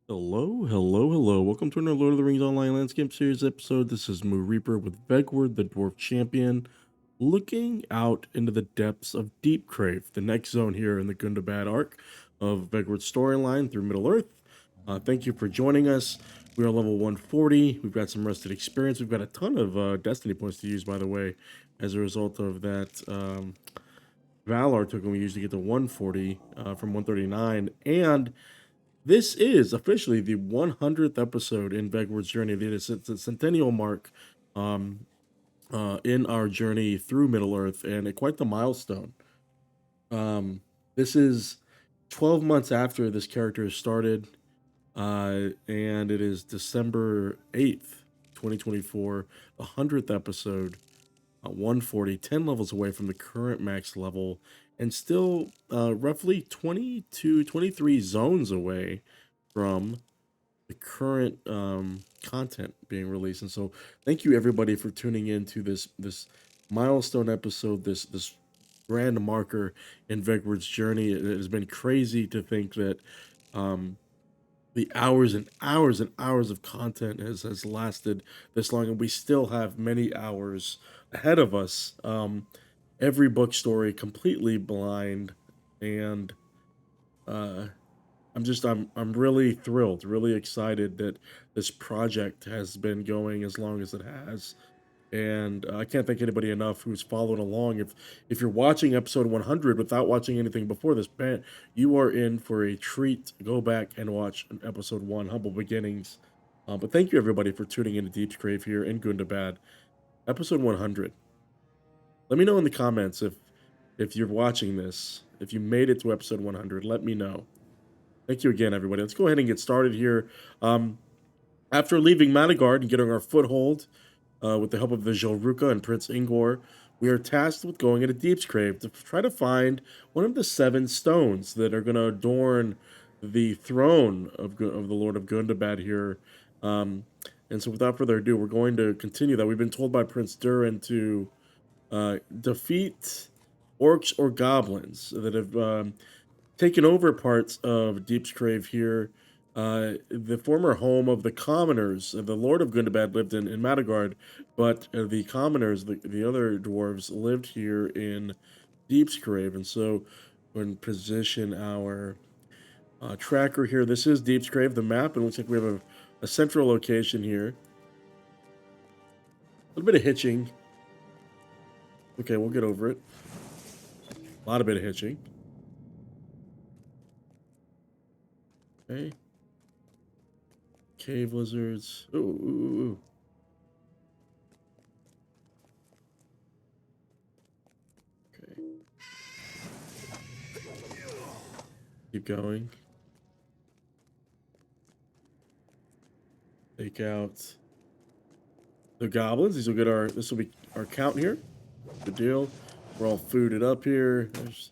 Hello, hello, hello. Welcome to another Lord of the Rings Online Landscape Series episode. This is Moo Reaper with Vegward, the Dwarf Champion, looking out into the depths of Deepcrave, the next zone here in the Gundabad arc of Vegward's storyline through Middle-earth. Thank you for joining us. We are level 140. We've got some rusted experience. We've got a ton of destiny points to use, by the way, as a result of that Valor token we used to get to 140 from 139. And this is officially the 100th episode in Vegward's journey. It's the centennial mark in our journey through Middle Earth, and quite the milestone. This is 12 months after this character started, and it is December 8th, 2024, the 100th episode, 140, 10 levels away from the current max level, and still roughly 23 zones away from the current content being released. And so thank you everybody for tuning in to this milestone episode, this grand marker in Vegward's journey. It has been crazy to think that the hours and hours and hours of content has lasted this long, and we still have many hours ahead of us. Every book story completely blind, and I'm really thrilled, really excited that this project has been going as long as it has. And I can't thank anybody enough who's followed along. If you're watching episode 100 without watching anything before this, man, you are in for a treat. Go back and watch episode 1, Humble Beginnings. But thank you everybody for tuning in to Deepscrave here in Gundabad, episode 100. Let me know in the comments if you're watching this, if you made it to episode 100. Let me know. Thank you again, everybody. Let's go ahead and get started here. After leaving Manigard and getting our foothold with the help of the Jolruka and Prince Ingor, we are tasked with going into Deepscrave to try to find one of the 7 stones that are going to adorn the throne of the Lord of Gundabad here. And so without further ado, we're going to continue that. We've been told by Prince Durin to defeat orcs or goblins that have taken over parts of Deepscrave here. The former home of the commoners, the Lord of Gundabad lived in Madagard, but the commoners, the other dwarves, lived here in Deepscrave. And so we're going to position our tracker here. This is Deepscrave, the map, and it looks like we have a central location here. A little bit of hitching. Okay, we'll get over it. A lot of bit of hitching. Okay. Cave lizards. Ooh. Okay. Keep going. Take out the goblins. This will be our count here. Good deal. We're all fooded up here. There's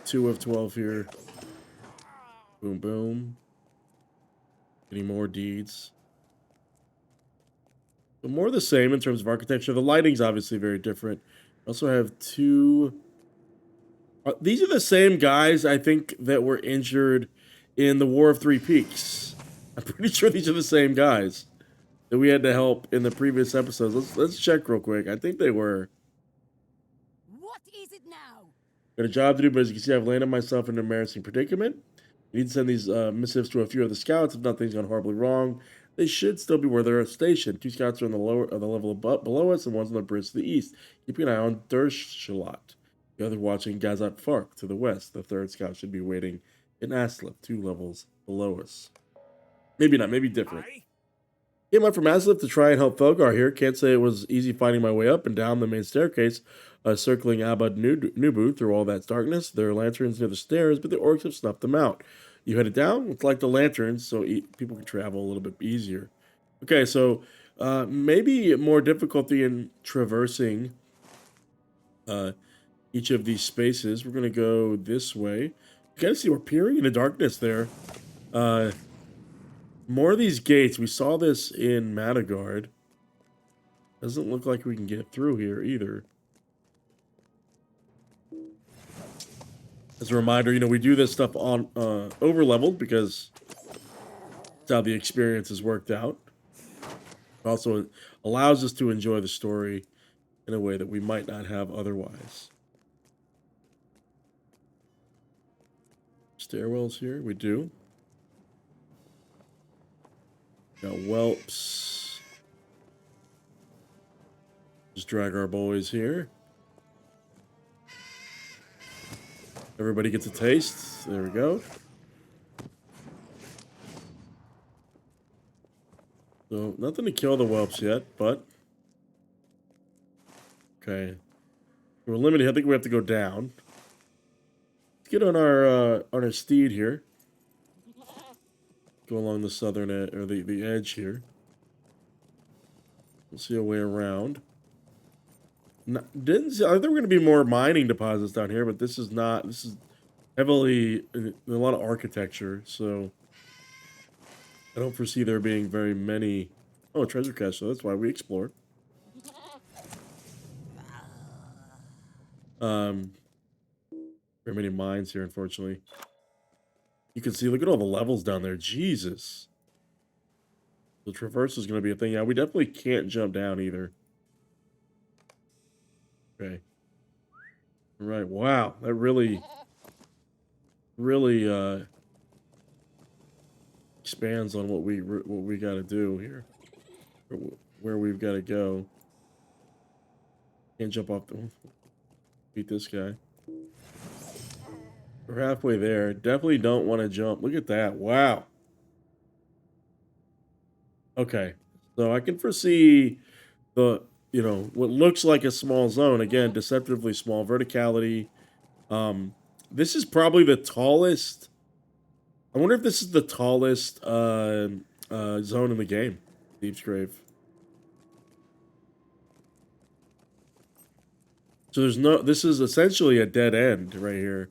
2 of 12 here. Boom, boom. Any more deeds? But more the same in terms of architecture. The lighting's obviously very different. I also have 2. These are the same guys, I think, that were injured in the War of Three Peaks. I'm pretty sure these are the same guys that we had to help in the previous episodes. Let's check real quick. I think they were. What is it now? Got a job to do, but as you can see, I've landed myself in an embarrassing predicament. You need to send these missives to a few of the scouts. If nothing's gone horribly wrong, they should still be where they're stationed. 2 scouts are on the level below us, and one's on the bridge to the east. Keeping an eye on Dershalat. The other watching Gazat Fark to the west. The 3rd scout should be waiting in Aslip, 2 levels below us. Maybe not, maybe different. Came up from Aslip to try and help Felgar here. Can't say it was easy finding my way up and down the main staircase, circling Abad Nubu through all that darkness. There are lanterns near the stairs, but the orcs have snuffed them out. You headed down? It's like the lanterns, so people can travel a little bit easier. Okay, so maybe more difficulty in traversing each of these spaces. We're going to go this way. You kind of see we're peering into darkness there. More of these gates. We saw this in Manigard. Doesn't look like we can get through here either. As a reminder, we do this stuff on over leveled because That's how the experience has worked out. Also allows us to enjoy the story in a way that we might not have otherwise. Stairwells here, we do. Got whelps. Just drag our boys here. Everybody gets a taste. There we go. So, nothing to kill the whelps yet, but... Okay. We're limited. I think we have to go down. Let's get on our steed here. Go along the southern edge, or the edge here. We'll see a way around. Didn't see, I think we're going to be more mining deposits down here, but this is not. This is heavily a lot of architecture, so I don't foresee there being very many. Oh, a treasure cache, so that's why we explored. Very many mines here, unfortunately. You can see, look at all the levels down there. Jesus. The traverse is going to be a thing. Yeah, we definitely can't jump down either. Okay. All right. Wow. That really expands on what we got to do here. Or where we've got to go. Can't jump off the... Beat this guy. We're halfway there. Definitely don't want to jump. Look at that. Wow. Okay. So I can foresee the, what looks like a small zone. Again, deceptively small. Verticality. This is probably the tallest. I wonder if this is the tallest zone in the game. Deepscrave. So there's no, this is essentially a dead end right here.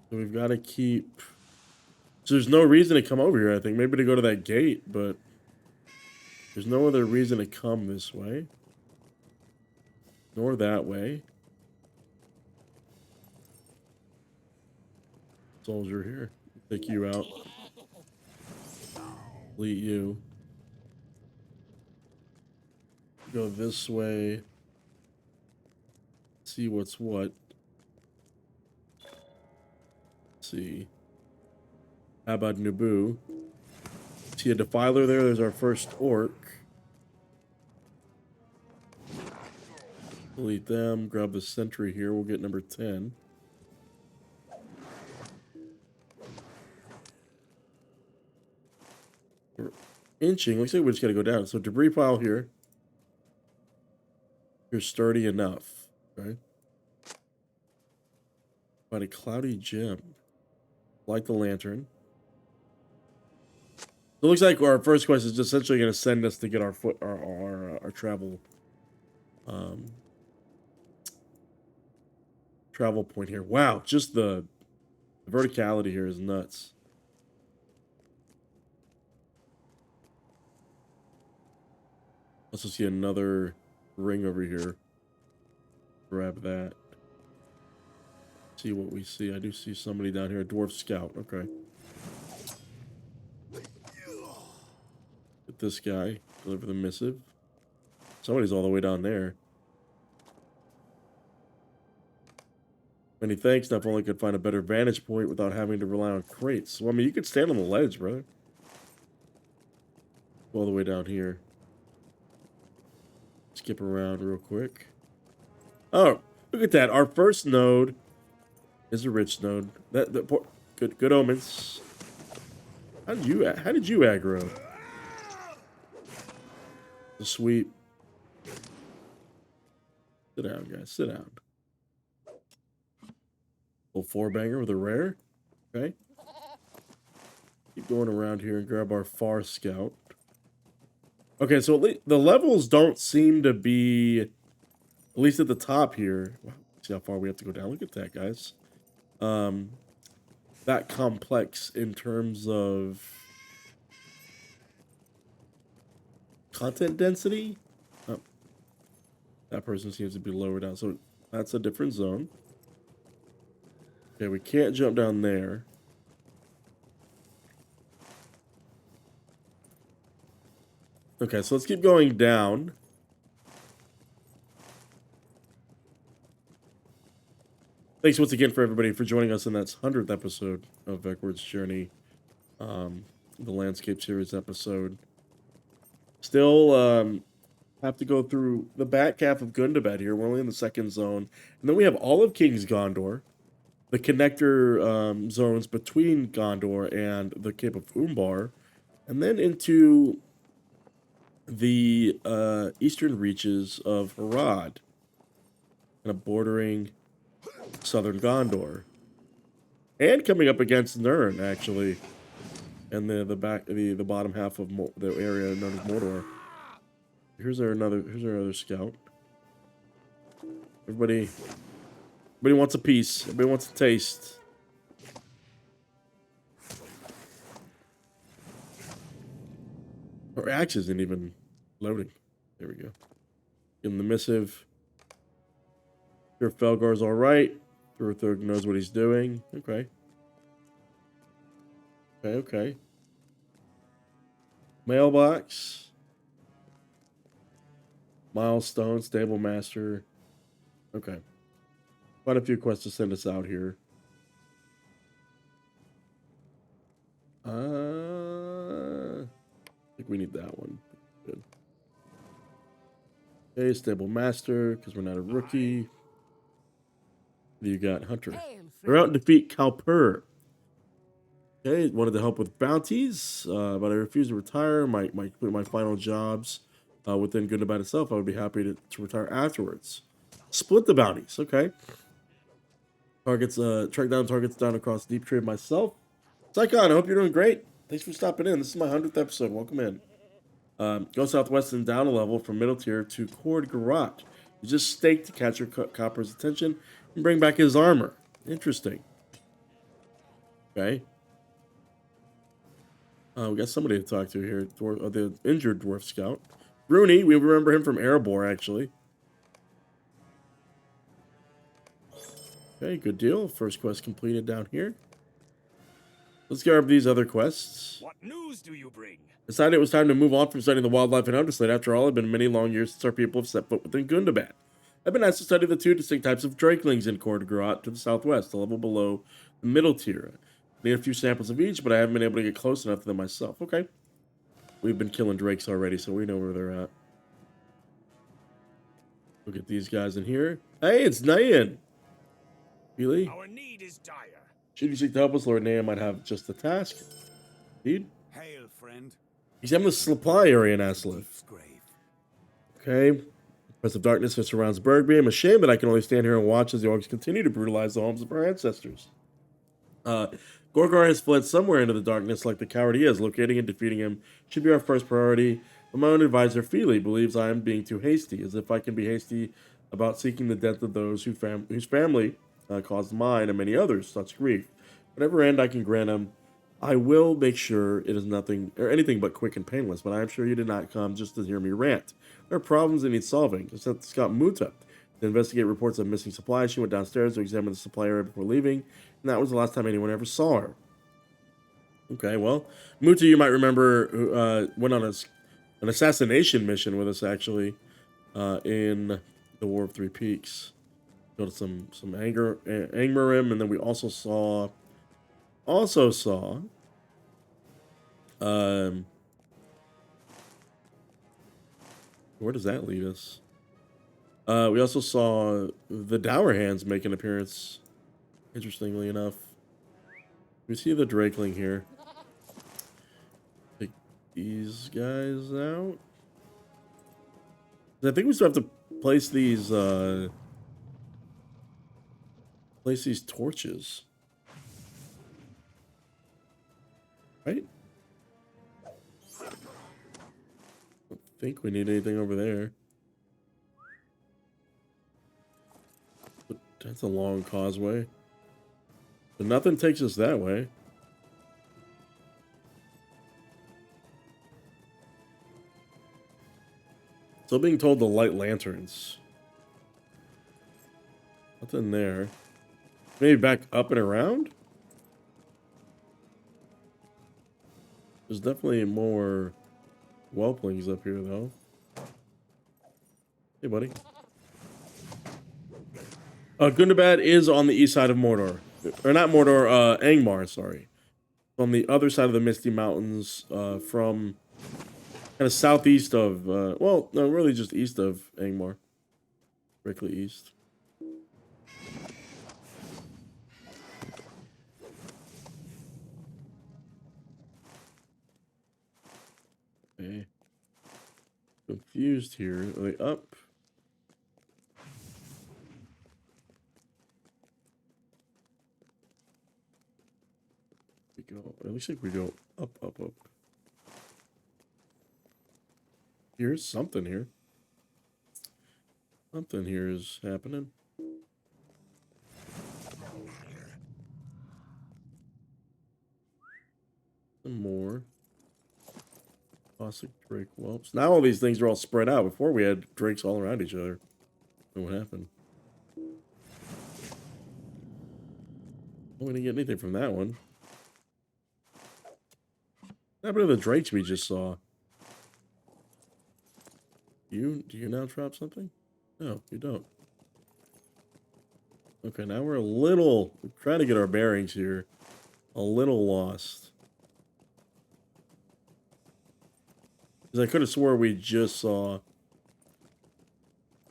So we've got to keep, so there's no reason to come over here, I think. Maybe to go to that gate, but there's no other reason to come this way. Nor that way. Soldier here. Take you out. Delete you. Go this way. See what's what. Let's see. How about Naboo? See a defiler there? There's our first orc. Delete them. Grab the sentry here. We'll get number 10. We're inching. Looks like we just got to go down. So debris pile here. You're sturdy enough, right? Find a cloudy gem. Light the lantern. So it looks like our first quest is essentially going to send us to get our travel, travel point here. Wow, just the verticality here is nuts. Also see another ring over here. Grab that. See what we see. I do see somebody down here. A dwarf scout. Okay. Get this guy. Deliver the missive. Somebody's all the way down there. Many thanks. Not only could find a better vantage point without having to rely on crates. So, I mean, you could stand on the ledge, brother. All the way down here. Skip around real quick. Oh, look at that. Our first node is a rich node. Good omens. How did you aggro? The sweep. Sit down, guys. Sit down. Little 4-banger with a rare. Okay. Keep going around here and grab our far scout. Okay, so at least the levels don't seem to be, at least at the top here. Wow, see how far we have to go down. Look at that, guys. That complex in terms of content density. Oh, that person seems to be lower down. So that's a different zone. Okay, we can't jump down there. Okay, so let's keep going down. Thanks once again for everybody for joining us in that 100th episode of Vegward's Journey, the Landscape Series episode. Still have to go through the back half of Gundabad here. We're only in the second zone. And then we have all of King's Gondor, the connector zones between Gondor and the Cape of Umbar, and then into the eastern reaches of Harad, kind of bordering southern Gondor, and coming up against Nirn, actually, and the bottom half of the area known as Mordor. Here's our other scout. Everybody wants a piece. Everybody wants a taste. Our axe isn't even loading. There we go. Give him the missive. Sure, Felgar's all right. Thurthug knows what he's doing. Okay. Okay. Mailbox. Milestone, Stable Master. Okay. Quite a few quests to send us out here. I think we need that one. Good. Okay, Stable Master, because we're not a rookie. You got Hunter. We're out and defeat Kalpur. Okay, wanted to help with bounties, but I refused to retire. My final jobs within Gundabad itself, I would be happy to retire afterwards. Split the bounties, okay. Targets, track down targets down across Deepscrave myself. Saga, I hope you're doing great. Thanks for stopping in. This is my 100th episode. Welcome in. Go southwest and down a level from middle tier to Cord Garot. You just stake to capture Copper's attention and bring back his armor. Interesting. Okay. We got somebody to talk to here. The injured dwarf scout. Bruni, we remember him from Erebor, actually. Okay, good deal. First quest completed down here. Let's grab these other quests. What news do you bring? Decided it was time to move on from studying the wildlife in Underslate. After all, it's been many long years since our people have set foot within Gundabad. I've been asked to study the two distinct types of drakelings in Kordagrot to the southwest, a level below the middle tier. I need a few samples of each, but I haven't been able to get close enough to them myself. Okay. We've been killing drakes already, so we know where they're at. Look at these guys in here. Hey, it's Nayan. Really? Our need is dire. Should you seek to help us, Lord Nayan might have just the task. Indeed. Hail, friend. Examine the supply area in Aslith. Deepscrave. Okay. Oppressive darkness that surrounds Bergby. I'm ashamed that I can only stand here and watch as the orcs continue to brutalize the homes of our ancestors. Gorgar has fled somewhere into the darkness like the coward he is. Locating and defeating him should be our first priority. But my own advisor, Feely, believes I am being too hasty, as if I can be hasty about seeking the death of those whose family caused mine and many others such grief. Whatever end I can grant him, I will make sure it is nothing or anything but quick and painless. But I am sure you did not come just to hear me rant. There are problems that need solving. I sent Scott Muta to investigate reports of missing supplies. She went downstairs to examine the supply area before leaving, and that was the last time anyone ever saw her. Okay, well, Muta, you might remember, went on an assassination mission with us, actually, in the War of Three Peaks. Killed some Angmarim, and then we also saw, where does that lead us? We also saw the Dower Hands make an appearance, interestingly enough. We see the Drakeling here. Take these guys out. I think we still have to place these torches. Right? Don't think we need anything over there. But that's a long causeway. But nothing takes us that way. Still being told to light lanterns. Nothing there. Maybe back up and around? There's definitely more whelplings up here, though. Hey, buddy. Gundabad is on the east side of Mordor. Or not Mordor, Angmar, sorry. On the other side of the Misty Mountains, from kind of southeast of, well, no, really just east of Angmar. Directly east. Okay. Confused here. Are they up? We go. It looks like we go up, up, up. Here's something here. Something here is happening. Some more. Classic Drake whelps. Now all these things are all spread out. Before we had drakes all around each other. And what happened? We didn't get anything from that one. What happened to the drakes we just saw? Do you now drop something? No, you don't. Okay, now we're trying to get our bearings here. A little lost. Because I could have swore we just saw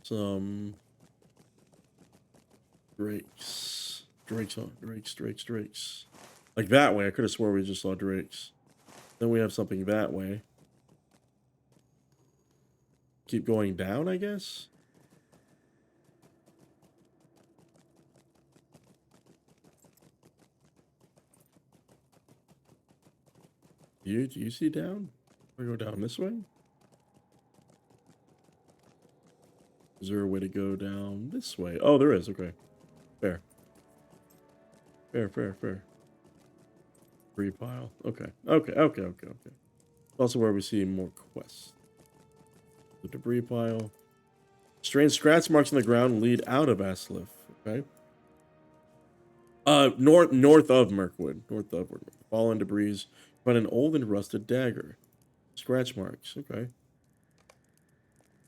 some drakes. Drakes. Like that way, I could have swore we just saw drakes. Then we have something that way. Keep going down, I guess? Do you see down? Or go down this way? Is there a way to go down this way? Oh, there is. Okay. Fair. Free pile. Okay. Also where we see more quests. The debris pile. Strange scratch marks on the ground lead out of Aslif. Okay. North of Mirkwood. Fallen debris. Find an old and rusted dagger. Scratch marks. Okay.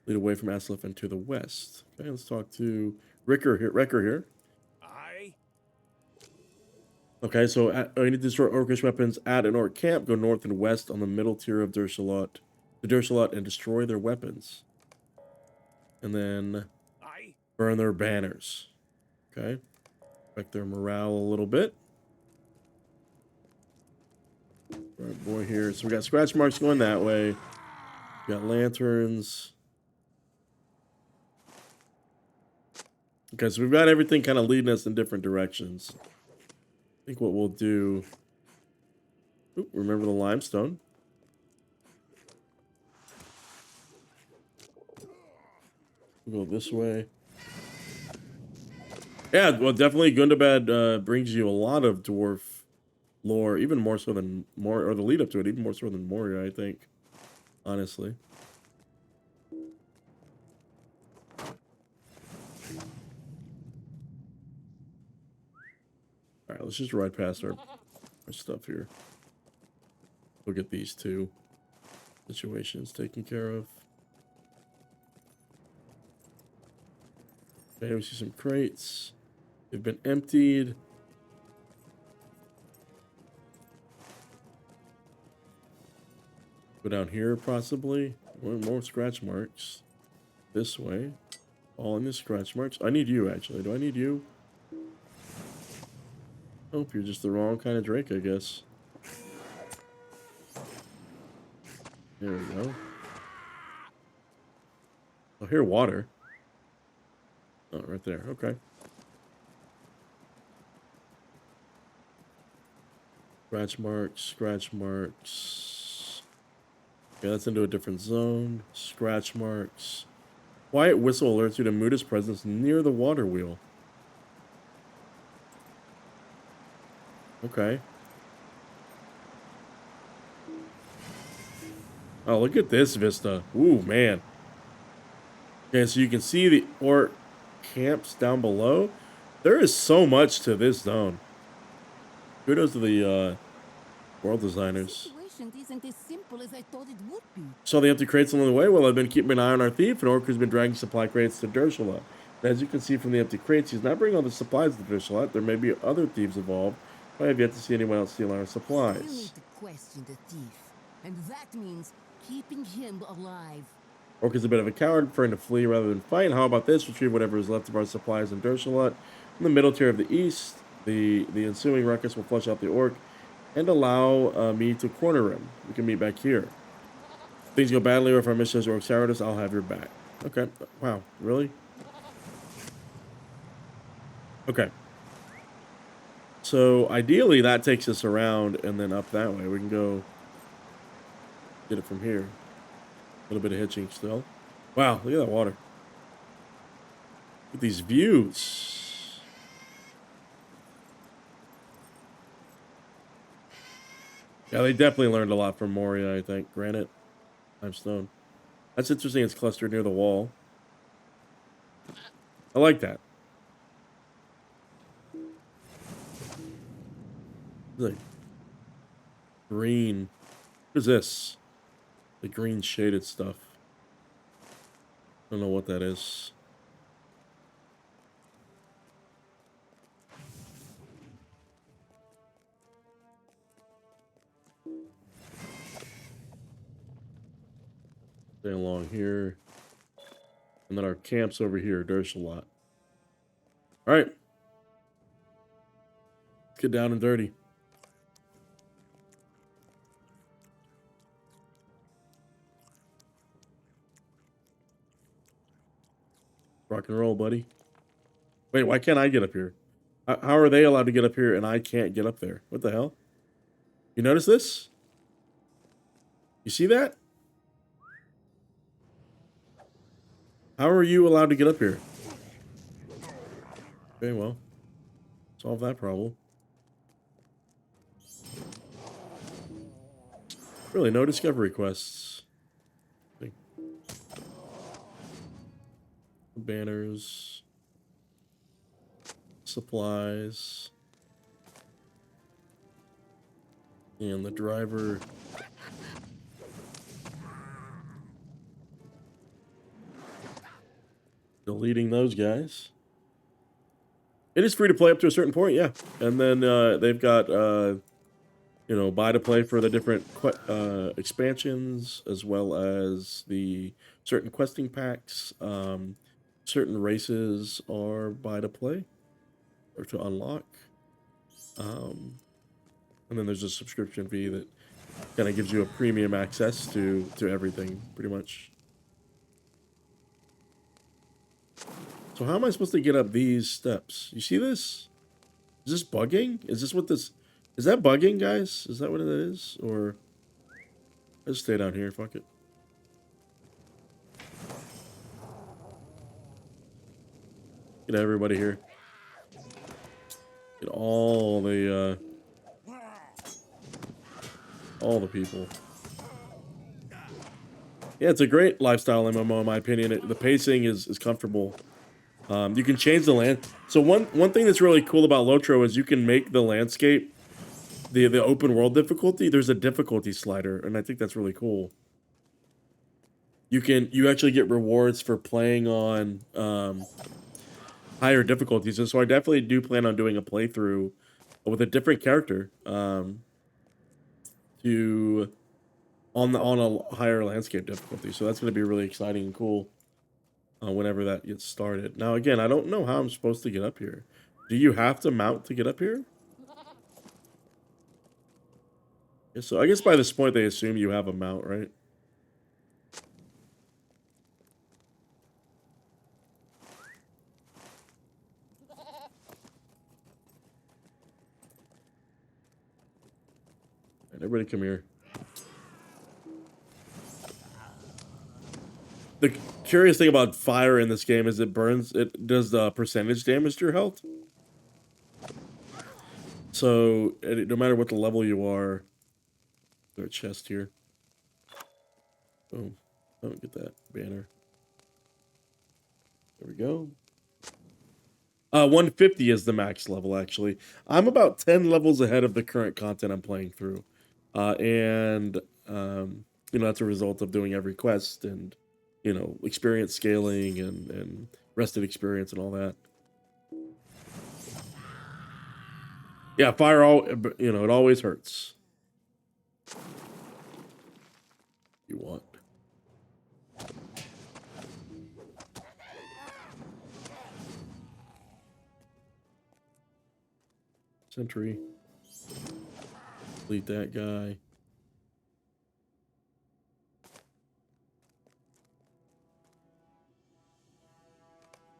Lead away from Aslif and to the west. Okay, let's talk to Wrecker here. Aye. Okay, so you need to destroy Orcish weapons at an Orc camp. Go north and west on the middle tier of Dersalot. And destroy their weapons. And then Aye. burn their banners. Okay. Affect their morale a little bit. Right, boy, here. So we got scratch marks going that way. We got lanterns. Okay, so we've got everything kind of leading us in different directions. I think what we'll do... Ooh, remember the limestone. We'll go this way. Yeah, well, definitely Gundabad brings you a lot of dwarf lore, even more so than or the lead up to it, even more so than Moria, I think. Honestly. Alright, let's just ride past our stuff here. We'll get these two situations taken care of. Okay, we see some crates. They've been emptied. Go down here, possibly. More scratch marks. This way. All in the scratch marks. I need you, actually. Do I need you? Nope, you're just the wrong kind of drake, I guess. There we go. Oh, here, water. Oh, right there. Okay. Scratch marks. Okay, that's into a different zone. Scratch marks. Quiet whistle alerts you to Muda's presence near the water wheel. Okay. Oh, look at this vista. Ooh, man. Okay, so you can see the orc camps down below. There is so much to this zone. Kudos to the world designers. efficient isn't as simple as I thought it would be. Saw the empty crates along the way while I've been keeping an eye on our thief, and Orc has been dragging supply crates to Dershula. And as you can see from the empty crates, he's not bringing all the supplies to Dershula. There may be other thieves involved, but I have yet to see anyone else steal our You supplies. need to question the thief, and that means keeping him alive. Orc is a bit of a coward, preferring to flee rather than fight. How about this? Retrieve whatever is left of our supplies in Dershula. In the middle tier of the east, the ensuing ruckus will flush out the Orc and allow me to corner him. We can meet back here. If things go badly or if our mission is Orc Sourdough, I'll have your back. Okay. Wow. Really? Okay. So ideally that takes us around and then up that way. We can go get it from here. A little bit of hitching still. Wow, look at that water. Look at these views. Yeah, they definitely learned a lot from Moria, I think. Granite, limestone. That's interesting. It's clustered near the wall. I like that. Like green. What is this? The green shaded stuff. I don't know what that is. Stay along here. And then our camp's over here. There's a lot. Alright. Let's get down and dirty. Rock and roll, buddy. Wait, why can't I get up here? How are they allowed to get up here and I can't get up there? What the hell? You notice this? You see that? How are you allowed to get up here? Okay, well. Solve that problem. Really, no discovery quests. Banners. Supplies. And the driver. Deleting those guys. It is free to play up to a certain point, yeah. And then they've got, you know, buy to play for the different expansions, as well as the certain questing packs. Certain races are buy to play or to unlock. And then there's a subscription fee that kind of gives you a premium access to everything, pretty much. So how am I supposed to get up these steps? You see this? Is this bugging? Is this what this... Is that bugging, guys? Is that what it is? Or... Let's stay down here, fuck it. Get everybody here. Get all the people. Yeah, it's a great lifestyle MMO in my opinion. The pacing is comfortable. You can change the land. So one thing that's really cool about LOTRO is you can make the landscape, the open world difficulty. There's a difficulty slider, and I think that's really cool. You actually get rewards for playing on higher difficulties, and so I definitely do plan on doing a playthrough with a different character on a higher landscape difficulty. So that's going to be really exciting and cool whenever that gets started. Now again, I don't know how I'm supposed to get up here. Do you have to mount to get up here? Yeah, so I guess by this point they assume you have a mount, right? Everybody come here. The curious thing about fire in this game is it does the percentage damage to your health. So no matter what the level you are, there's a chest here. Boom. Oh, get that banner. There we go. 150 is the max level, actually. I'm about 10 levels ahead of the current content I'm playing through. and you know, that's a result of doing every quest and, you know, experience scaling and rested experience and all that. Yeah, fire all, you know, it always hurts. You want. Sentry. Delete that guy.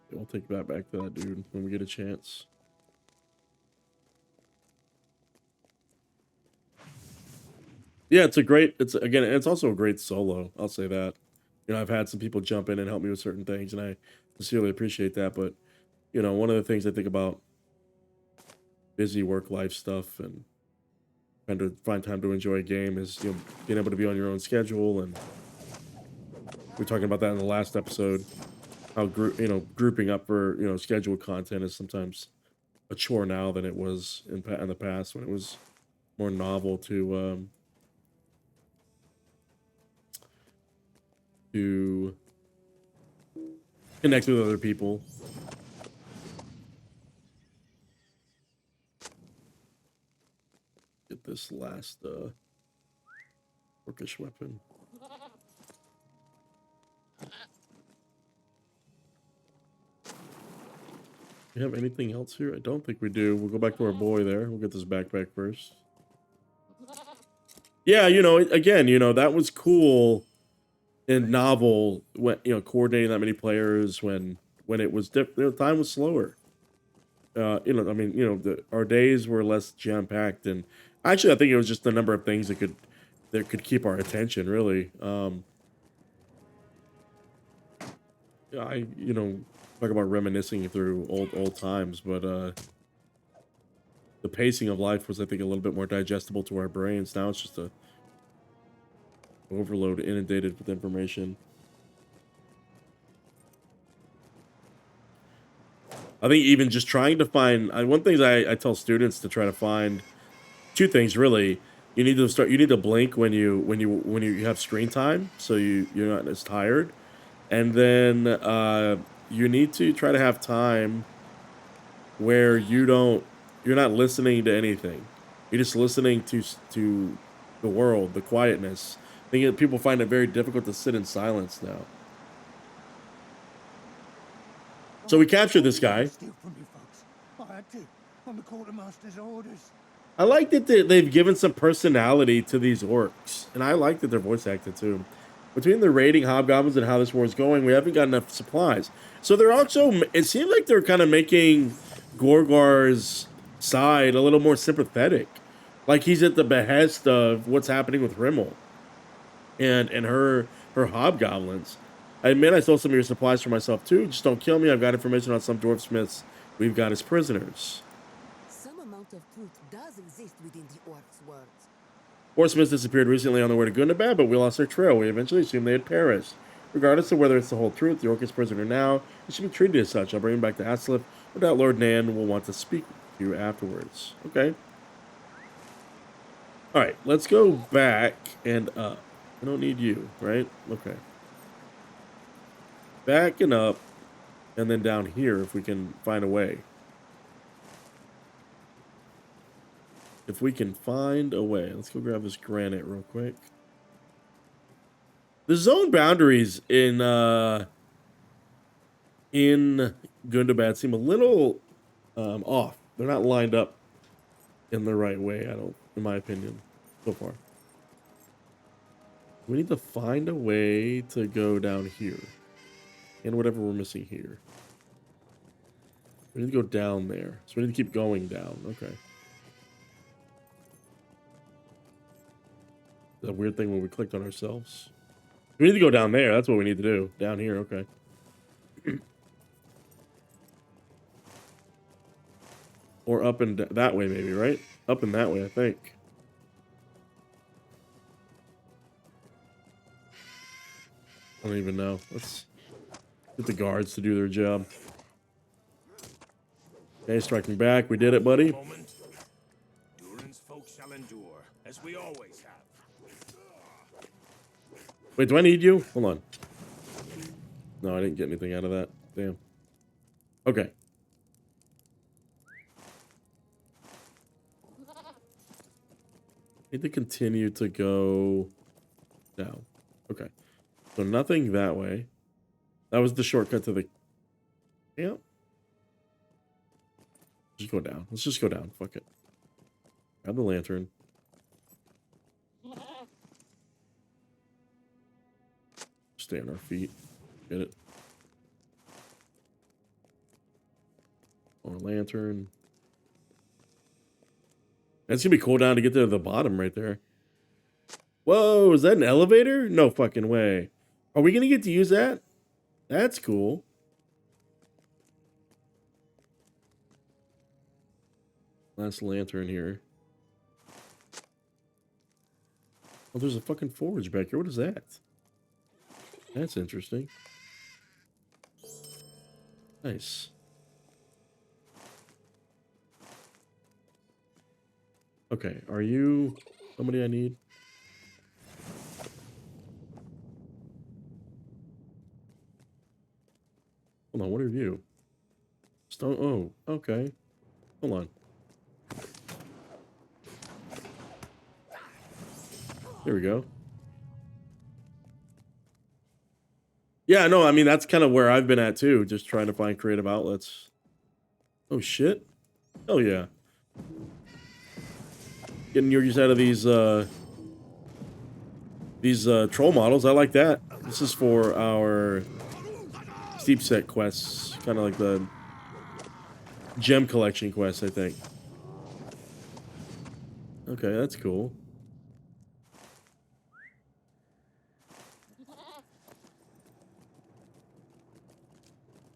We'll take that back to that dude when we get a chance. Yeah, it's also a great solo. I'll say that. You know, I've had some people jump in and help me with certain things, and I sincerely appreciate that. But, you know, one of the things I think about busy work life stuff and trying to find time to enjoy a game is, you know, being able to be on your own schedule. And we were talking about that in the last episode. How grouping up for, you know, scheduled content is sometimes a chore now than it was in the past when it was more novel to connect with other people. Get this last orcish weapon. We have anything else here? I don't think we do. We'll go back to our boy there. We'll get this backpack first. Yeah, you know, again, you know, that was cool and novel when, you know, coordinating that many players when it was different. Time was slower. You know, I mean, you know, our days were less jam packed, and actually, I think it was just the number of things that could keep our attention. Really, yeah, you know, talk about reminiscing through old times, but the pacing of life was, I think, a little bit more digestible to our brains. Now it's just a overload, inundated with information. I think even just trying to find one thing I tell students to try to find two things really. You need to blink when you have screen time, so you're not as tired. And then you need to try to have time where you're not listening to anything. You're just listening to the world, the quietness. I think people find it very difficult to sit in silence now. So we captured this guy. Steal from you folks. I had to, on the quartermaster's orders. I like that they've given some personality to these orcs, and I like that they're voice acted too. Between the raiding hobgoblins and how this war is going, we haven't got enough supplies. So they're also, it seems like they're kind of making Gorgar's side a little more sympathetic. Like he's at the behest of what's happening with Rimmel and her hobgoblins. I admit I stole some of your supplies for myself too. Just don't kill me. I've got information on some dwarf smiths we've got as prisoners. Some amount of truth does exist within the orc's words. Dwarf smiths disappeared recently on the way to Gundabad, but we lost their trail. We eventually assumed they had perished. Regardless of whether it's the whole truth, the orc is prisoner now. He should be treated as such. I'll bring him back to Aslip. No doubt Lord Nan will want to speak with you afterwards. Okay. Alright, let's go back and up. I don't need you, right? Okay. Back and up, and then down here if we can find a way. If we can find a way. Let's go grab this granite real quick. The zone boundaries in Gundabad seem a little off. They're not lined up in the right way, in my opinion, so far. We need to find a way to go down here. And whatever we're missing here. We need to go down there. So we need to keep going down. Okay. That weird thing when we clicked on ourselves. We need to go down there. That's what we need to do. Down here. Okay. Or up and that way maybe, right? Up and that way, I think. I don't even know. Let's get the guards to do their job. Okay, striking back. We did it, buddy. Durance folk shall endure, as we always have. Wait, do I need you? Hold on. No, I didn't get anything out of that. Damn. Okay. Need to continue to go down. Okay. So nothing that way. That was the shortcut to the camp. Just go down. Let's just go down. Fuck it. Grab the lantern. Stay on our feet. Get it. Or lantern. It's gonna be cool down to get to the bottom right there. Whoa, is that an elevator? No fucking way. Are we gonna get to use that? That's cool. Last lantern here. Oh, there's a fucking forge back here. What is that? That's interesting. Nice. Okay, are you somebody I need? Hold on, what are you? Stone. Oh, okay. Hold on. There we go. Yeah, no, I mean, that's kind of where I've been at too, just trying to find creative outlets. Oh, shit. Oh, yeah. Getting your use out of these troll models. I like that. This is for our steep set quests. Kind of like the gem collection quest, I think. Okay, that's cool.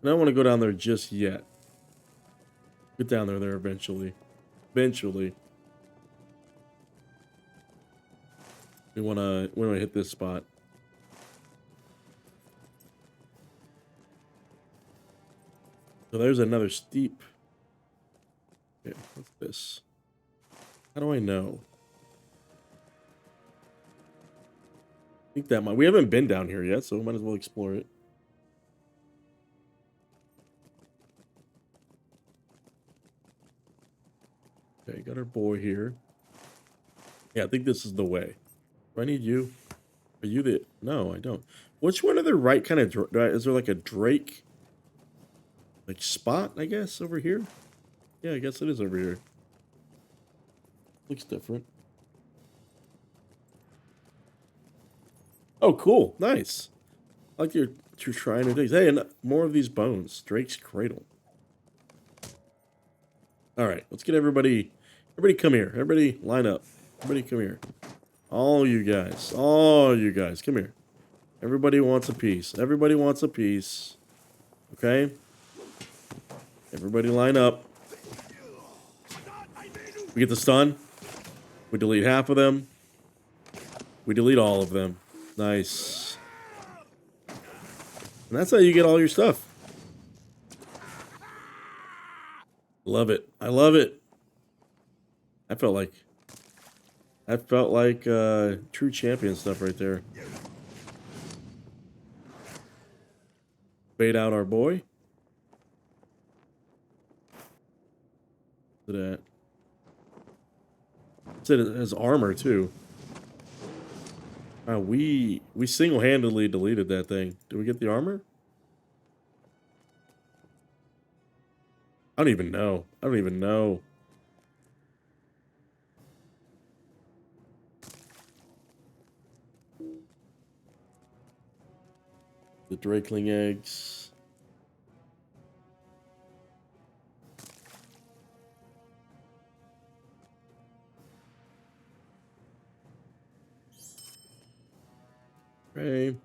I don't want to go down there just yet. Get down there eventually. Eventually. We wanna hit this spot. So there's another steep. Okay, what's this? How do I know? I think that might. We haven't been down here yet, so we might as well explore it. Okay, got our boy here. Yeah, I think this is the way. Do I need you? Are you the... No, I don't. Which one are the right kind of... Is there like a Drake... like spot, I guess, over here? Yeah, I guess it is over here. Looks different. Oh, cool. Nice. I like your trying to things. Hey, and more of these bones. Drake's Cradle. All right, let's get everybody... Everybody come here. Everybody line up. Everybody come here. All you guys, come here. Everybody wants a piece. Everybody wants a piece. Okay? Everybody line up. We get the stun. We delete half of them. We delete all of them. Nice. And that's how you get all your stuff. Love it. I love it. I felt like true champion stuff right there. Bait out our boy. Look at that. It has armor too. We single-handedly deleted that thing. Did we get the armor? I don't even know. I don't even know. The Drakeling eggs. Okay.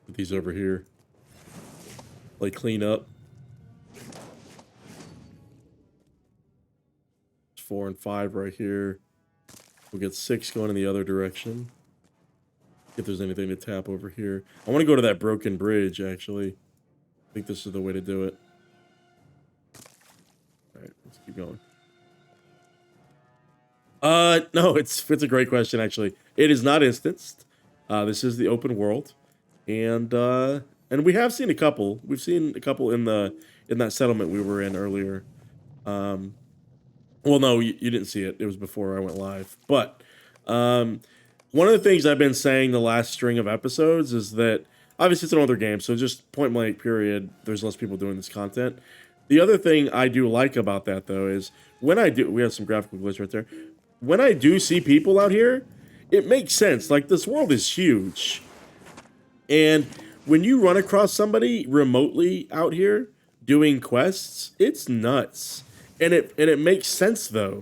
Put these over here. Like clean up. 4 and 5 right here. We'll get 6 going in the other direction. If there's anything to tap over here. I want to go to that broken bridge, actually. I think this is the way to do it. right, let's keep going. No, it's a great question actually. It is not instanced. This is the open world, and we have seen a couple. We've seen a couple in that settlement we were in earlier. Well, no, you didn't see it. It was before I went live. But one of the things I've been saying the last string of episodes is that obviously it's an older game, so just point blank period, there's less people doing this content. The other thing I do like about that though is when I do, we have some graphical glitch right there. When I do see people out here, it makes sense. Like this world is huge, and when you run across somebody remotely out here doing quests, it's nuts. And it makes sense though,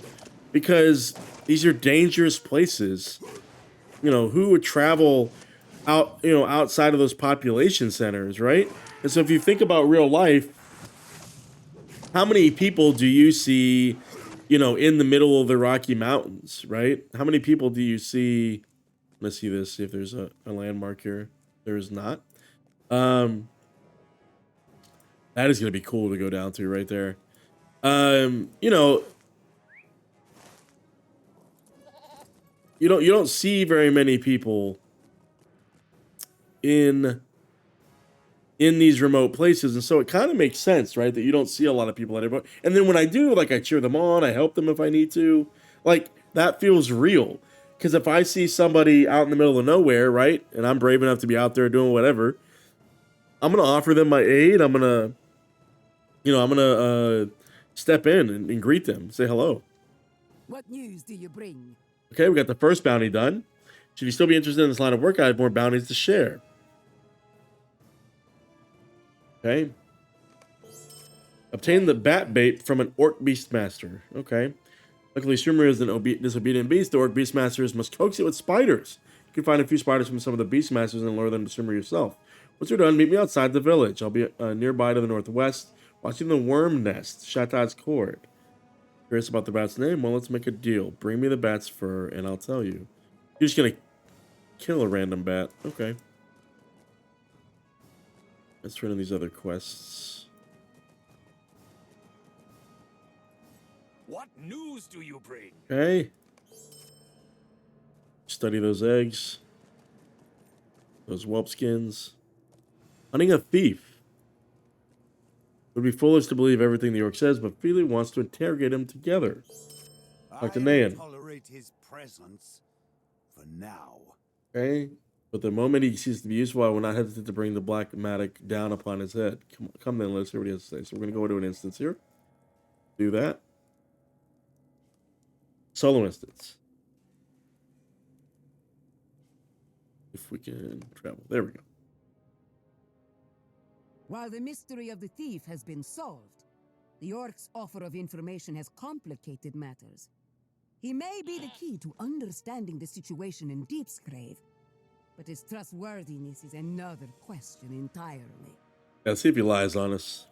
because these are dangerous places. You know, who would travel out, you know, outside of those population centers, right? And so if you think about real life, how many people do you see, you know, in the middle of the Rocky Mountains, right? How many people do you see? Let's see this, see if there's a landmark here. There is not. That is going to be cool to go down to right there. You know, you don't see very many people in these remote places, and so it kind of makes sense, right, that you don't see a lot of people at it. And then when I do, like, I cheer them on, I help them if I need to. Like, that feels real. Because if I see somebody out in the middle of nowhere, right, and I'm brave enough to be out there doing whatever, I'm gonna offer them my aid. I'm gonna step in and greet them, say hello. What news do you bring? Okay, we got the first bounty done. Should you still be interested in this line of work, I have more bounties to share. Okay. Obtain the bat bait from an orc beastmaster. Okay. Luckily, Sumer is an disobedient beast. The orc beastmasters must coax it with spiders. You can find a few spiders from some of the beastmasters and lure them to Sumer yourself. Once you're done, meet me outside the village. I'll be nearby to the northwest, watching the worm nest, Shatad's Court. Curious about the bat's name? Well, let's make a deal. Bring me the bat's fur, and I'll tell you. You're just gonna kill a random bat. Okay. Let's turn in these other quests. What news do you bring? Okay. Study those eggs. Those whelp skins. Hunting a thief. It would be foolish to believe everything the orc says, but Feely wants to interrogate him together. Talk to Nayan. Tolerate his presence for now. Okay. But the moment he ceases to be useful, I will not hesitate to bring the black matic down upon his head. Come then, let's hear what he has to say. So we're going to go into an instance here. Do that. Solo instance. If we can travel. There we go. While the mystery of the thief has been solved, the orc's offer of information has complicated matters. He may be the key to understanding the situation in Deepscrave, but his trustworthiness is another question entirely. Let's see if he lies on us.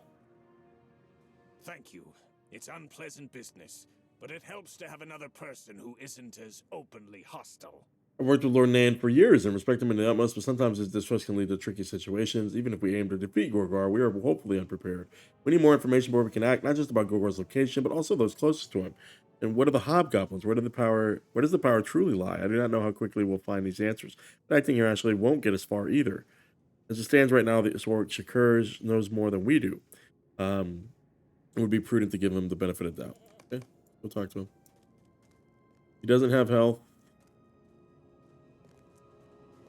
Thank you. It's unpleasant business, but it helps to have another person who isn't as openly hostile. I've worked with Lord Nan for years and respect him in the utmost, but sometimes his distrust can lead to tricky situations. Even if we aim to defeat Gorgar, we are hopefully unprepared. We need more information before we can act, not just about Gorgar's location, but also those closest to him. And what are the hobgoblins? Where does the power truly lie? I do not know how quickly we'll find these answers. But acting here actually won't get us far either. As it stands right now, the orc Shakurs knows more than we do. It would be prudent to give him the benefit of the doubt. Okay, we'll talk to him. He doesn't have health.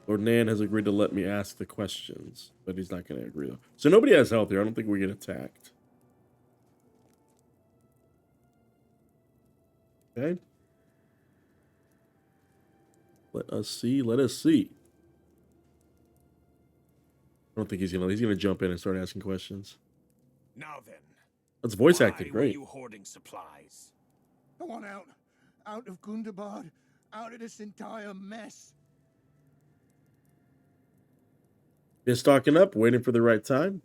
Lord Nan has agreed to let me ask the questions, but he's not going to agree though. So nobody has health here. I don't think we get attacked. Okay. Let us see. Let us see. I don't think he's gonna jump in and start asking questions. Now then, That's voice acting. why Great. were you hoarding supplies? I want out of Gundabad, out of this entire mess. Just stocking up, waiting for the right time.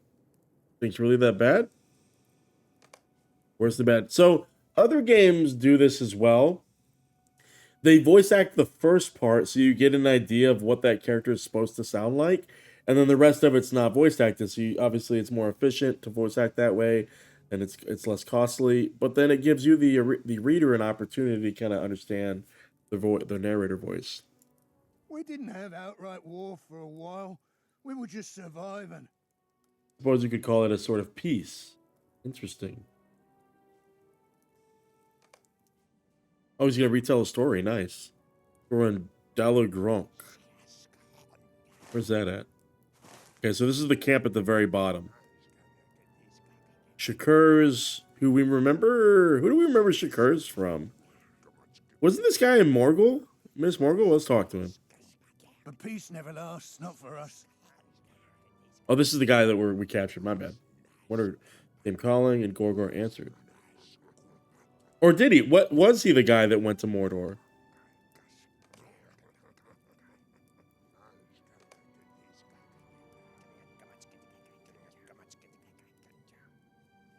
Think it's really that bad? Where's the bad? So other games do this as well. They voice act the first part so you get an idea of what that character is supposed to sound like, and then the rest of it's not voice acted. So obviously it's more efficient to voice act that way, and it's less costly. But then it gives you the reader an opportunity to kind of understand the narrator voice. We didn't have outright war for a while. We were just surviving. Suppose you could call it a sort of peace. Interesting. Oh, he's gonna retell a story. Nice. We're on Dalagronk. Where's that at? Okay, so this is the camp at the very bottom. Shakurs, who we remember. Who do we remember Shakurs from? Wasn't this guy in Morgul? Miss Morgul? Let's talk to him. But peace never lasts, not for us. Oh, this is the guy that we captured. My bad. What are him calling? And Gorgor answered. Or did he? What was he? The guy that went to Mordor?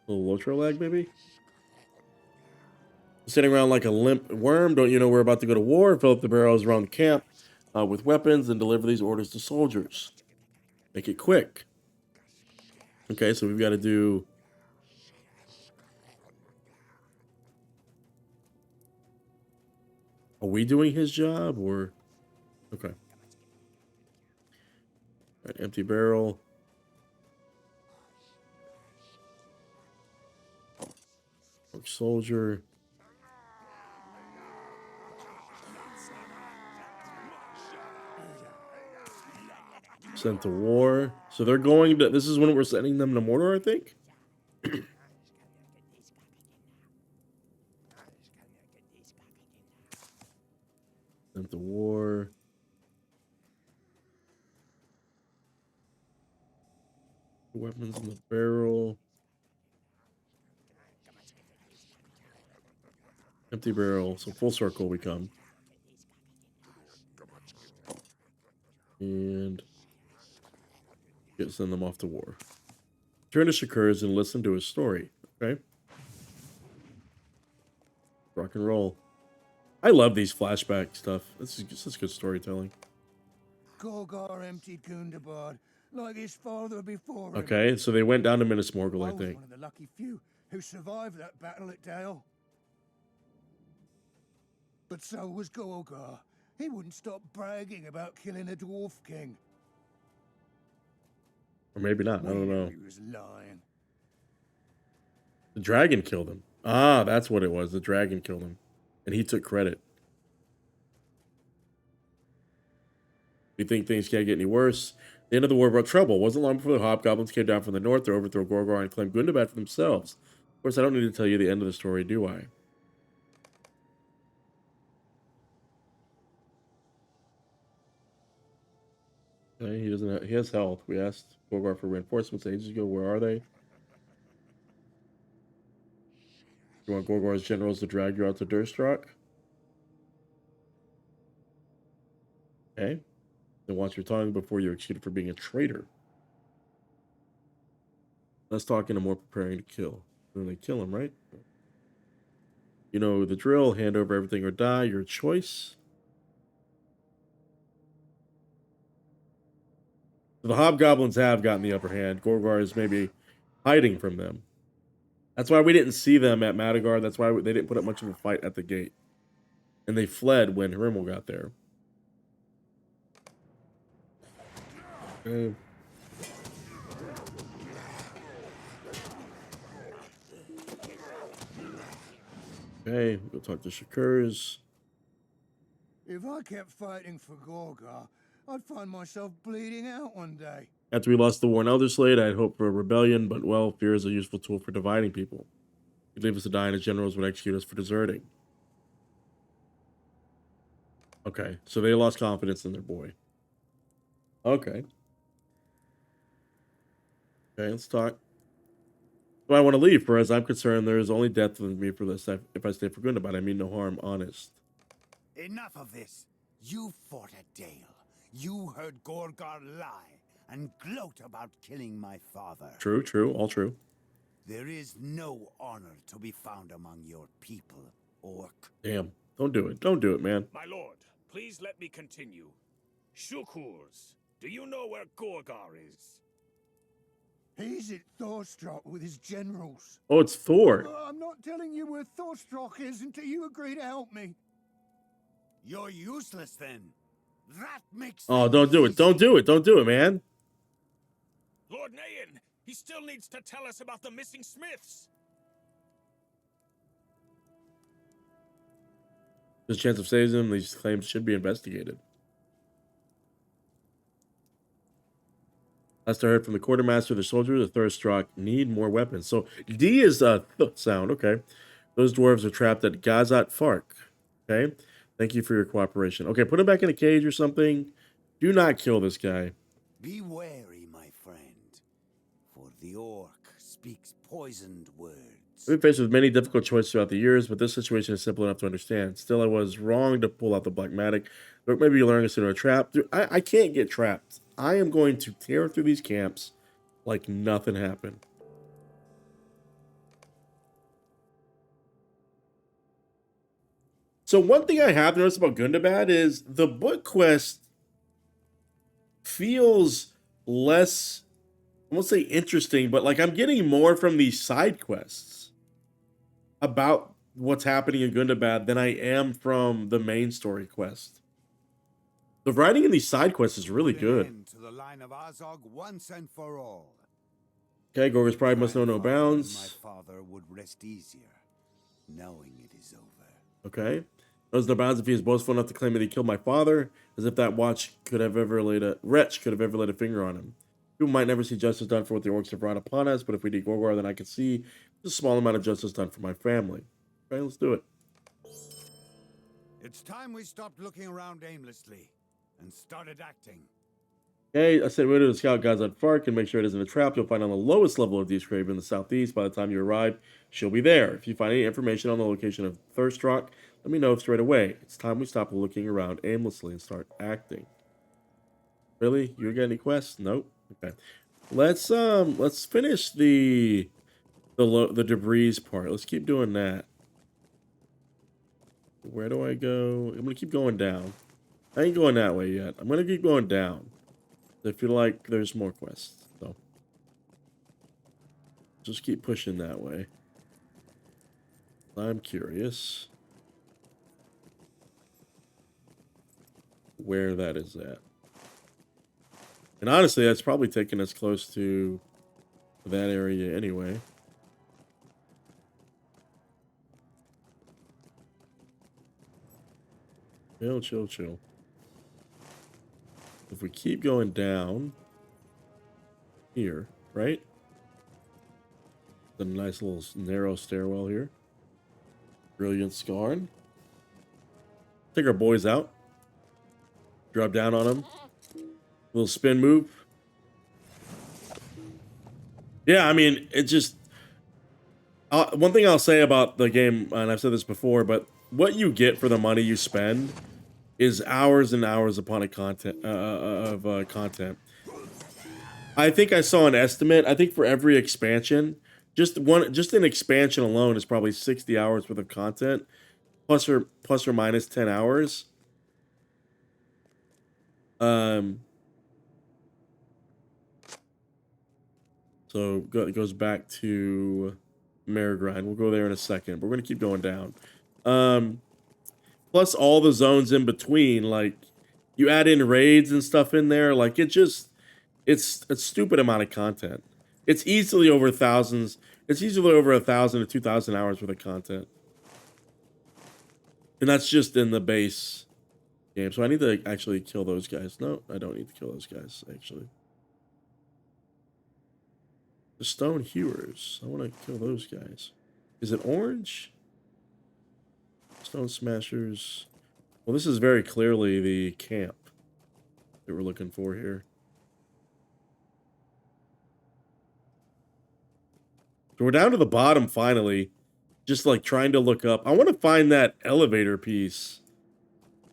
A little LOTRO lag, maybe? Sitting around like a limp worm. Don't you know we're about to go to war? Fill up the barrels around the camp with weapons and deliver these orders to soldiers. Make it quick. Okay, so we've got to do... Are we doing his job, or... Okay. All right, empty barrel. Soldier. Sent to war. So they're going to... This is when we're sending them to Mordor, I think? Sent to war. Weapons in the barrel. Empty barrel. So full circle we come. And... send them off to war. Turn to Shakurs and listen to his story. Okay? Rock and roll. I love these flashback stuff. This is good storytelling. Gorgar emptied Gundabad like his father before him. Okay, so they went down to Minas Morgul, I was think. one of the lucky few who survived that battle at Dale. But so was Gorgar. He wouldn't stop bragging about killing a dwarf king. Or maybe not. I don't know. He was lying. The dragon killed him. Ah, that's what it was. The dragon killed him. And he took credit. You think things can't get any worse? The end of the war brought trouble. It wasn't long before the hobgoblins came down from the north to overthrow Gorgor and claim Gundabad for themselves. Of course, I don't need to tell you the end of the story, do I? Okay, he doesn't have, he has health. We asked Gorgor for reinforcements ages ago. Where are they? You want Gorgor's generals to drag you out to Durstrock? Okay. Then watch your tongue before you're executed for being a traitor. Less talking and more preparing to kill. Then they kill him, right? You know the drill. Hand over everything or die. Your choice. The hobgoblins have gotten the upper hand. Gorgor is maybe hiding from them. That's why we didn't see them at Madagar. That's why they didn't put up much of a fight at the gate. And they fled when Hrimmel got there. Okay, go talk to Shakurs. If I kept fighting for Gorgar, I'd find myself bleeding out one day. After we lost the war in Elderslade, I had hoped for a rebellion, but, well, fear is a useful tool for dividing people. You'd leave us to die and his generals would execute us for deserting. Okay, so they lost confidence in their boy. Okay. Okay, let's talk. So I want to leave. For as I'm concerned, there is only death with me for this. If I stay for Gundabad, I mean no harm, honest. Enough of this. You fought at Dale. You heard Gorgar lie and gloat about killing my father. True, true, all true. There is no honor to be found among your people, Orc. Damn, don't do it. Don't do it, man. My lord, please let me continue. Shukurs, do you know where Gorgar is? He's at Thorstrok with his generals. Oh, it's Thor. I'm not telling you where Thorstrok is until you agree to help me. You're useless then. That makes Oh, things don't do it. easy. Don't do it. Don't do it, man. Lord Nayan, he still needs to tell us about the missing smiths. There's a chance of saving him. These claims should be investigated. Last I heard from the quartermaster, the soldiers of Thurstrok need more weapons. So D is a sound. Okay. Those dwarves are trapped at Gazat Fark. Okay. Thank you for your cooperation. Okay, put him back in a cage or something. Do not kill this guy. Be wary, my friend, for the orc speaks poisoned words. I've been faced with many difficult choices throughout the years, but this situation is simple enough to understand. Still, I was wrong to pull out the Black Matic. But maybe you learn us into a trap. Dude, I can't get trapped. I am going to tear through these camps like nothing happened. So one thing I have noticed about Gundabad is the book quest feels less, I won't say interesting, but like I'm getting more from these side quests about what's happening in Gundabad than I am from the main story quest. The writing in these side quests is really good. To the line of Azog once and for all. Okay, Gorga's pride must know no Grandfather and bounds. My father would rest easier, knowing it is over. Okay. Knows no bounds if he is boastful enough to claim that he killed my father, as if that wretch could have ever laid a finger on him. People might never see justice done for what the orcs have brought upon us, but if we need Gorgar, then I can see a small amount of justice done for my family. Okay, let's do it. It's time we stopped looking around aimlessly and started acting. Okay, I said we're to the scout guys on Fark and make sure it isn't a trap. You'll find on the lowest level of Deepscrave in the southeast. By the time you arrive, she'll be there. If you find any information on the location of Thurstrok, let me know straight away. It's time we stop looking around aimlessly and start acting. Really? You got any quests? Nope. Okay. Let's finish the debris part. Let's keep doing that. Where do I go? I'm gonna keep going down. I ain't going that way yet. I'm gonna keep going down. I feel like there's more quests, so just keep pushing that way. I'm curious where that is at. And honestly, that's probably taking us close to that area anyway. Chill, chill, chill. If we keep going down here, right? The nice little narrow stairwell here. Brilliant Scarn. Take our boys out. Drop down on them. Little spin move. Yeah, I mean, it just... one thing I'll say about the game, and I've said this before, but what you get for the money you spend is hours and hours upon a content. I think I saw an estimate. I think for every expansion, just an expansion alone is probably 60 hours worth of content, plus or minus 10 hours. So it goes back to Marigrind. We'll go there in a second, but we're gonna keep going down. Plus all the zones in between, like you add in raids and stuff in there, like it's a stupid amount of content. It's easily over thousands. It's easily over 1,000 to 2,000 hours worth of content, and that's just in the base game. So I need to actually kill those guys. No, I don't need to kill those guys actually. The Stone Hewers. I want to kill those guys. Is it orange? Stone Smashers. Well, this is very clearly the camp that we're looking for here. So we're down to the bottom finally. Just like trying to look up. I want to find that elevator piece.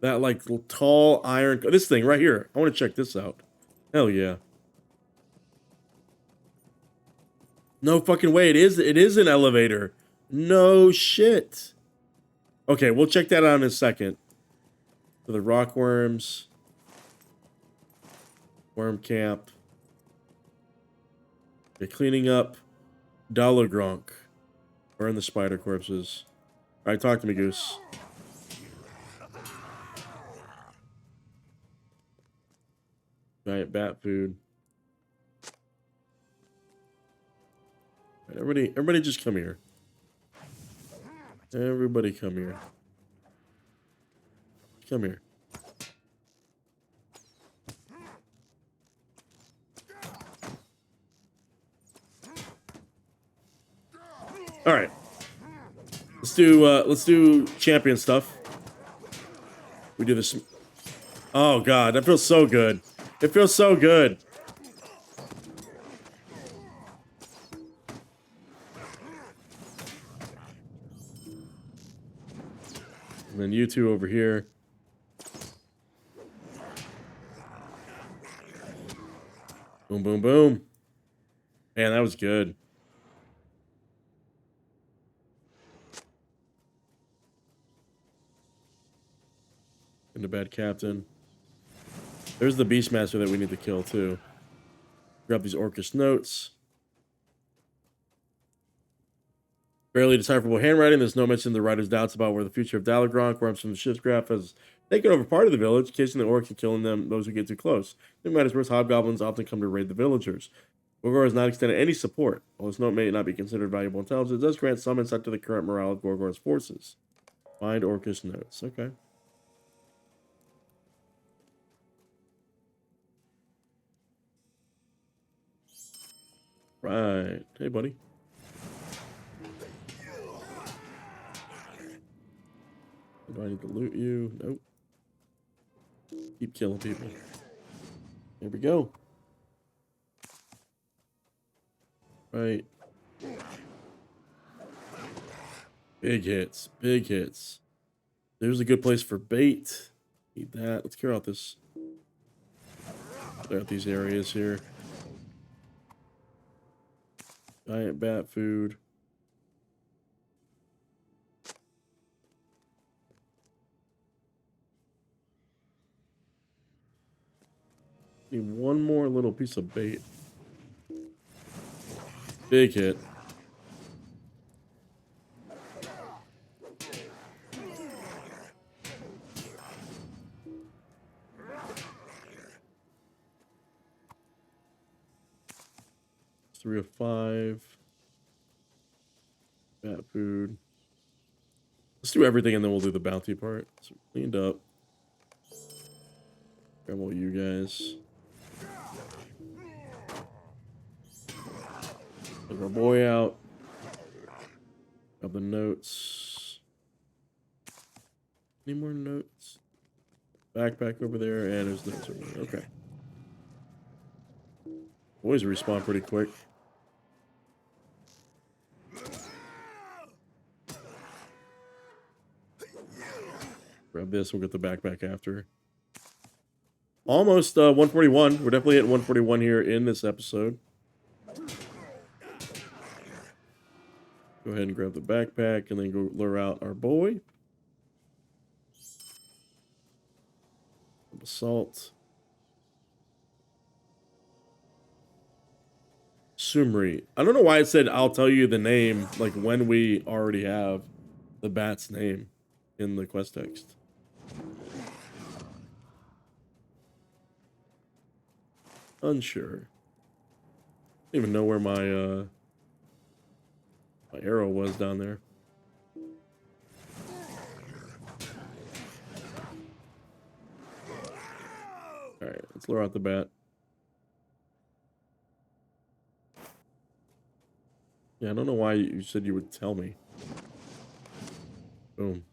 That like tall iron. This thing right here. I want to check this out. Hell yeah. No fucking way. It is an elevator. No shit. Okay, we'll check that out in a second. For the rock worms. Worm camp. Okay, cleaning up Dalagronk. Burn the spider corpses. All right, talk to me, Goose. Giant bat food. All right, everybody just come here. Everybody come here. Come here. All right. Let's do champion stuff. We do this. Oh god, that feels so good. It feels so good. And then you two over here. Boom, boom, boom. Man, that was good. And the bad captain. There's the Beastmaster that we need to kill, too. Grab these Orcish notes. Barely decipherable handwriting. There's no mention of the writer's doubts about where the future of Dalagronk, worms from the ship's graph, has taken over part of the village, casing the orcs and killing them, those who get too close. No matter worse, hobgoblins often come to raid the villagers. Gorgor has not extended any support. While this note may not be considered valuable intelligence, it does grant some insight to the current morale of Gorgor's forces. Find Orcish notes. Okay. Right. Hey, buddy. Do I need to loot you? Nope. Keep killing people. There we go. Right. Big hits. Big hits. There's a good place for bait. Need that. Let's clear out this. Clear out these areas here. Giant bat food. Need one more little piece of bait. Big hit. It's 3 of 5. Bat food. Let's do everything and then we'll do the bounty part. So cleaned up. Grab all you guys. Take our boy out. Grab the notes. Any more notes? Backpack over there, and there's notes over there. Okay. Boys respawn pretty quick. Grab this, we'll get the backpack after. Almost 141. We're definitely at 141 here in this episode. Go ahead and grab the backpack and then go lure out our boy. Assault. Sumri. I don't know why it said I'll tell you the name, like when we already have the bat's name in the quest text. Unsure. I don't even know where my my arrow was down there. Alright, let's lure out the bat. Yeah, I don't know why you said you would tell me. Boom.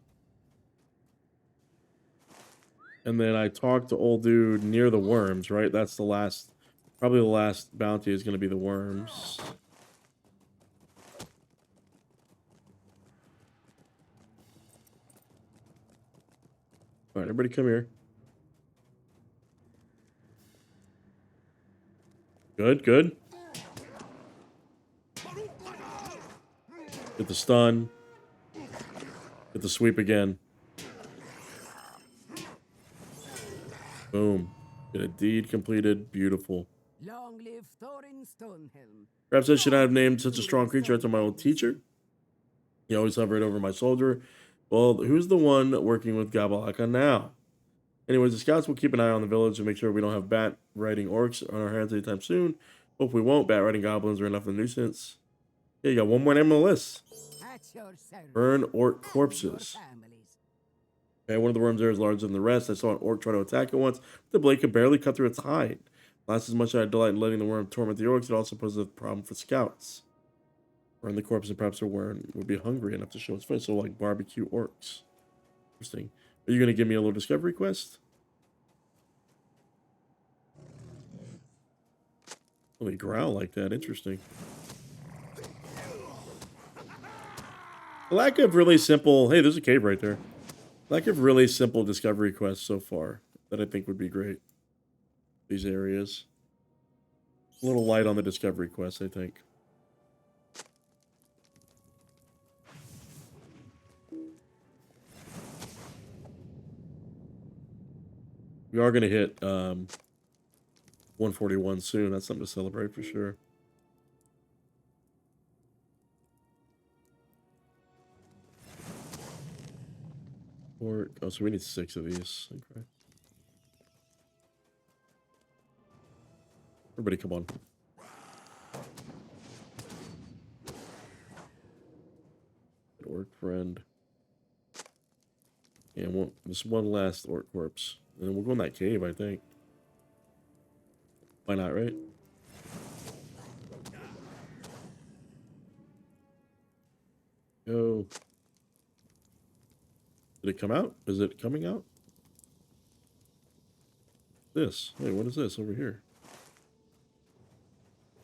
And then I talked to old dude near the worms, right? That's the last, probably the last bounty is going to be the worms. All right, everybody come here. Good, good. Get the stun. Get the sweep again. Boom. Get a deed completed. Beautiful. Long live Thorin Stonehelm. Perhaps I should not have named such a strong creature after my old teacher. He always hovered over my shoulder. Well, who's the one working with Gabalaka now? Anyways, the scouts will keep an eye on the village to make sure we don't have bat riding orcs on our hands anytime soon. Hope we won't. Bat riding goblins are enough of a nuisance. Yeah, you got one more name on the list. At your service. Burn orc And your corpses. families. Okay, one of the worms there is larger than the rest. I saw an orc try to attack it once. The blade could barely cut through its hide. Last as much as I delight in letting the worm torment the orcs, it also poses a problem for scouts. Burn the corpse and perhaps the worm would be hungry enough to show its face. So like barbecue orcs. Interesting. Are you going to give me a little discovery quest? Oh, they growl like that. Interesting. Lack of really simple... Hey, there's a cave right there. Lack of really simple discovery quests so far that I think would be great. These areas. A little light on the discovery quest, I think. We are going to hit 141 soon. That's something to celebrate for sure. Oh, so we need 6 of these. Okay. Everybody come on. Orc friend. And just one last orc corpse. And then we'll go in that cave, I think. Why not, right? Go. Did it come out? Is it coming out? This. Wait, what is this over here?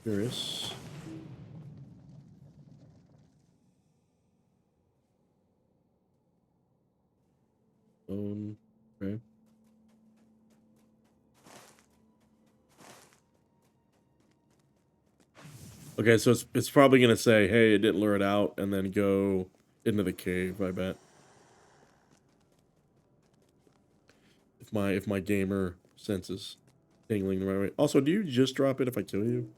Curious. Okay. Okay, so it's probably gonna say, hey, it didn't lure it out, and then go into the cave, I bet. If my gamer sense is tingling the right way. Also, do you just drop it if I kill you?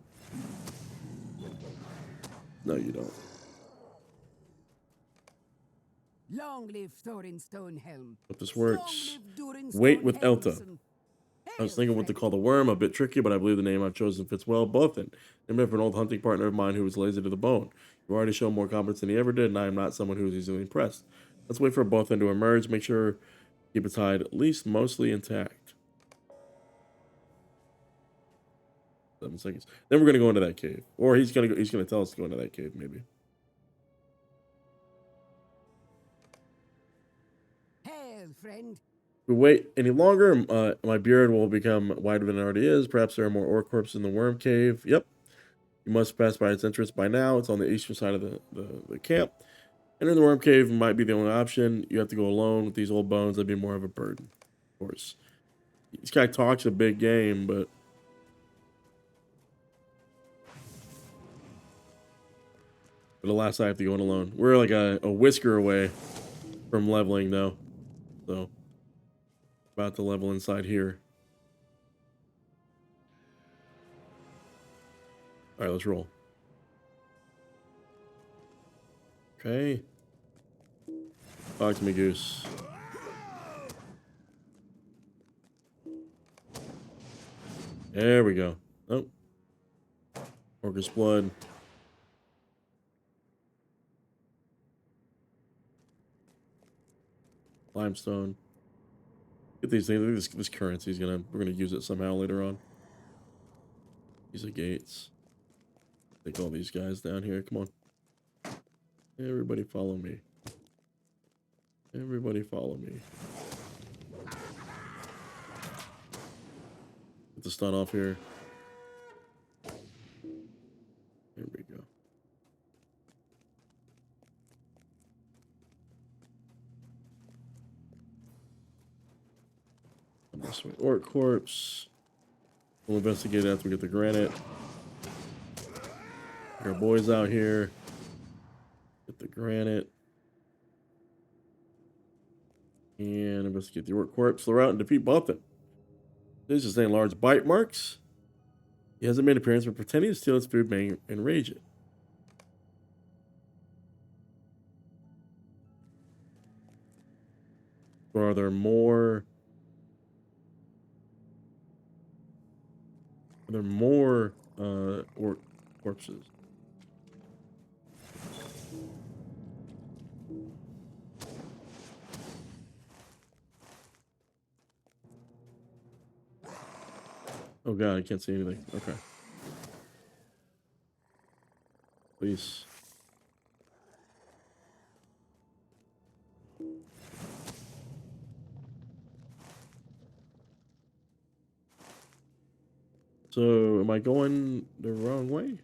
No, you don't. Long live Thorin Stonehelm. Hope this works. Long live Durin Wait with Elta. Stonehelmson. I was thinking what to call the worm, a bit tricky, but I believe the name I've chosen fits well. Bothan, named for an old hunting partner of mine who was lazy to the bone. You've already shown more confidence than he ever did, and I am not someone who is easily impressed. Let's wait for Bothan to emerge. Make sure keep its hide at least mostly intact. 7 seconds. Then we're gonna go into that cave, or he's gonna tell us to go into that cave, maybe. Hail, friend. If we wait any longer, my beard will become wider than it already is. Perhaps there are more orc corpses in the worm cave. Yep. You must pass by its entrance by now. It's on the eastern side of the camp. Entering the worm cave might be the only option. You have to go alone with these old bones. That'd be more of a burden, of course. This guy talks a big game, but... But alas, I have to go in alone. We're like a whisker away from leveling, though. So... About to level inside here. Alright, let's roll. Okay. Talk to me, Goose. There we go. Oh. Orcus blood. Limestone. Get these things. Look at this currency. We're gonna use it somehow later on. These are gates. Take all these guys down here. Come on. Everybody follow me. Everybody follow me. Get the stun off here. There we go. This way. Orc corpse. We'll investigate after we get the granite. Get our boys out here. Get the granite. And investigate the orc corpse. Lure out and defeat Bothan. This is saying large bite marks. He hasn't made an appearance, but pretending to steal its food may enrage it. Or are there more? Are there more corpses? Oh god, I can't see anything. Okay. Please. So, am I going the wrong way?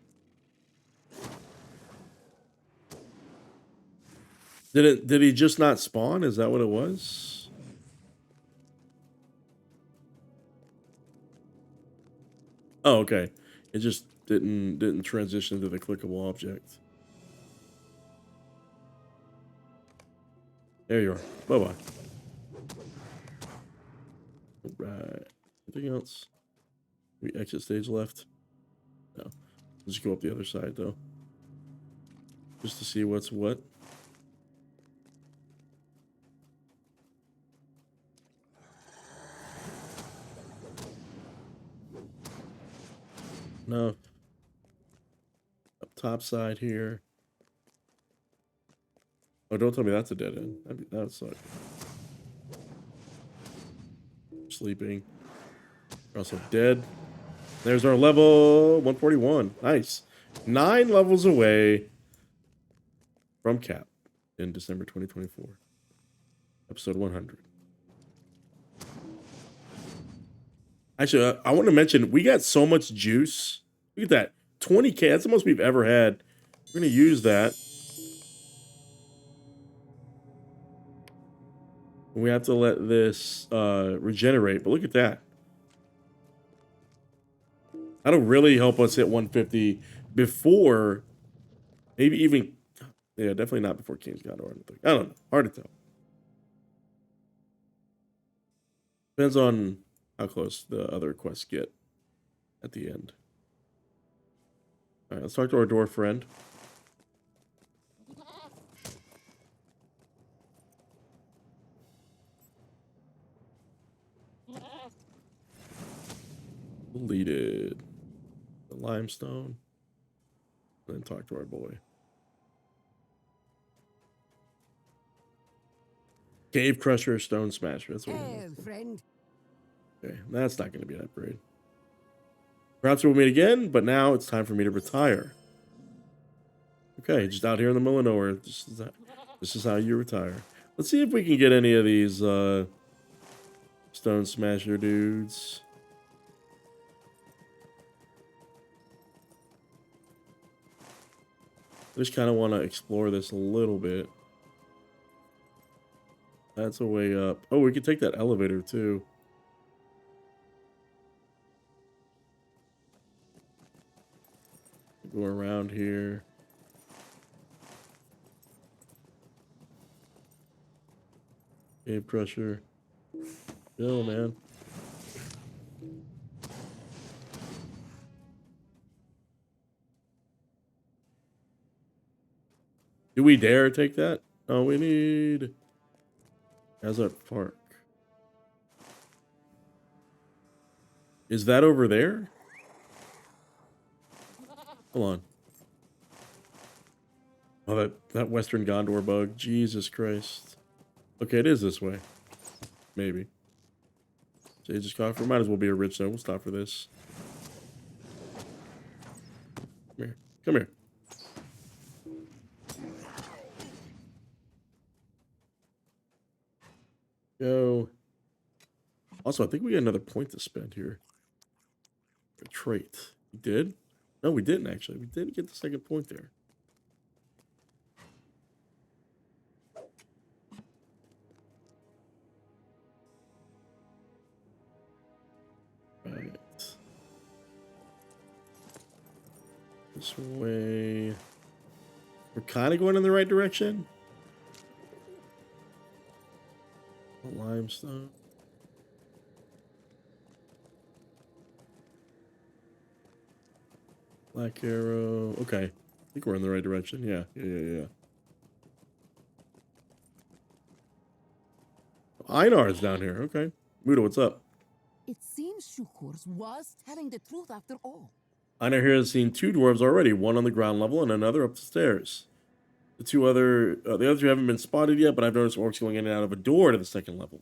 Did he just not spawn? Is that what it was? Oh, okay. It just didn't transition to the clickable object. There you are. Bye-bye. Alright. Anything else? We exit stage left? No. Let's just go up the other side though. Just to see what's what. No. Up top side here. Oh, don't tell me that's a dead end. That's like sleeping. We're also dead. There's our level 141. Nice. 9 levels away from cap in December 2024. Episode 100. Actually, I want to mention we got so much juice. Look at that. 20K. That's the most we've ever had. We're going to use that. We have to let this regenerate. But look at that. That'll really help us hit 150 before, maybe even, yeah, definitely not before King's God or anything. I don't know. Hard to tell. Depends on how close the other quests get at the end. All right, let's talk to our dwarf friend. Deleted the limestone. And then talk to our boy. Cave Crusher, Stone Smasher. That's what we Well, friend. Okay, that's not going to be an upgrade. Perhaps we'll meet again, but now it's time for me to retire. Okay, just out here in the middle of nowhere. This is how you retire. Let's see if we can get any of these Stone Smasher dudes. I just kind of want to explore this a little bit. That's a way up. Oh, we could take that elevator too. Go around here. Cave Crusher. Chill, man. Do we dare take that? Oh, we need Hazard Park. Is that over there? Hold on. Oh, that Western Gondor bug. Jesus Christ. Okay, it is this way. Maybe. Sage's Coffer. Might as well be a rich zone. We'll stop for this. Come here. Come here. Go. Also, I think we got another point to spend here. A trait. We did? No, we didn't actually. We didn't get the second point there. Right. This way. We're kind of going in the right direction. Limestone. Black arrow. Okay. I think we're in the right direction. Yeah. Einar is down here. Okay. Muda, what's up? It seems Shukurs was telling the truth after all. Einar here has seen 2 dwarves already, one on the ground level and another up the stairs. The other 2 haven't been spotted yet, but I've noticed orcs going in and out of a door to the 2nd level.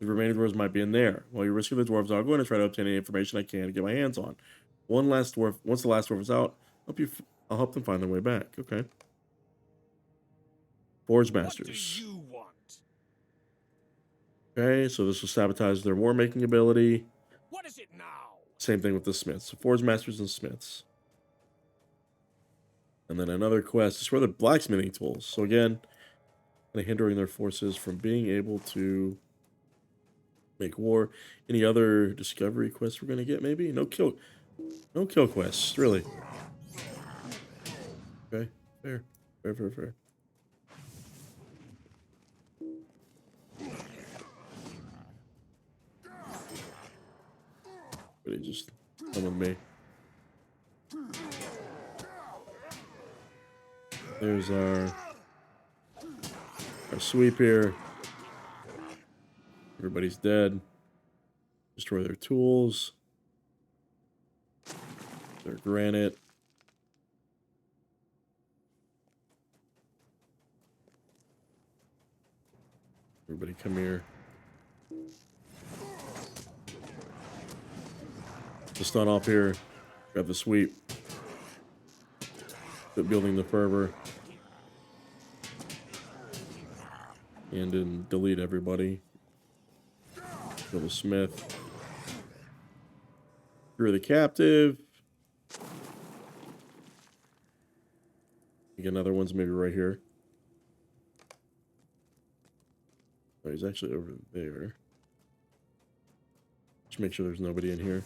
The remaining dwarves might be in there. While you're risking the dwarves, I'll go in and try to obtain any information I can to get my hands on. Once the last dwarf is out, I'll help them find their way back. Okay. Forge Masters. What do you want? Okay, so this will sabotage their war making ability. What is it now? Same thing with the smiths. So Forge Masters and smiths. And then another quest is for the blacksmithing tools. So again, kind of hindering their forces from being able to make war. Any other discovery quests we're gonna get? Maybe no kill quests, really. Okay, fair. But he just come with me. There's our sweep here. Everybody's dead. Destroy their tools. Their granite. Everybody come here. Just on off here. Grab the sweep. Quit building the fervor. And then delete everybody. Kill the smith. Free the captive. Get another one's maybe right here. Oh, he's actually over there. Just make sure there's nobody in here.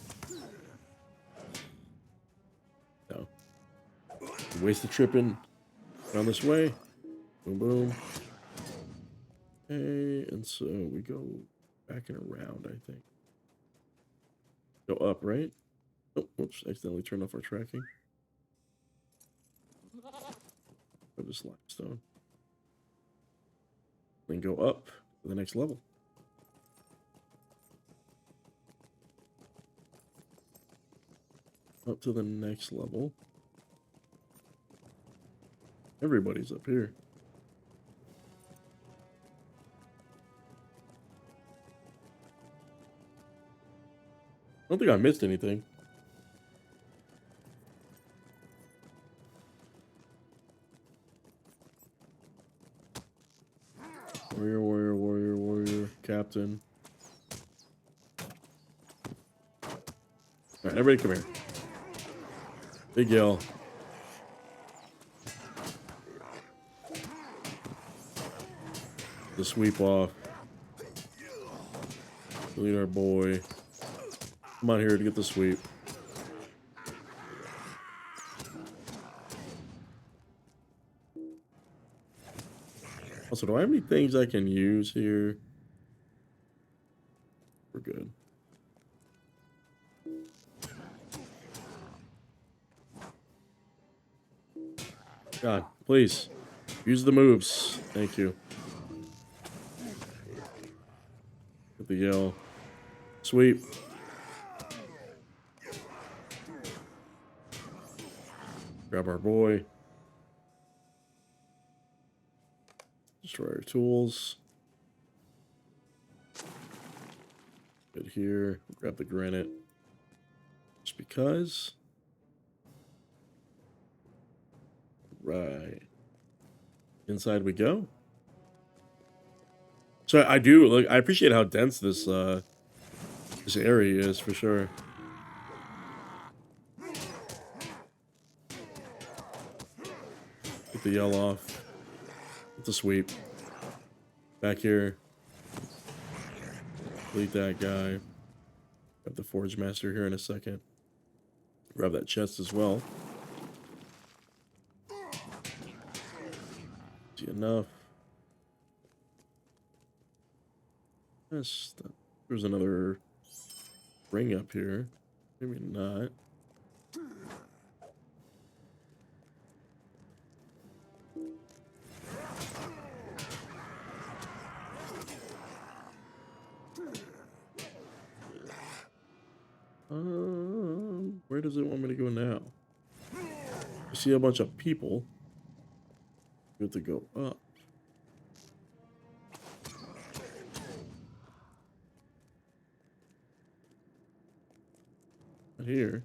No. Wasted tripping. Down this way. Boom, boom. Okay, and so we go back and around, I think. Go up, right? Oh, whoops, accidentally turned off our tracking. Go to limestone. Then go up to the next level. Up to the next level. Everybody's up here. I don't think I missed anything. Warrior, captain. Alright, everybody come here. Big yell. The sweep off. Delete our boy. Come on here to get the sweep. Also, do I have any things I can use here? We're good. God, please. Use the moves. Thank you. Get the yell. Sweep. Grab our boy. Destroy our tools. Good here. Grab the granite. Just because. Right. Inside we go. So I do look. I appreciate how dense this area is for sure. Get the yell off. Get the sweep. Back here. Delete that guy. Grab the Forge Master here in a second. Grab that chest as well. See enough. There's another ring up here. Maybe not. Where does it want me to go now? I see a bunch of people. We have to go up. Not here.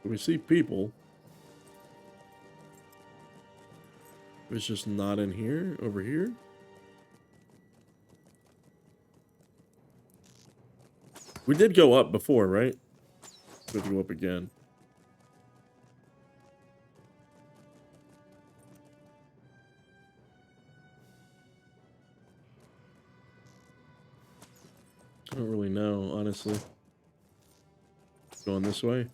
We see people. It's just not in here, over here. We did go up before, right? We have to go up again. I don't really know, honestly. Going this way.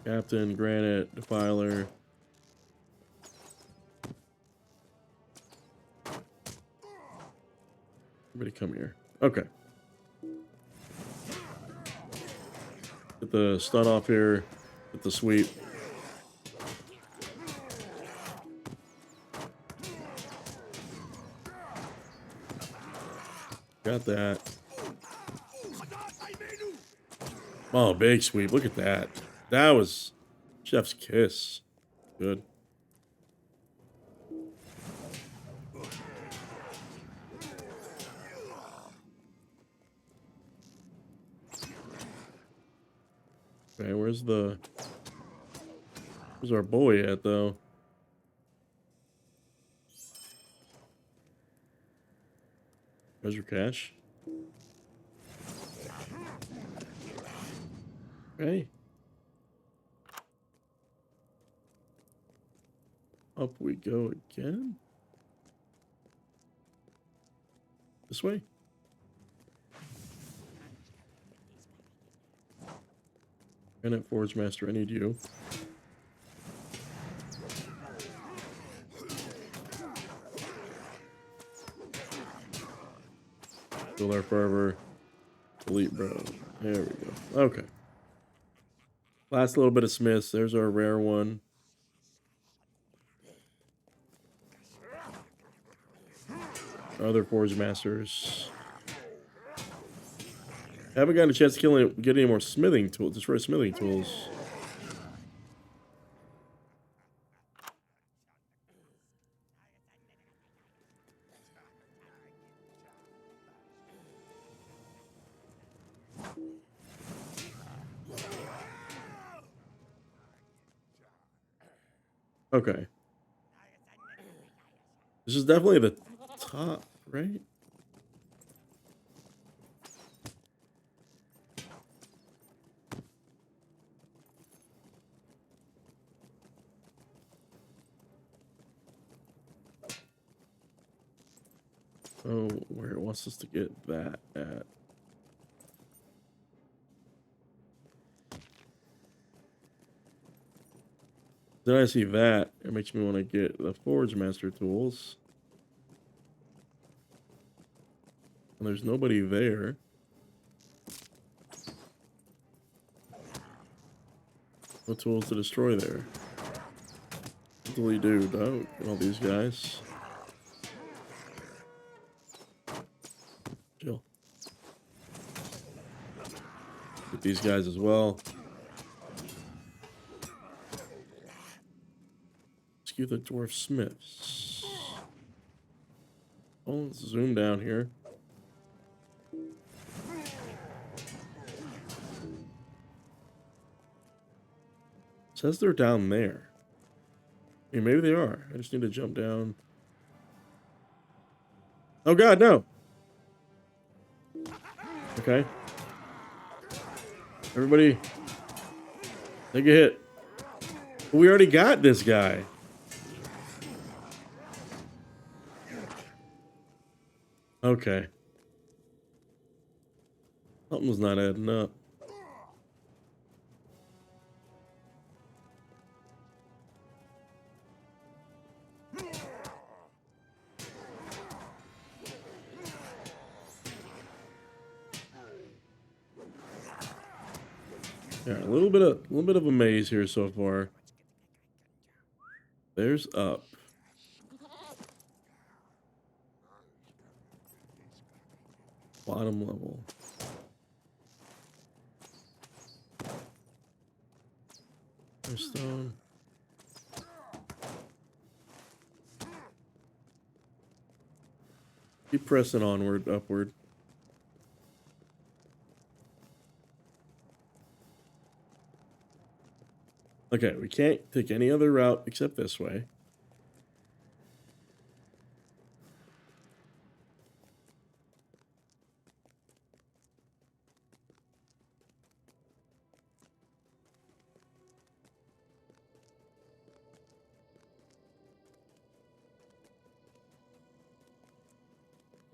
Captain, Granite, Defiler. Everybody come here. Okay. Get the stun off here. Get the sweep. Got that. Oh, big sweep. Look at that. That was chef's kiss. Good. Okay, where's our boy at though? Treasure cache. Okay. Up we go again. This way. Granite Forge Master, I need you. Still there forever. Delete, bro. There we go. Okay. Last little bit of Smiths. There's our rare one. Other Forge Masters. Haven't gotten a chance to get any more smithing tools. Destroy smithing tools. Okay. This is definitely the top, right? Oh, where it wants us to get that at. Then I see that. It makes me want to get the Forge Master tools. And there's nobody there. No tools to destroy there. What do we do, though? Get all these guys. Chill. Get these guys as well. Rescue the Dwarf Smiths. Oh, let's zoom down here. Says they're down there. I mean, maybe they are. I just need to jump down. Oh god, no! Okay. Everybody, take a hit. We already got this guy. Okay. Something's not adding up. Yeah, a little bit of a maze here so far. There's up. Bottom level. There's stone. Keep pressing onward, upward. Okay, we can't take any other route except this way.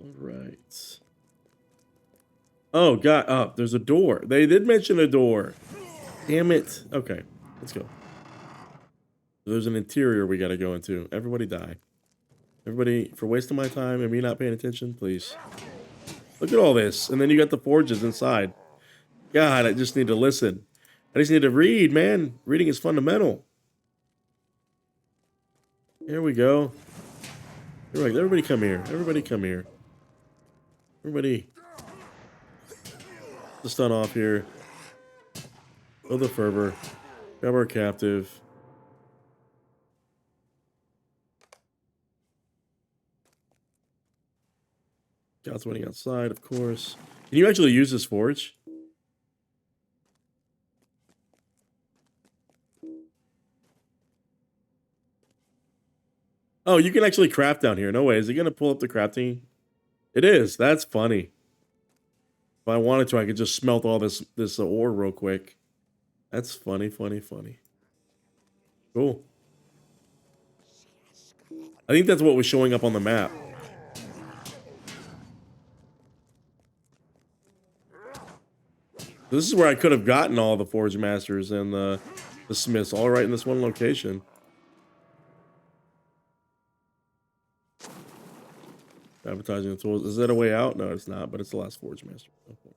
All right. Oh, God. Oh, there's a door. They did mention a door. Damn it. Okay, let's go. There's an interior we got to go into. Everybody die. Everybody, for wasting my time and me not paying attention, please. Look at all this. And then you got the forges inside. God, I just need to listen. I just need to read, man. Reading is fundamental. Here we go. Everybody come here. Everybody come here. Everybody. The stun off here. Build the fervor. Grab our captive. God's waiting outside, of course. Can you actually use this forge? Oh, you can actually craft down here. No way. Is it going to pull up the crafting? It is. That's funny. If I wanted to, I could just smelt all this ore real quick. That's funny, funny, funny. Cool. I think that's what was showing up on the map. This is where I could have gotten all the Forge Masters and the Smiths all right in this one location. Advertising the tools. Is that a way out? No, it's not, but it's the last Forge Master. Okay.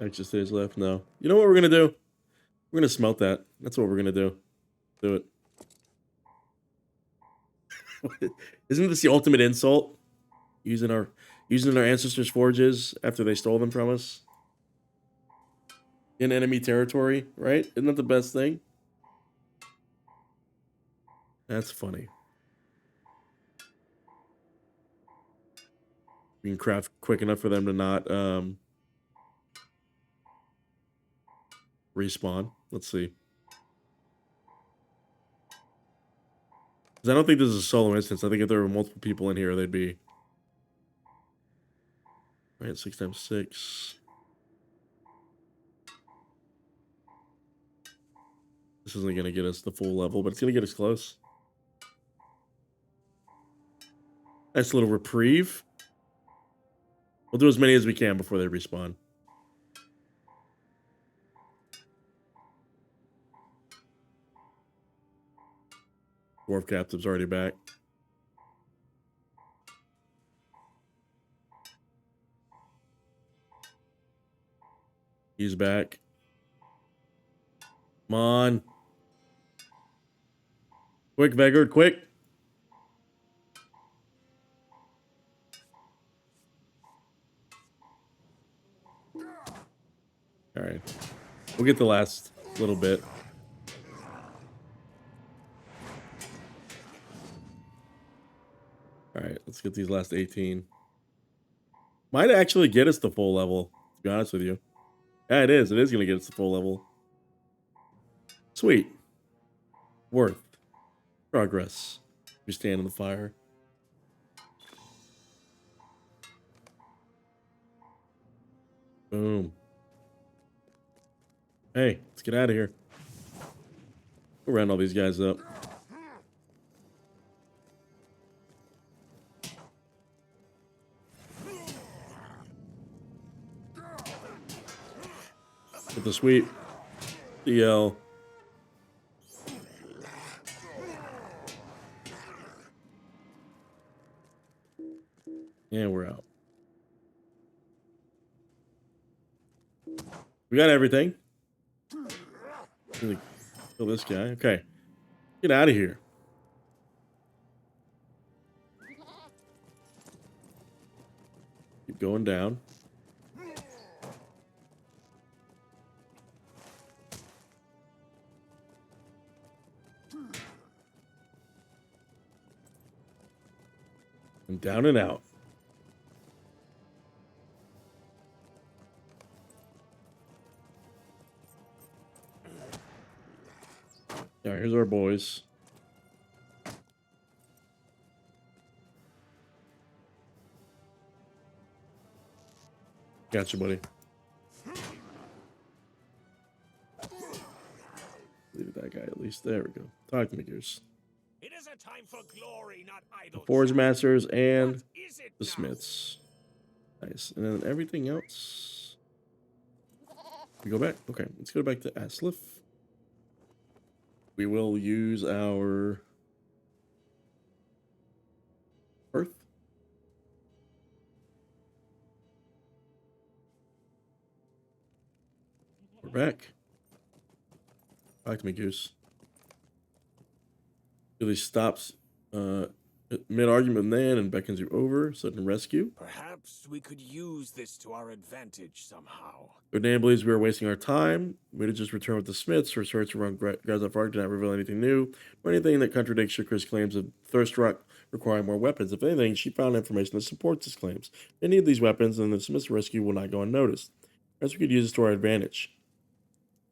Extra stage left? No. You know what we're going to do? We're going to smelt that. That's what we're going to do. Do it. Isn't this the ultimate insult? Using our ancestors' forges after they stole them from us? In enemy territory, right? Isn't that the best thing? That's funny. We can craft quick enough for them to not respawn. Let's see. Because I don't think this is a solo instance. I think if there were multiple people in here, they'd be... Right, 6 times 6. This isn't going to get us the full level, but it's going to get us close. Nice little reprieve. We'll do as many as we can before they respawn. Dwarf captive's already back. He's back. Come on. Quick, Vegward, quick. All right. We'll get the last little bit. All right, let's get these last 18. Might actually get us the full level, to be honest with you. Yeah, it is. It is going to get us the full level. Sweet. Worth. Progress. We stand in the fire. Boom. Hey, let's get out of here. We'll round all these guys up. With the sweet DL. And we're out. We got everything. Really kill this guy. Okay. Get out of here. Keep going down. And down and out. All right, here's our boys. Gotcha, buddy. Leave that guy at least. There we go. Talk to me, Gears. It is a time for glory, not idle. Forge Masters and What is it the now? Smiths. Nice. And then everything else. We go back. Okay, let's go back to Aslif. We will use our Earth. We're back. Talk to me, Goose. Billy stops mid-argument then and beckons you over, sudden rescue. Perhaps we could use this to our advantage somehow. Godane believes we are wasting our time. We would just return with the Smiths. Research around Grazov Ark did not reveal anything new or anything that contradicts Shakur's claims of Thirst Rock requiring more weapons. If anything, she found information that supports his claims. Any of these weapons and the Smiths rescue will not go unnoticed. Perhaps we could use this to our advantage.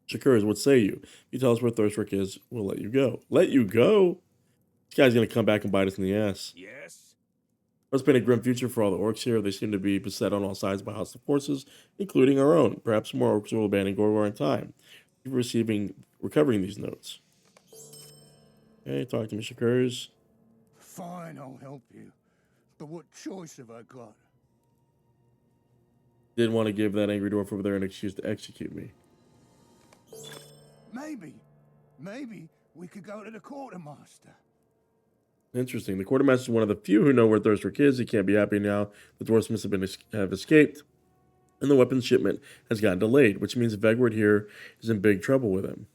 Shakur, what say you? If you tell us where Thirst Rock is, we'll let you go. Let you go? This guy's going to come back and bite us in the ass. Yes? It's been a grim future for all the orcs here. They seem to be beset on all sides by hostile forces, including our own. Perhaps more orcs will abandon Gorgor in time. Recovering these notes. Okay, talk to me, Shakurs. Fine, I'll help you. But what choice have I got? Didn't want to give that angry dwarf over there an excuse to execute me. Maybe we could go to the quartermaster. Interesting. The quartermaster is one of the few who know where Thirstwick is. He can't be happy now. The dwarfs must have escaped, and the weapons shipment has gotten delayed, which means Vegward here is in big trouble with him.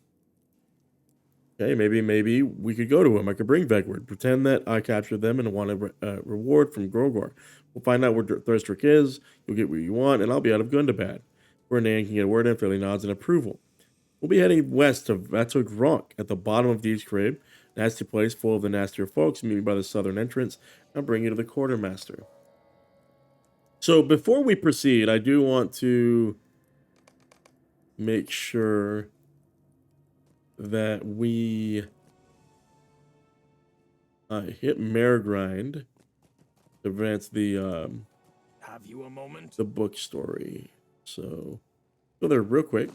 Okay, maybe we could go to him. I could bring Vegward, pretend that I captured them and want a reward from Grogor. We'll find out where Thirstwick is. You'll get what you want, and I'll be out of Gundabad. Renan can get a word in, fairly nods in approval. We'll be heading west to Vatog Ronk at the bottom of Deepscrave. Nasty place full of the nastier folks. Meet me by the southern entrance. I'll bring you to the quartermaster. So before we proceed, I do want to make sure that we hit Mare Grind to advance the Have you a moment? the book story. So go there real quick.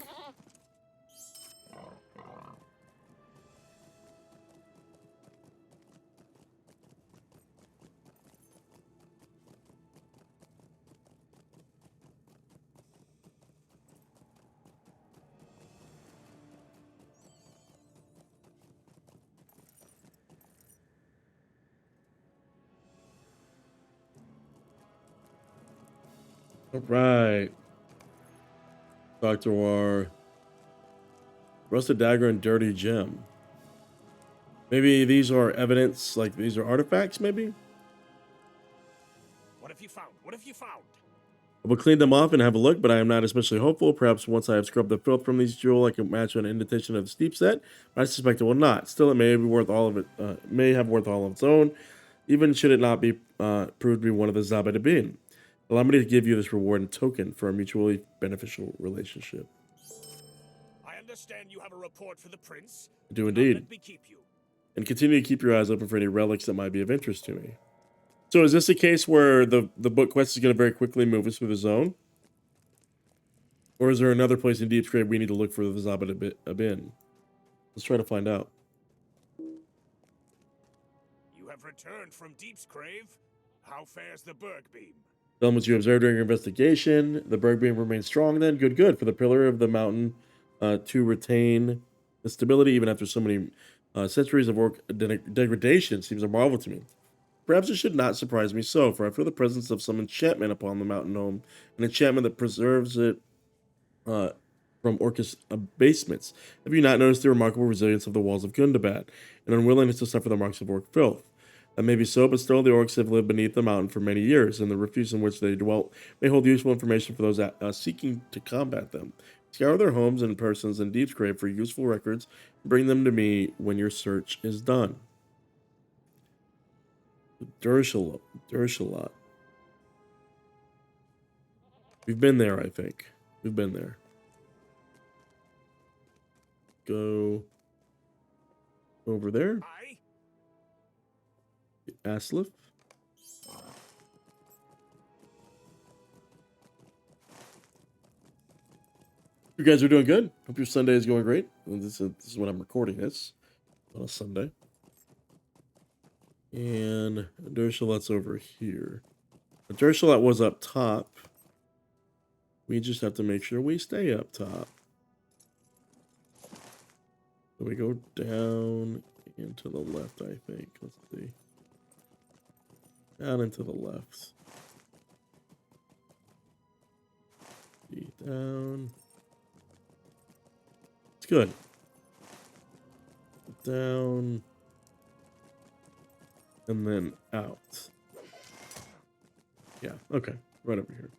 All right. Dr. War. Rusted dagger and dirty gem. Maybe these are evidence, like these are artifacts, maybe? What have you found? What have you found? I will clean them off and have a look, but I am not especially hopeful. Perhaps once I have scrubbed the filth from these jewels, I can match an indentation of the steep set, but I suspect it will not. Still, it may be worth all of it. May have worth all of its own, even should it not be proved to be one of the Zabadabin. Allow me to give you this reward and token for a mutually beneficial relationship. I understand you have a report for the prince. I do Now indeed. let me keep you. And continue to keep your eyes open for any relics that might be of interest to me. So is this a case where the book quest is going to very quickly move us through the zone? Or is there another place in Deepscrave we need to look for the Zabadabin? Let's try to find out. You have returned from Deepscrave. How fares the Bergbeam? Tell them what you observed during your investigation. The Bergbeam remains strong then. Good. For the pillar of the mountain to retain the stability even after so many centuries of orc degradation seems a marvel to me. Perhaps it should not surprise me so, for I feel the presence of some enchantment upon the mountain home, an enchantment that preserves it uh, from Orcus' basements. Have you not noticed the remarkable resilience of the walls of Gundabad, and unwillingness to suffer the marks of orc filth? That may be so, but still the orcs have lived beneath the mountain for many years, and the refuge in which they dwelt may hold useful information for those seeking to combat them. Scour their homes and persons in Deepscrave for useful records, and bring them to me when your search is done. Dershalot. We've been there, I think. We've been there. Go over there. Aye. Aslif. You guys are doing good. Hope your Sunday is going great. Well, this is when I'm recording this on a Sunday. And Dershalot's over here. Dershalot was up top. We just have to make sure we stay up top. So we go down and to the left, I think. Let's see. Down and to the left. Down. It's good. Down. And then out. Yeah, okay. Right over here.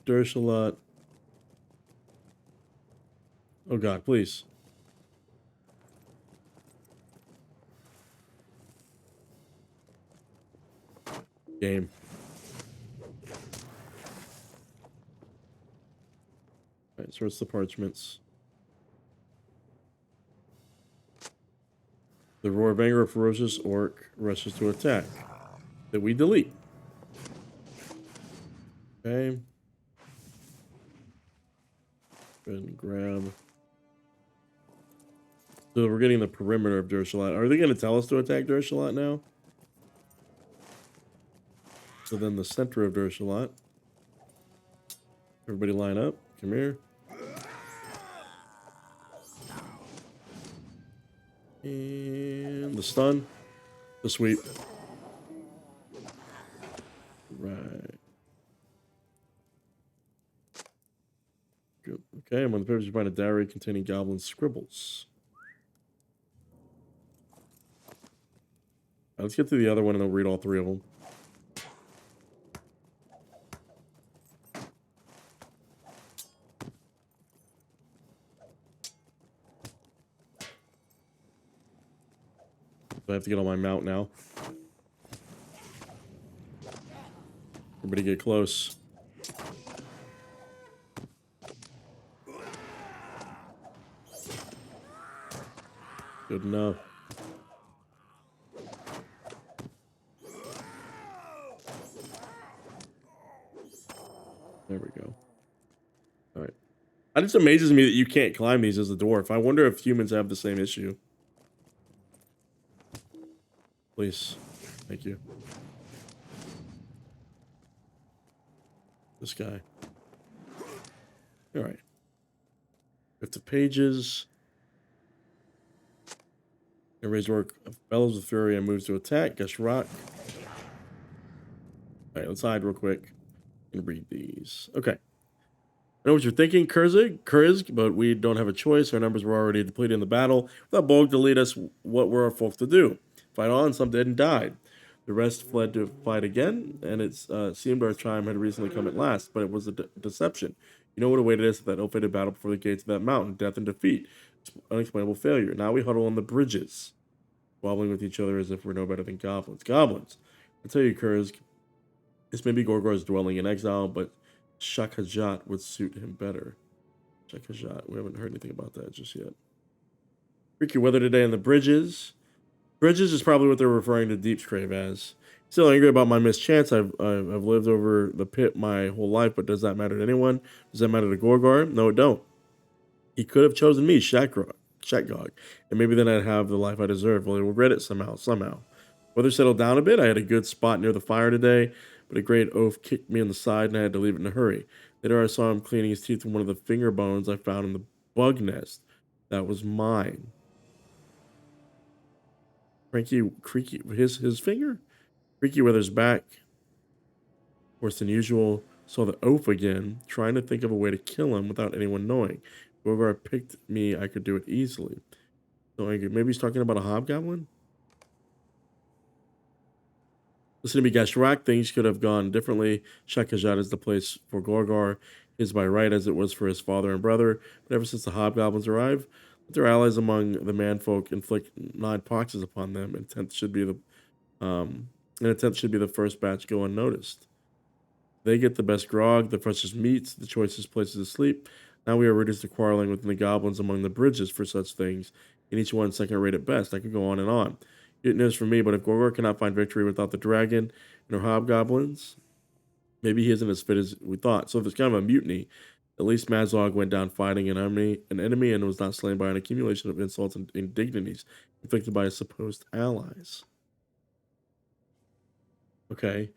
Dershalot. Oh god, please. Game. Alright, so it's the parchments. The roar of anger of ferocious orc rushes to attack. That we delete. Okay. Go ahead and grab. So we're getting the perimeter of Dershalot. Are they going to tell us to attack Dershalot now? So then the center of Dershalot. Everybody line up. Come here. And the stun. The sweep. Right. Good. Okay, I'm on the purpose you find a diary containing goblin scribbles. Let's get to the other one and then read all three of them. I have to get on my mount now. Everybody get close. Good enough. There we go. All right. It just amazes me that you can't climb these as a dwarf. I wonder if humans have the same issue. Please. Thank you. This guy. All right. 50 pages. Everybody's work bellows with fury and moves to attack. Guess rock. All right, let's hide real quick and read these. Okay. I know what you're thinking, Kurzig, but we don't have a choice. Our numbers were already depleted in the battle. Without Bolg to lead us, what were our folks to do? Fight on, some dead and died. The rest fled to fight again, and it seemed our time had recently come at last, but it was a deception. You know what awaited us at that ill-fated battle before the gates of that mountain, death and defeat, unexplainable failure. Now we huddle on the bridges, wobbling with each other as if we're no better than goblins. Goblins! I tell you, Kurz, this may be Gorgor's dwelling in exile, but Shakajat would suit him better. Shakajat, we haven't heard anything about that just yet. Freaky weather today on the bridges. Bridges is probably what they're referring to Deepscrave as. Still angry about my mischance. I've lived over the pit my whole life, but does that matter to anyone? Does that matter to Gorgor? No, it don't. He could have chosen me, Shakgog, and maybe then I'd have the life I deserve. Well, he regret it somehow. Weather settled down a bit. I had a good spot near the fire today, but a great oaf kicked me in the side and I had to leave it in a hurry. Later, I saw him cleaning his teeth with one of the finger bones I found in the bug nest. That was mine. Cranky, creaky, his finger? Creaky Weather's back. Worse than usual. Saw the oaf again, trying to think of a way to kill him without anyone knowing. Whoever picked me, I could do it easily. So angry. Maybe he's talking about a hobgoblin? Listen to me, Gashrak. Things could have gone differently. Shakajat is the place for Gorgar. His by right as it was for his father and brother. But ever since the hobgoblins arrived, let their allies among the manfolk inflict 9 poxes upon them, and 10th should be the first batch go unnoticed. They get the best grog, the freshest meats, the choicest places to sleep. Now we are reduced to quarreling within the goblins among the bridges for such things, and each one second rate at best. I could go on and on. Good news for me, but if Gorgor cannot find victory without the dragon and her hobgoblins, maybe he isn't as fit as we thought. So if it's kind of a mutiny, at least Mazog went down fighting an enemy and was not slain by an accumulation of insults and indignities inflicted by his supposed allies. Okay.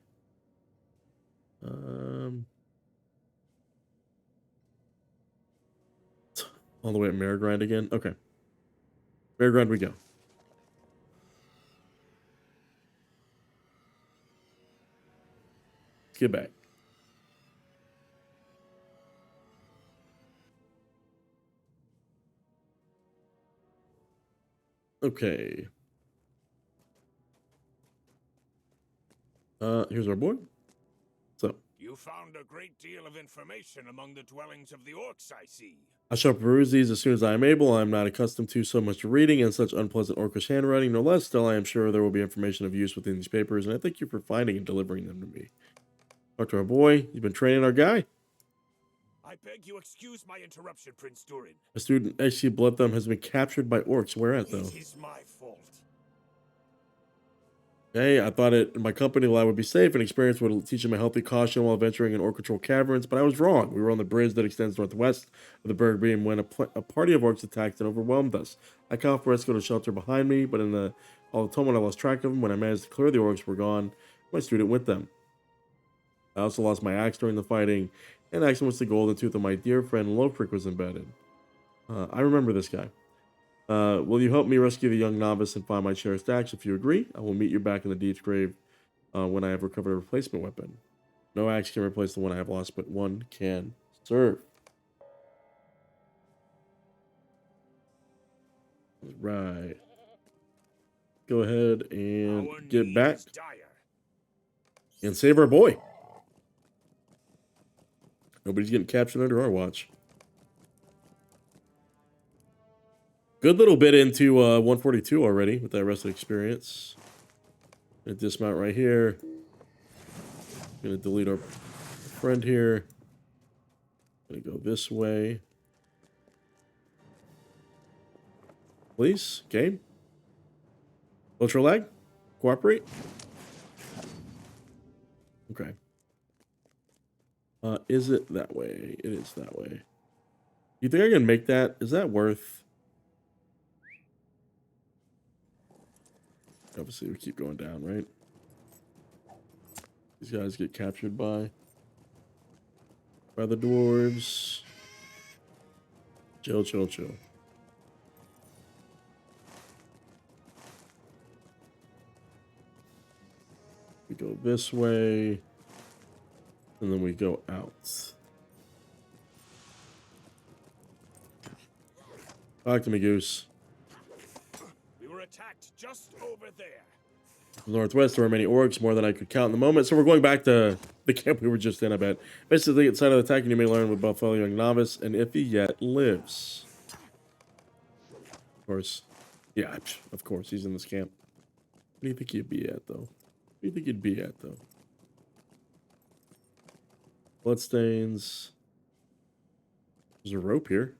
All the way at Marigrind again? Okay. Marigrind we go. Let's get back. Okay. Here's our boy. So. You found a great deal of information among the dwellings of the orcs, I see. I shall peruse these as soon as I am able. I am not accustomed to so much reading and such unpleasant orcish handwriting, no less. Still, I am sure there will be information of use within these papers, and I thank you for finding and delivering them to me. Talk to our boy. You've been training our guy. I beg you excuse my interruption, Prince Durin. A student, XC Bloodthumb, has been captured by orcs. Where at, though? It is my fault. Okay, I thought my company life would be safe and experience would teach him a healthy caution while venturing in orc-controlled caverns, but I was wrong. We were on the bridge that extends northwest of the Berg Beam when a party of orcs attacked and overwhelmed us. I called for Resco to shelter behind me, but in all the tumult I lost track of them. When I managed to clear the orcs were gone, my student with them. I also lost my axe during the fighting, and axe in which the golden tooth of my dear friend Lothric was embedded. I remember this guy. Will you help me rescue the young novice and find my cherished axe? If you agree, I will meet you back in the Deepscrave when I have recovered a replacement weapon. No axe can replace the one I have lost, but one can serve. Right. Go ahead and get back and save our boy. Nobody's getting captured under our watch. Good little bit into 142 already with that rested experience. Gonna dismount right here. Gonna delete our friend here. Gonna go this way. Please, game. LOTRO lag. Cooperate. Okay. Is it that way? It is that way. You think I can make that? Is that worth? Obviously, we keep going down, right? These guys get captured by the dwarves. Chill, chill, chill. We go this way, and then we go out. Talk to me, Goose. Attacked just over there. Northwest, there are many orcs, more than I could count in the moment. So we're going back to the camp we were just in, I bet. Basically, at sight of the attack, you may learn with Buffalo Young Novice, and if he yet lives. Of course. Yeah, of course, he's in this camp. What do you think he'd be at, though? What do you think he'd be at, though? Bloodstains. There's a rope here.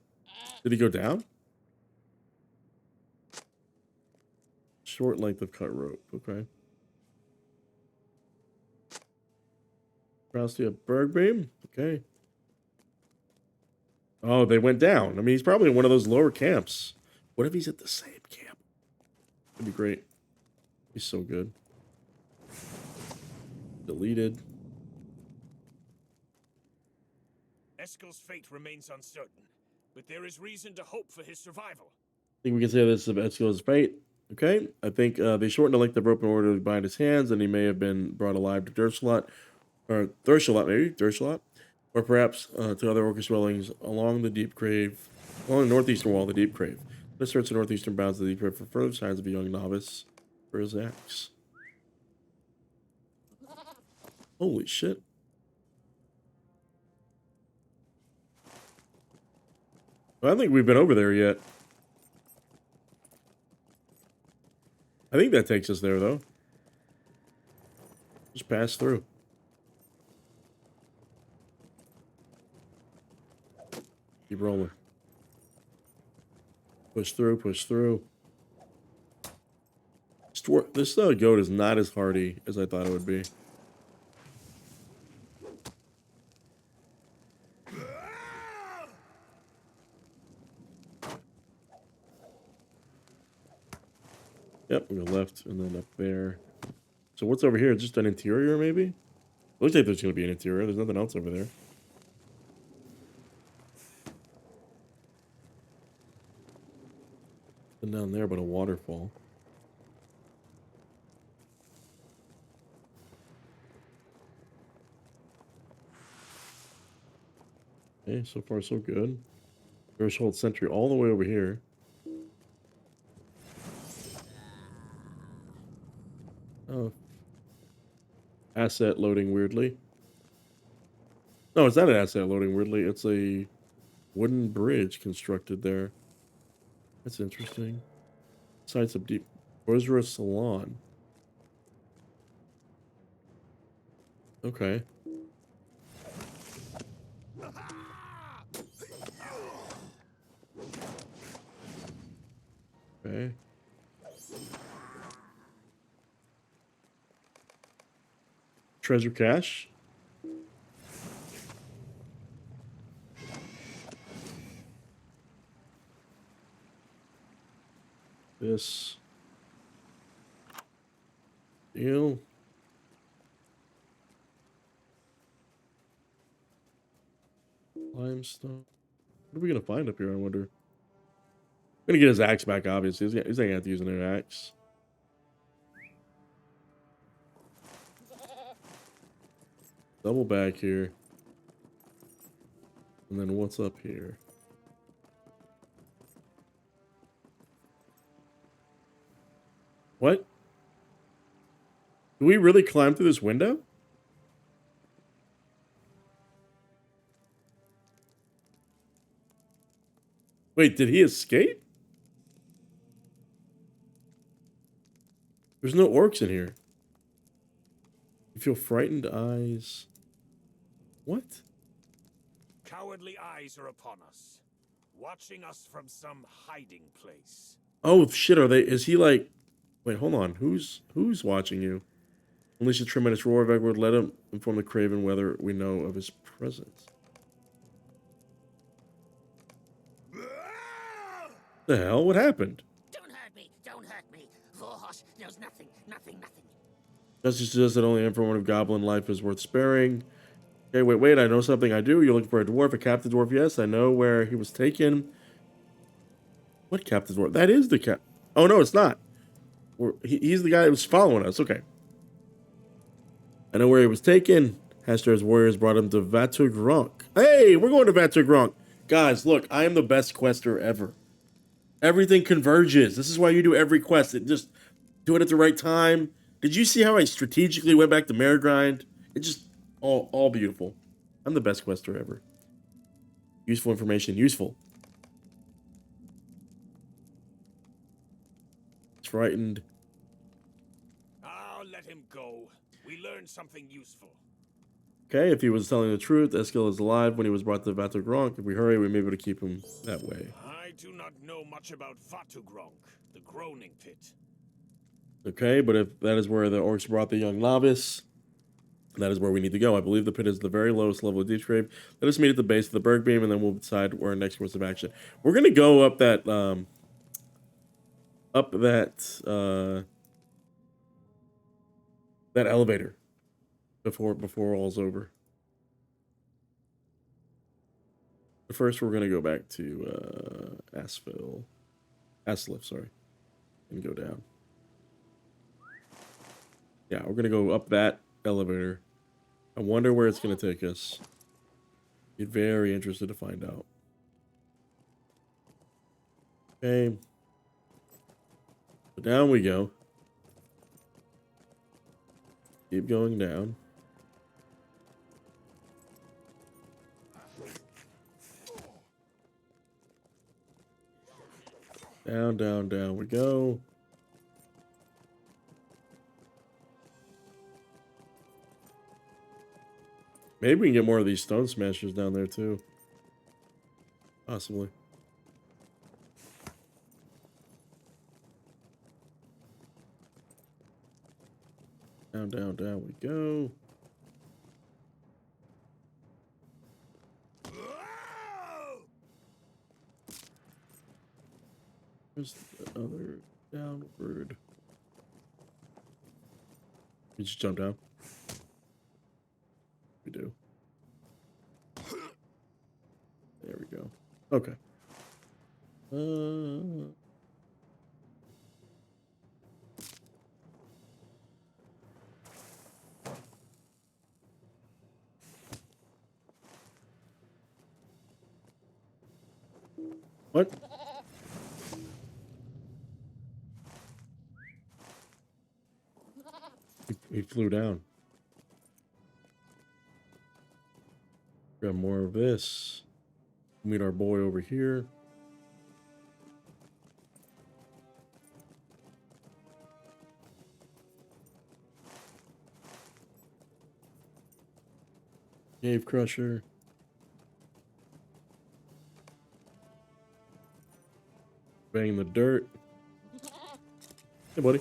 Did he go down? Short length of cut rope, okay. Cross the Bergbeam, okay. Oh, they went down. I mean, he's probably in one of those lower camps. What if he's at the same camp? That'd be great. He's so good. Deleted. Eskel's fate remains uncertain, but there is reason to hope for his survival. I think we can say this of Ezio's fate. Okay, I think they shortened the length of rope in order to bind his hands, and he may have been brought alive to Derslot, or Derslot, or perhaps to other orcish dwellings along the Deepscrave, along the northeastern wall of the Deepscrave. Let's search the northeastern bounds of the Deepscrave for further signs of a young novice for his axe. Holy shit. I don't think we've been over there yet. I think that takes us there, though. Just pass through. Keep rolling. Push through, push through. This goat is not as hardy as I thought it would be. Yep, we go left and then up there. So what's over here? Just an interior, maybe? Looks like there's going to be an interior. There's nothing else over there. And down there, but a waterfall. Okay, so far so good. Threshold sentry all the way over here. Oh. Asset loading weirdly. No, it's not an asset loading weirdly. It's a wooden bridge constructed there. That's interesting. Sites of deep. Rosra Salon. Okay. Okay. Treasure cache. This deal. Limestone. What are we gonna find up here? I wonder. Gonna get his axe back. Obviously, he's not gonna have to use another axe. Double back here. And then what's up here? What? Do we really climb through this window? Wait, did he escape? There's no orcs in here. You feel frightened eyes. What? Cowardly eyes are upon us, watching us from some hiding place. Oh shit, are they? Is he like? Wait, hold on. Who's watching you? Unleash a tremendous roar of Vegward. Let him inform the Craven whether we know of his presence. The hell? What happened? Don't hurt me! Don't hurt me! Warhorse knows nothing, nothing, nothing. Justice suggests that only informative goblin life is worth sparing. Okay, wait, I know something I do. You're looking for a dwarf, a captive dwarf. Yes, I know where he was taken. What captive dwarf? That is the cap. Oh, no, it's not. He's the guy who was following us. Okay. I know where he was taken. Hastur's warriors brought him to Vatugronk. Hey, we're going to Vatugronk. Guys, look, I am the best quester ever. Everything converges. This is why you do every quest. It just do it at the right time. Did you see how I strategically went back to Marigrind? It just all beautiful. I'm the best quester ever. Useful information, useful. It's frightened. Oh, let him go. We learned something useful. Okay, if he was telling the truth, Eskil is alive when he was brought to Vatugronk. If we hurry, we may be able to keep him that way. I do not know much about Vatugronk, the groaning pit. Okay, but if that is where the orcs brought the young novice, that is where we need to go. I believe the pit is the very lowest level of Deepscrave. Let us meet at the base of the berg beam, and then we'll decide where our next course of action. We're gonna go up that that elevator before all's over. First, we're gonna go back to Aslif, sorry, and go down. Yeah, we're gonna go up that elevator. I wonder where it's gonna take us. Be very interested to find out. Okay. So down we go. Keep going down. Down, down, down we go. Maybe we can get more of these stone smashers down there too. Possibly. Down, down, down we go. Where's the other downward? We just jump down. We do. There we go. Okay. What? He flew down. Grab more of this. Meet our boy over here. Cave Crusher. Bang the dirt. Hey, buddy.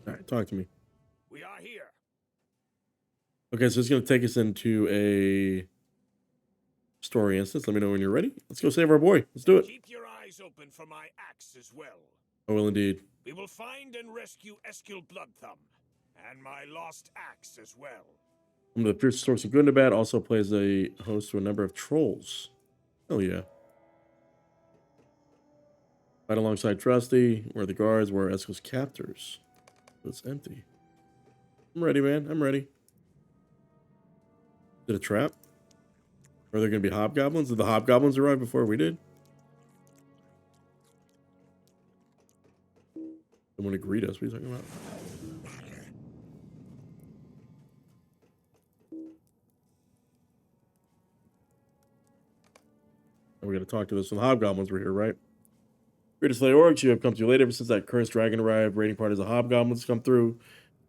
Alright, talk to me. We are here. Okay, so it's going to take us into a story instance. Let me know when you're ready. Let's go save our boy. Let's do it. Keep your eyes open for my axe as well. I will indeed. We will find and rescue Eskil Bloodthumb, and my lost axe as well. I'm the fierce source of good and bad. Also plays a host to a number of trolls. Hell yeah. Fight alongside Trusty, where the guards were Eskil's captors. It's empty. I'm ready, man. I'm ready. Is it a trap? Are there going to be hobgoblins? Did the hobgoblins arrive before we did? They want to greet us. What are you talking about? We got to talk to this. So the hobgoblins were here, right? Greatest Slay Orcs, you have come too late. Ever since that cursed dragon arrived, raiding parties of hobgoblins come through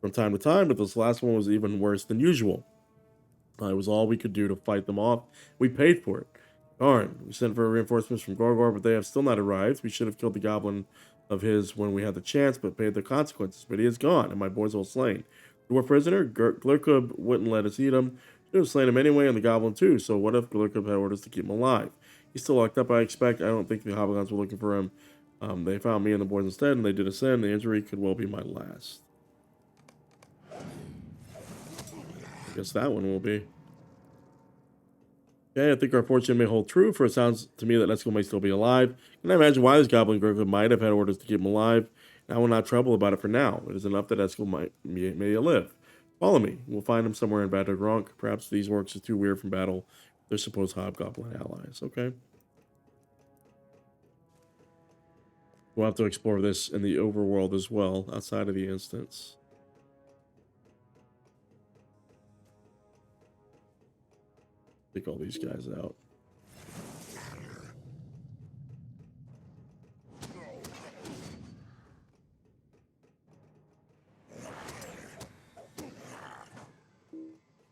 from time to time, but this last one was even worse than usual. It was all we could do to fight them off. We paid for it. Darn, we sent for reinforcements from Gorgor, but they have still not arrived. We should have killed the goblin of his when we had the chance, but paid the consequences. But he is gone, and my boys all slain. The war prisoner, Glurkub wouldn't let us eat him. Should have slain him anyway, and the goblin too. So what if Glurkub had orders to keep him alive? He's still locked up, I expect. I don't think the hobgoblins were looking for him. They found me and the boys instead, and they did a sin. The injury could well be my last. I guess that one will be. Okay, I think our fortune may hold true, for it sounds to me that Eskil may still be alive. Can I imagine why this goblin Gurkha might have had orders to keep him alive? And I will not trouble about it for now. It is enough that Eskil may live. Follow me. We'll find him somewhere in Battle Gronk. Perhaps these orcs are too weird from battle. They're supposed hobgoblin allies. Okay. We'll have to explore this in the overworld as well, outside of the instance. Take all these guys out.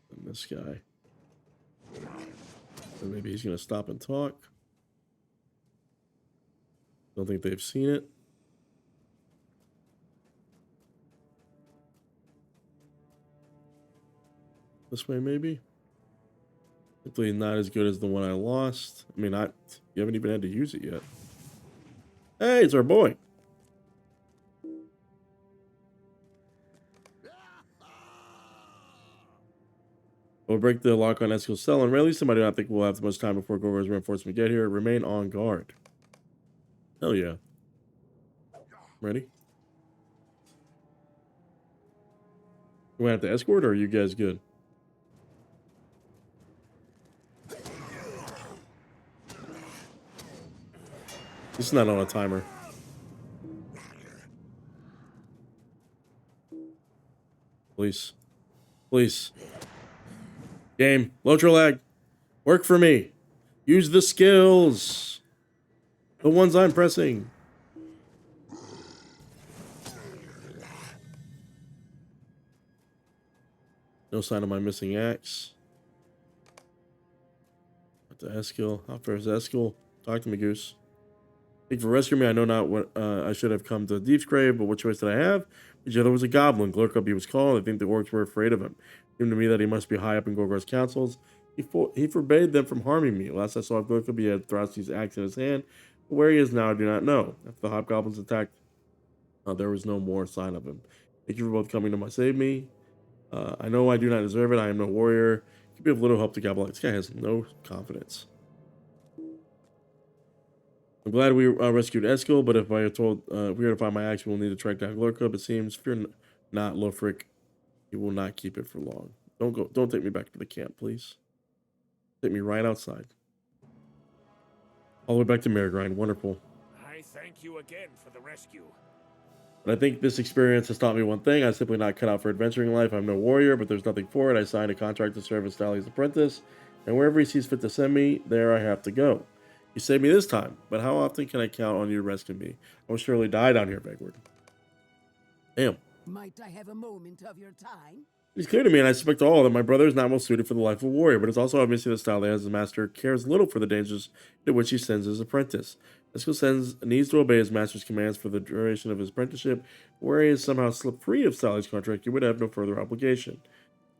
And this guy. And maybe he's going to stop and talk. Don't think they've seen it. This way, maybe. Hopefully not as good as the one I lost. I mean, you haven't even had to use it yet. Hey, it's our boy. We'll break the lock on Eskel's cell and release him. I do not think we'll have much time before Gorgar's reinforcements get here. Remain on guard. Hell yeah. Ready? Do I have to escort, or are you guys good? This is not on a timer. Please. Please. Game. LOTRO lag. Work for me. Use the skills. The ones I'm pressing. No sign of my missing axe. What the Eskil? How far is Eskil? Talk to me, Goose. Thank you for rescuing me. I know not what I should have come to Deepscrave, but what choice did I have? The other was a goblin. Glurkup he was called. I think the orcs were afraid of him. It seemed to me that he must be high up in Gorgar's councils. He forbade them from harming me. Last I saw Glurkup, he had Thrasti's axe in his hand. But where he is now, I do not know. After the hobgoblins attacked, there was no more sign of him. Thank you for both coming to save me. I know I do not deserve it. I am no warrior. It could be of little help to goblin. This guy has no confidence. I'm glad we rescued Eskil, but if I had told if we were to find my axe, we'll need to track down Glurkup. It seems if you're not Lofric, he will not keep it for long. Don't take me back to the camp, please. Take me right outside. All the way back to Marigrind. Wonderful. I thank you again for the rescue. But I think this experience has taught me one thing. I'm simply not cut out for adventuring life. I'm no warrior, but there's nothing for it. I signed a contract to serve as Stally's apprentice, and wherever he sees fit to send me, there I have to go. You saved me this time, but how often can I count on you to rescue me? I will surely die down here, Vegward. Damn. Might I have a moment of your time? It's clear to me, and I suspect all, that my brother is not well suited for the life of a warrior, but it's also obvious that Stally, as his master, cares little for the dangers into which he sends his apprentice. Eskil needs to obey his master's commands for the duration of his apprenticeship. Where he has somehow slipped free of Stally's contract, he would have no further obligation.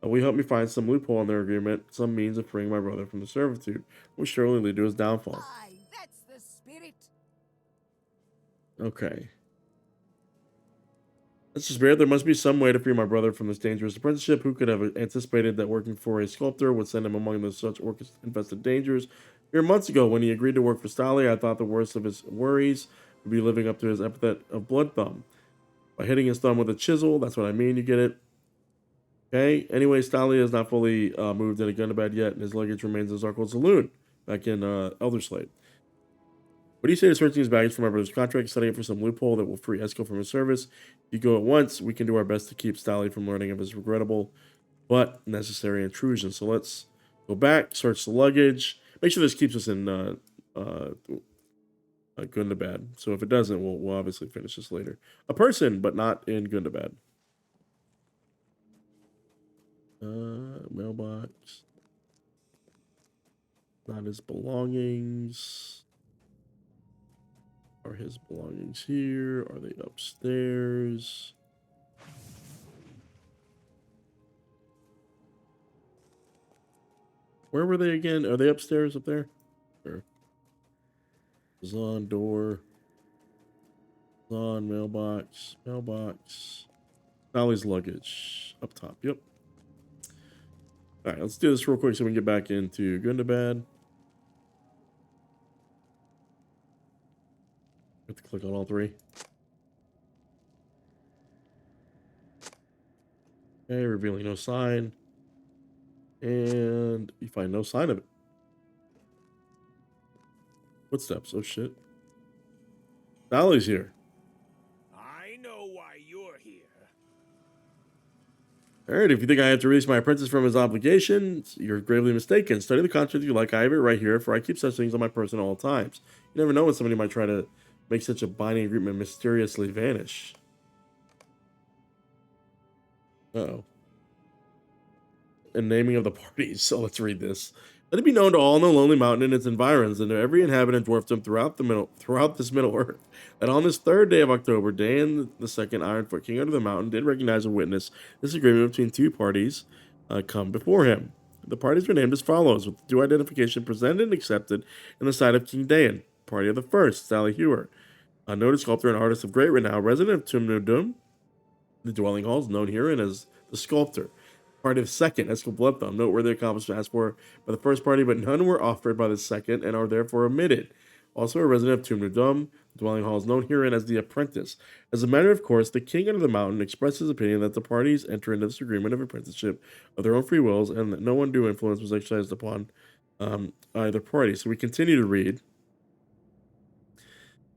Will you help me find some loophole in their agreement, some means of freeing my brother from the servitude, which surely lead to his downfall? Aye, that's the spirit. Okay. That's just weird. There must be some way to free my brother from this dangerous apprenticeship. Who could have anticipated that working for a sculptor would send him among such orc-infested dangers? Here months ago, when he agreed to work for Stally, I thought the worst of his worries would be living up to his epithet of blood thumb. By hitting his thumb with a chisel, that's what I mean, you get it? Okay, anyway, Stally has not fully moved into Gundabad yet, and his luggage remains in Zarkle's saloon, back in Elderslate. What do you say to searching his baggage for my brother's contract, setting it for some loophole that will free Eskil from his service? If you go at once, we can do our best to keep Stally from learning of his regrettable but necessary intrusion. So let's go back, search the luggage. Make sure this keeps us in Gundabad. So if it doesn't, we'll obviously finish this later. A person, but not in Gundabad. Mailbox. Not his belongings. Are his belongings here? Are they upstairs? Where were they again? Are they upstairs up there? Sure. Zon door. Zon mailbox. Mailbox. Sally's luggage. Up top. Yep. Alright, let's do this real quick so we can get back into Gundabad. Have to click on all three. Okay, revealing no sign. And you find no sign of it. Footsteps. Oh shit. Sally's here. I know why you're here. Alright, if you think I have to release my apprentice from his obligations, you're gravely mistaken. Study the contract you like. I have it right here, for I keep such things on my person at all times. You never know when somebody might try to make such a binding agreement mysteriously vanish. Uh-oh. And naming of the parties. So let's read this. Let it be known to all in the Lonely Mountain and its environs, and to every inhabitant dwarfdom throughout this Middle Earth, that on this 3rd day of October, Dan the Second Ironfoot, King under the Mountain, did recognize and witness this agreement between two parties come before him. The parties were named as follows, with due identification presented and accepted in the sight of King Dan. Party of the first, Sally Hewer, a noted sculptor and artist of great renown, resident of Tumnudum, the dwelling halls, known herein as the Sculptor. Party of the second, Escal Bloodthumb. Noteworthy accomplishment asked for by the first party, but none were offered by the second and are therefore omitted. Also a resident of Tomb Nudum, the dwelling hall is known herein as the Apprentice. As a matter of course, the king under the mountain expressed his opinion that the parties enter into this agreement of apprenticeship of their own free wills and that no undue influence was exercised upon either party. So we continue to read.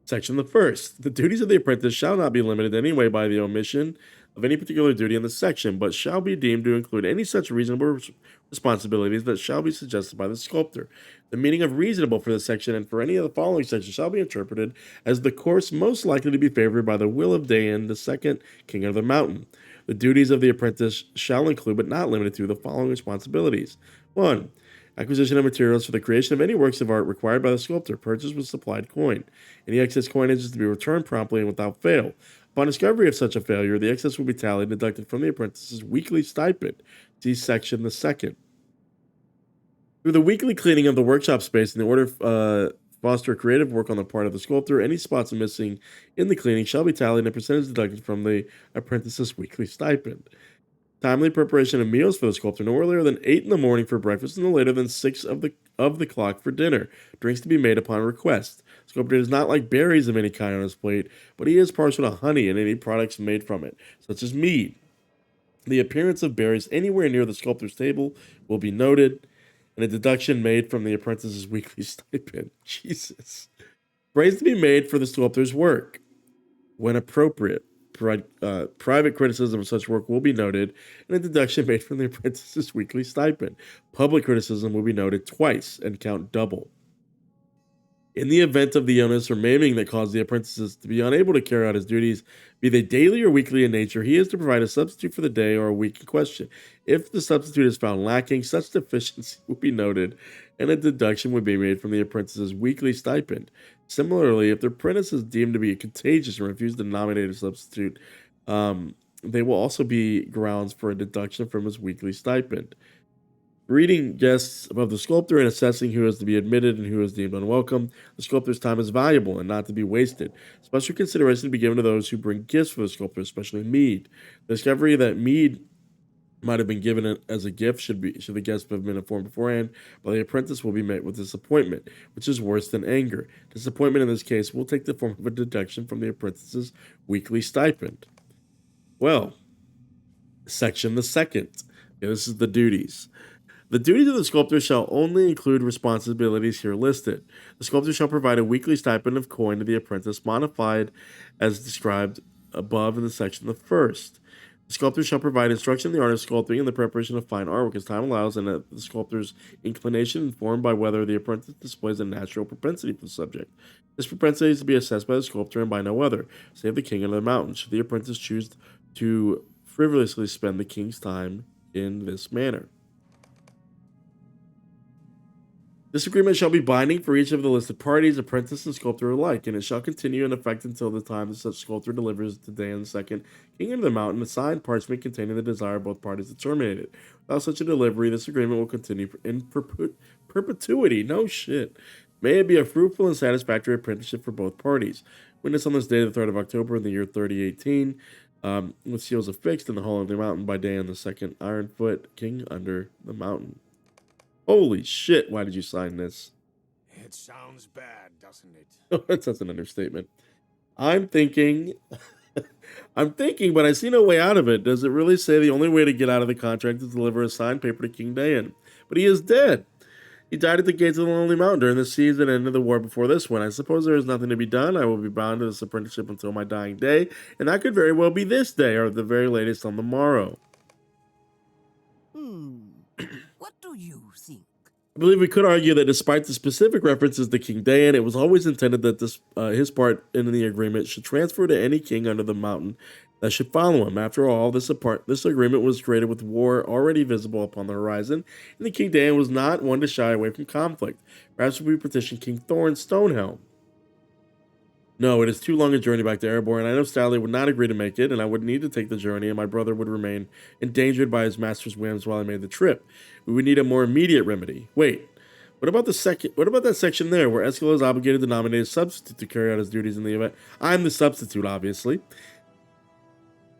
Section the first. The duties of the apprentice shall not be limited in any way by the omission of any particular duty in the section, but shall be deemed to include any such reasonable responsibilities that shall be suggested by the sculptor. The meaning of reasonable for this section and for any of the following sections shall be interpreted as the course most likely to be favored by the will of Dayan, the second king of the mountain. The duties of the apprentice shall include, but not limited to, the following responsibilities. 1. Acquisition of materials for the creation of any works of art required by the sculptor, purchased with supplied coin. Any excess coinage is to be returned promptly and without fail. Upon discovery of such a failure, the excess will be tallied and deducted from the apprentice's weekly stipend. See section the second. Through the weekly cleaning of the workshop space in the order foster creative work on the part of the sculptor, any spots missing in the cleaning shall be tallied and a percentage deducted from the apprentice's weekly stipend. Timely preparation of meals for the sculptor, no earlier than 8 in the morning for breakfast and no later than 6 of the clock for dinner. Drinks to be made upon request. The sculptor does not like berries of any kind on his plate, but he is partial to honey and any products made from it, such as mead. The appearance of berries anywhere near the sculptor's table will be noted, and a deduction made from the apprentice's weekly stipend. Jesus. Praise to be made for the sculptor's work, when appropriate. Private criticism of such work will be noted, and a deduction made from the apprentice's weekly stipend. Public criticism will be noted twice and count double. In the event of the illness or maiming that caused the apprentices to be unable to carry out his duties, be they daily or weekly in nature, he is to provide a substitute for the day or a week in question. If the substitute is found lacking, such deficiency will be noted, and a deduction would be made from the apprentice's weekly stipend. Similarly, if the apprentice is deemed to be contagious and refused to nominate a substitute, they will also be grounds for a deduction from his weekly stipend. Greeting guests of the sculptor and assessing who is to be admitted and who is deemed unwelcome. The sculptor's time is valuable and not to be wasted. Special consideration to be given to those who bring gifts for the sculptor, especially mead. The discovery that mead might have been given as a gift should the guest have been informed beforehand, but the apprentice will be met with disappointment, which is worse than anger. Disappointment in this case will take the form of a deduction from the apprentice's weekly stipend. Well, section the second. Okay, this is the duties. The duties of the sculptor shall only include responsibilities here listed. The sculptor shall provide a weekly stipend of coin to the apprentice, modified as described above in the section the first. The sculptor shall provide instruction in the art of sculpting and the preparation of fine artwork as time allows, and the sculptor's inclination informed by whether the apprentice displays a natural propensity for the subject. This propensity is to be assessed by the sculptor and by no other, save the king of the mountain, should the apprentice choose to frivolously spend the king's time in this manner. This agreement shall be binding for each of the listed parties, apprentice and sculptor alike, and it shall continue in effect until the time that such sculptor delivers to Dayan II, king of the mountain, a signed parchment containing the desire of both parties to terminate it. Without such a delivery, this agreement will continue in perpetuity. No shit. May it be a fruitful and satisfactory apprenticeship for both parties. Witness on this day, the 3rd of October in the year 3018, with seals affixed in the hall of the mountain by Dayan II, Ironfoot, king under the mountain. Holy shit, why did you sign this? It sounds bad, doesn't it? Oh, that's an understatement. I'm thinking, but I see no way out of it. Does it really say the only way to get out of the contract is to deliver a signed paper to King Dayan? But he is dead. He died at the gates of the Lonely Mountain during the siege that ended the war before this one. I suppose there is nothing to be done. I will be bound to this apprenticeship until my dying day, and that could very well be this day, or at the very latest on the morrow. What do you think? I believe we could argue that despite the specific references to King Dayan, it was always intended that his part in the agreement should transfer to any king under the mountain that should follow him. After all, this agreement was created with war already visible upon the horizon, and the King Dayan was not one to shy away from conflict. Perhaps we petition King Thorn Stonehelm. No, it is too long a journey back to Erebor, and I know Stanley would not agree to make it, and I would need to take the journey, and my brother would remain endangered by his master's whims while I made the trip. We would need a more immediate remedy. Wait, what about that section there, where Eskel is obligated to nominate a substitute to carry out his duties in the event? I'm the substitute, obviously.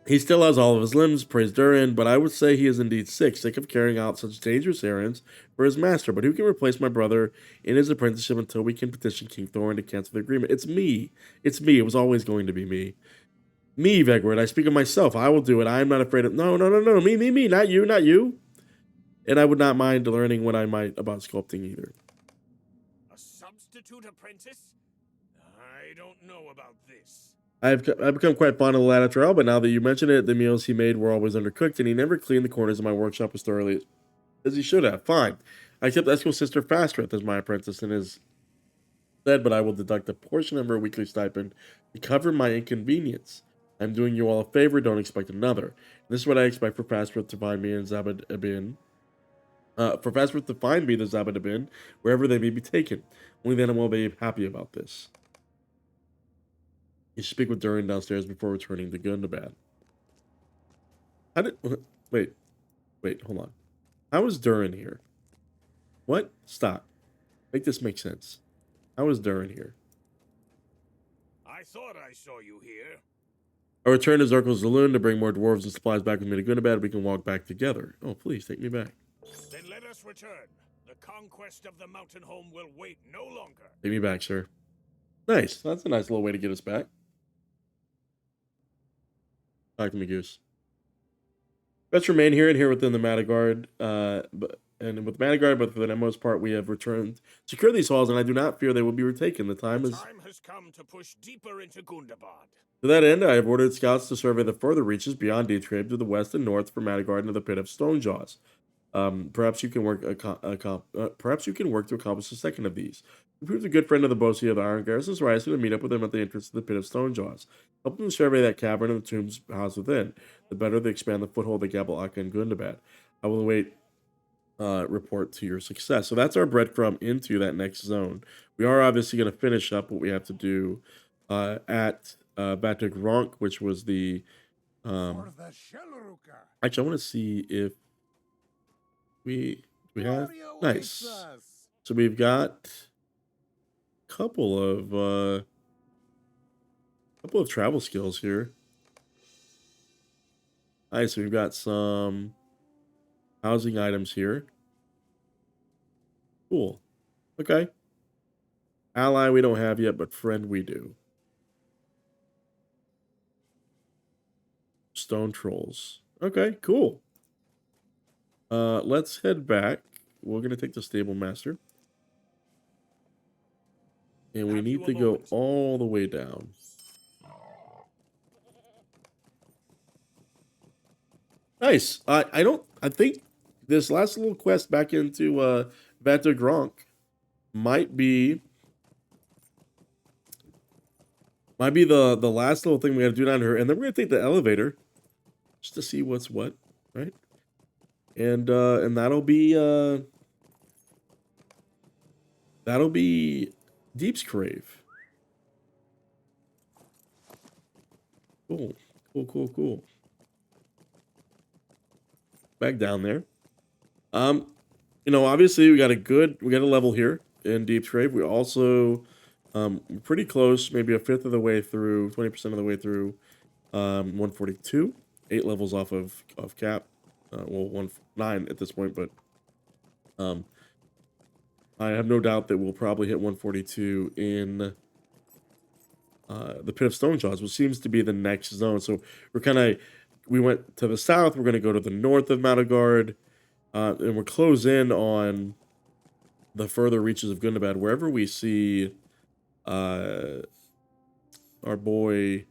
He still has all of his limbs, praised Durin, but I would say he is indeed sick of carrying out such dangerous errands for his master. But who can replace my brother in his apprenticeship until we can petition King Thorin to cancel the agreement? It's me. It's me. It was always going to be me. Me, Vegward. I speak of myself. I will do it. I am not afraid of... No. Me. Not you. And I would not mind learning what I might about sculpting either. A substitute apprentice? I don't know about this. I've become quite fond of the LOTRO, but now that you mention it, the meals he made were always undercooked, and he never cleaned the corners of my workshop as thoroughly as he should have. Fine. I kept Esco's sister Fastreth as my apprentice in his stead, but I will deduct a portion of her weekly stipend to cover my inconvenience. I'm doing you all a favor, don't expect another. This is what I expect for Fastreth to find me in Zabad-Ibn. For Fastreth to find me the Zabad-Ibn, wherever they may be taken. Only then I will be happy about this. You should speak with Durin downstairs before returning to Gundabad. How did... Wait, hold on. How is Durin here? What? Stop. Make this make sense. How is Durin here? I thought I saw you here. I returned to Zirkel's saloon to bring more dwarves and supplies back with me to Gundabad. We can walk back together. Oh, please, take me back. Then let us return. The conquest of the mountain home will wait no longer. Take me back, sir. Nice. That's a nice little way to get us back. Talk to me, Goose. Let's remain here and here within the Madagard. And with Madagard, but for the most part, we have returned. Secure these halls, and I do not fear they will be retaken. The time has come to push deeper into Gundabad. To that end, I have ordered scouts to survey the further reaches beyond Deepscrave to the west and north for Madagard and the pit of Stonejaws. Perhaps you can work. Perhaps you can work to accomplish the second of these. He proves a good friend of the Bosi of the Iron Garrison, so I ask you to meet up with him at the entrance to the pit of Stonejaws. Help him survey that cavern and the tombs housed within. The better they expand the foothold they Gabble Akka and Gundabad. I will await report to your success. So that's our breadcrumb into that next zone. We are obviously going to finish up what we have to do at Vegward, which was the actually, I want to see if we have nice. So we've got a couple of travel skills here. Nice. So we've got some housing items here. Cool. Okay. Ally we don't have yet, but friend we do. Stone trolls. Okay, cool. Let's head back. We're gonna take the stable master. And we need to go all the way down. Nice. I think this last little quest back into Vegward might be the last little thing we gotta do down here, and then we're gonna take the elevator just to see what's what, right? And that'll be Deepscrave. Cool. Back down there. Obviously we got a level here in Deepscrave. We also pretty close, maybe a fifth of the way through, 20% of the way through 142, 8 levels off of cap. 9 at this point, but I have no doubt that we'll probably hit 142 in the Pit of Stonejaws, which seems to be the next zone. So we went to the south, we're going to go to the north of Madagard, and we're close in on the further reaches of Gundabad, wherever we see our boy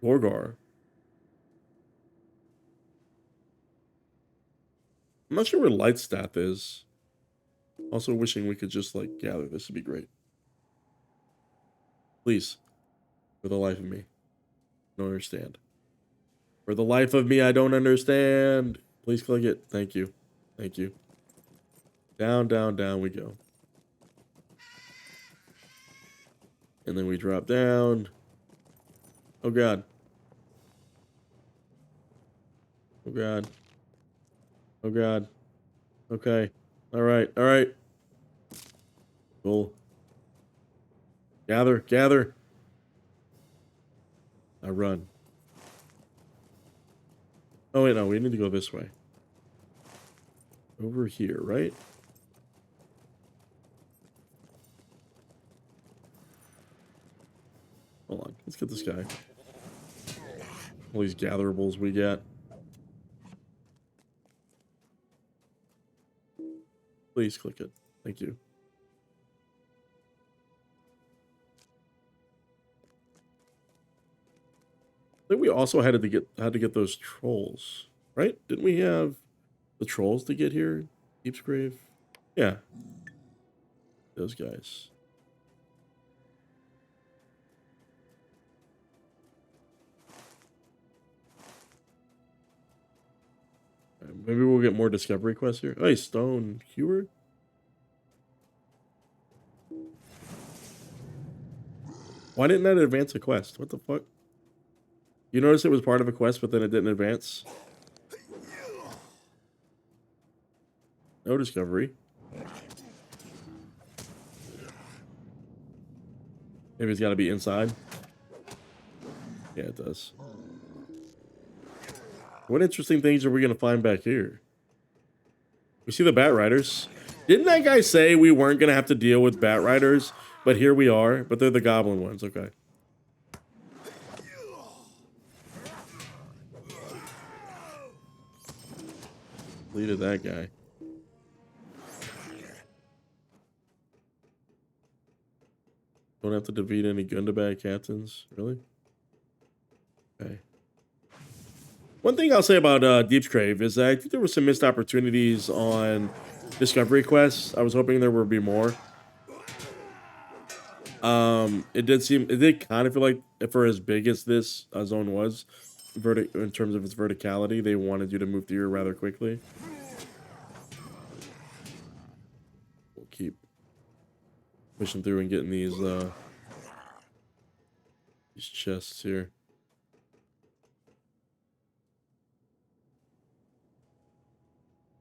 Gorgar. I'm not sure where Lightstaff is. Also wishing we could just, gather. This would be great. Please. For the life of me. I don't understand. For the life of me, I don't understand. Please click it. Thank you. Thank you. Down we go. And then we drop down. Oh, God. Oh, God. Oh, God. Okay. All right. Cool. Gather. I run. Oh wait, no, we need to go this way. Over here, right? Hold on, let's get this guy. All these gatherables we get. Please click it. Thank you. I think we also had to get those trolls, right? Didn't we have the trolls to get here? Deepscrave? Yeah. Those guys. Maybe we'll get more discovery quests here. Hey, Stone Hewer? Why didn't that advance a quest? What the fuck? You notice it was part of a quest, but then it didn't advance? No discovery. Maybe it's got to be inside. Yeah, it does. What interesting things are we going to find back here? We see the Bat Riders. Didn't that guy say we weren't going to have to deal with Bat Riders? But here we are. But they're the goblin ones. Okay. Deleted that guy. Don't have to defeat any Gundabad captains. Really? Okay. One thing I'll say about Deepscrave is that I think there were some missed opportunities on discovery quests. I was hoping there would be more. It did kind of feel like for as big as this zone was, in terms of its verticality, they wanted you to move through rather quickly. We'll keep pushing through and getting these chests here.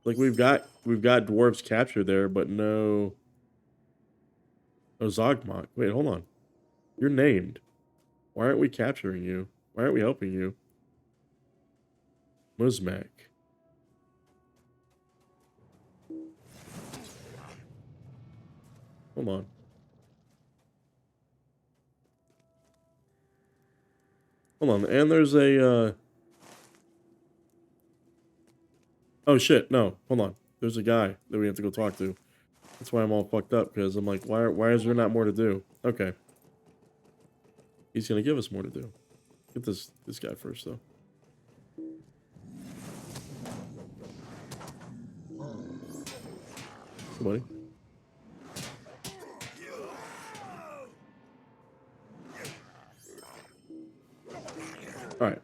Like we've got dwarves captured there, but no Zogmok. Wait, hold on. You're named. Why aren't we capturing you? Why aren't we helping you? Muzmak. Hold on. Hold on. And there's a oh shit, no. Hold on. There's a guy that we have to go talk to. That's why I'm all fucked up, because I'm like, why is there not more to do? Okay. He's gonna give us more to do. Get this guy first though. Hey, buddy. Alright.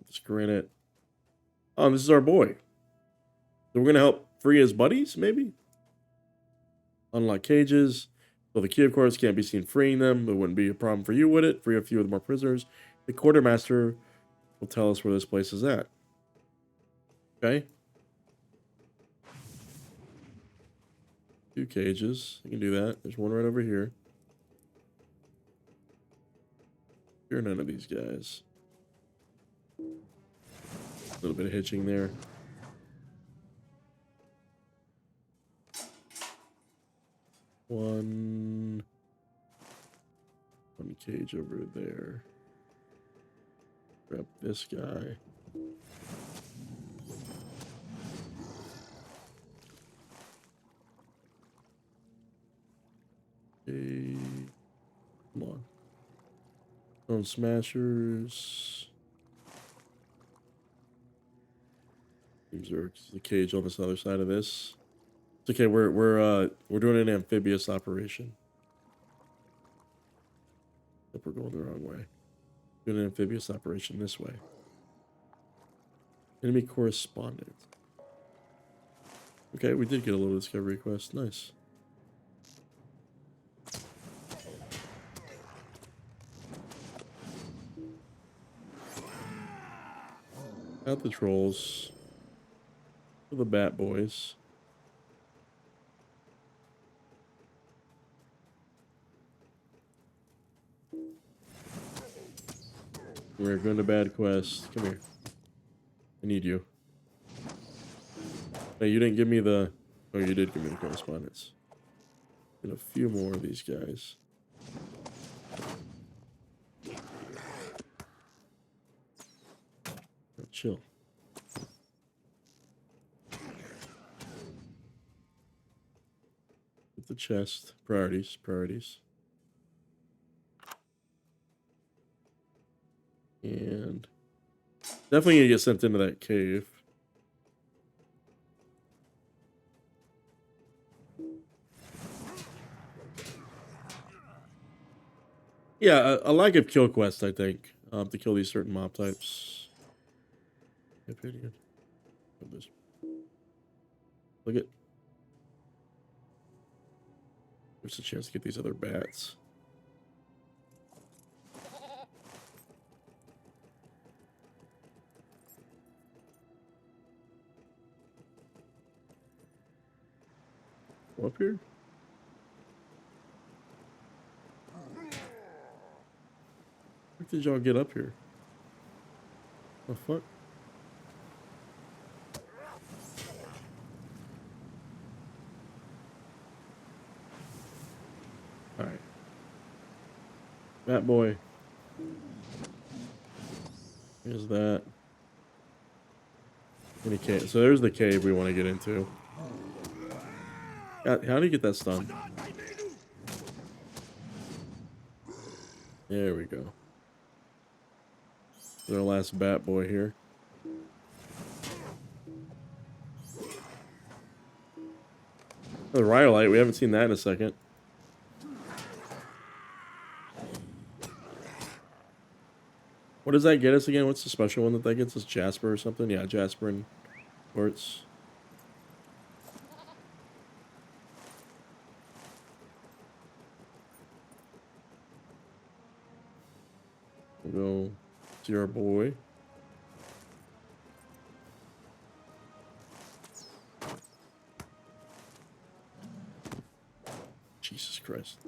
Let's granite. Oh, this is our boy. So we're gonna help free his buddies, maybe? Unlock cages. So the key, of course, can't be seen freeing them. It wouldn't be a problem for you, would it? Free a few of the more prisoners. The quartermaster will tell us where this place is at. Okay. 2 cages. You can do that. There's one right over here. You're none of these guys. A little bit of hitching there. One cage over there. Grab this guy. Okay. Come on. Stone smashers. There's the cage on this other side of this. It's okay. We're doing an amphibious operation. Hope we're going the wrong way. Doing an amphibious operation this way. Enemy correspondent. Okay, we did get a little discovery quest. Nice. Got the trolls. For the bat boys. We're going to bad quest. Come here. I need you. Hey, you didn't give me the... Oh, you did give me the correspondence. And a few more of these guys. Oh, chill. Get the chest. Priorities. Priorities. And definitely gonna get sent into that cave. Yeah, a lack of kill quest, I think, to kill these certain mob types. Opinion. Look at. There's a chance to get these other bats. Go up here. How did y'all get up here? The fuck? Alright. Bat boy. Here's that. Any cave. So there's the cave we want to get into. How do you get that stun? There we go. Our last bat boy here. The Rhyolite, we haven't seen that in a second. What does that get us again? What's the special one that gets us? Jasper or something? Yeah, Jasper and Quartz. We'll go see our boy. Jesus Christ.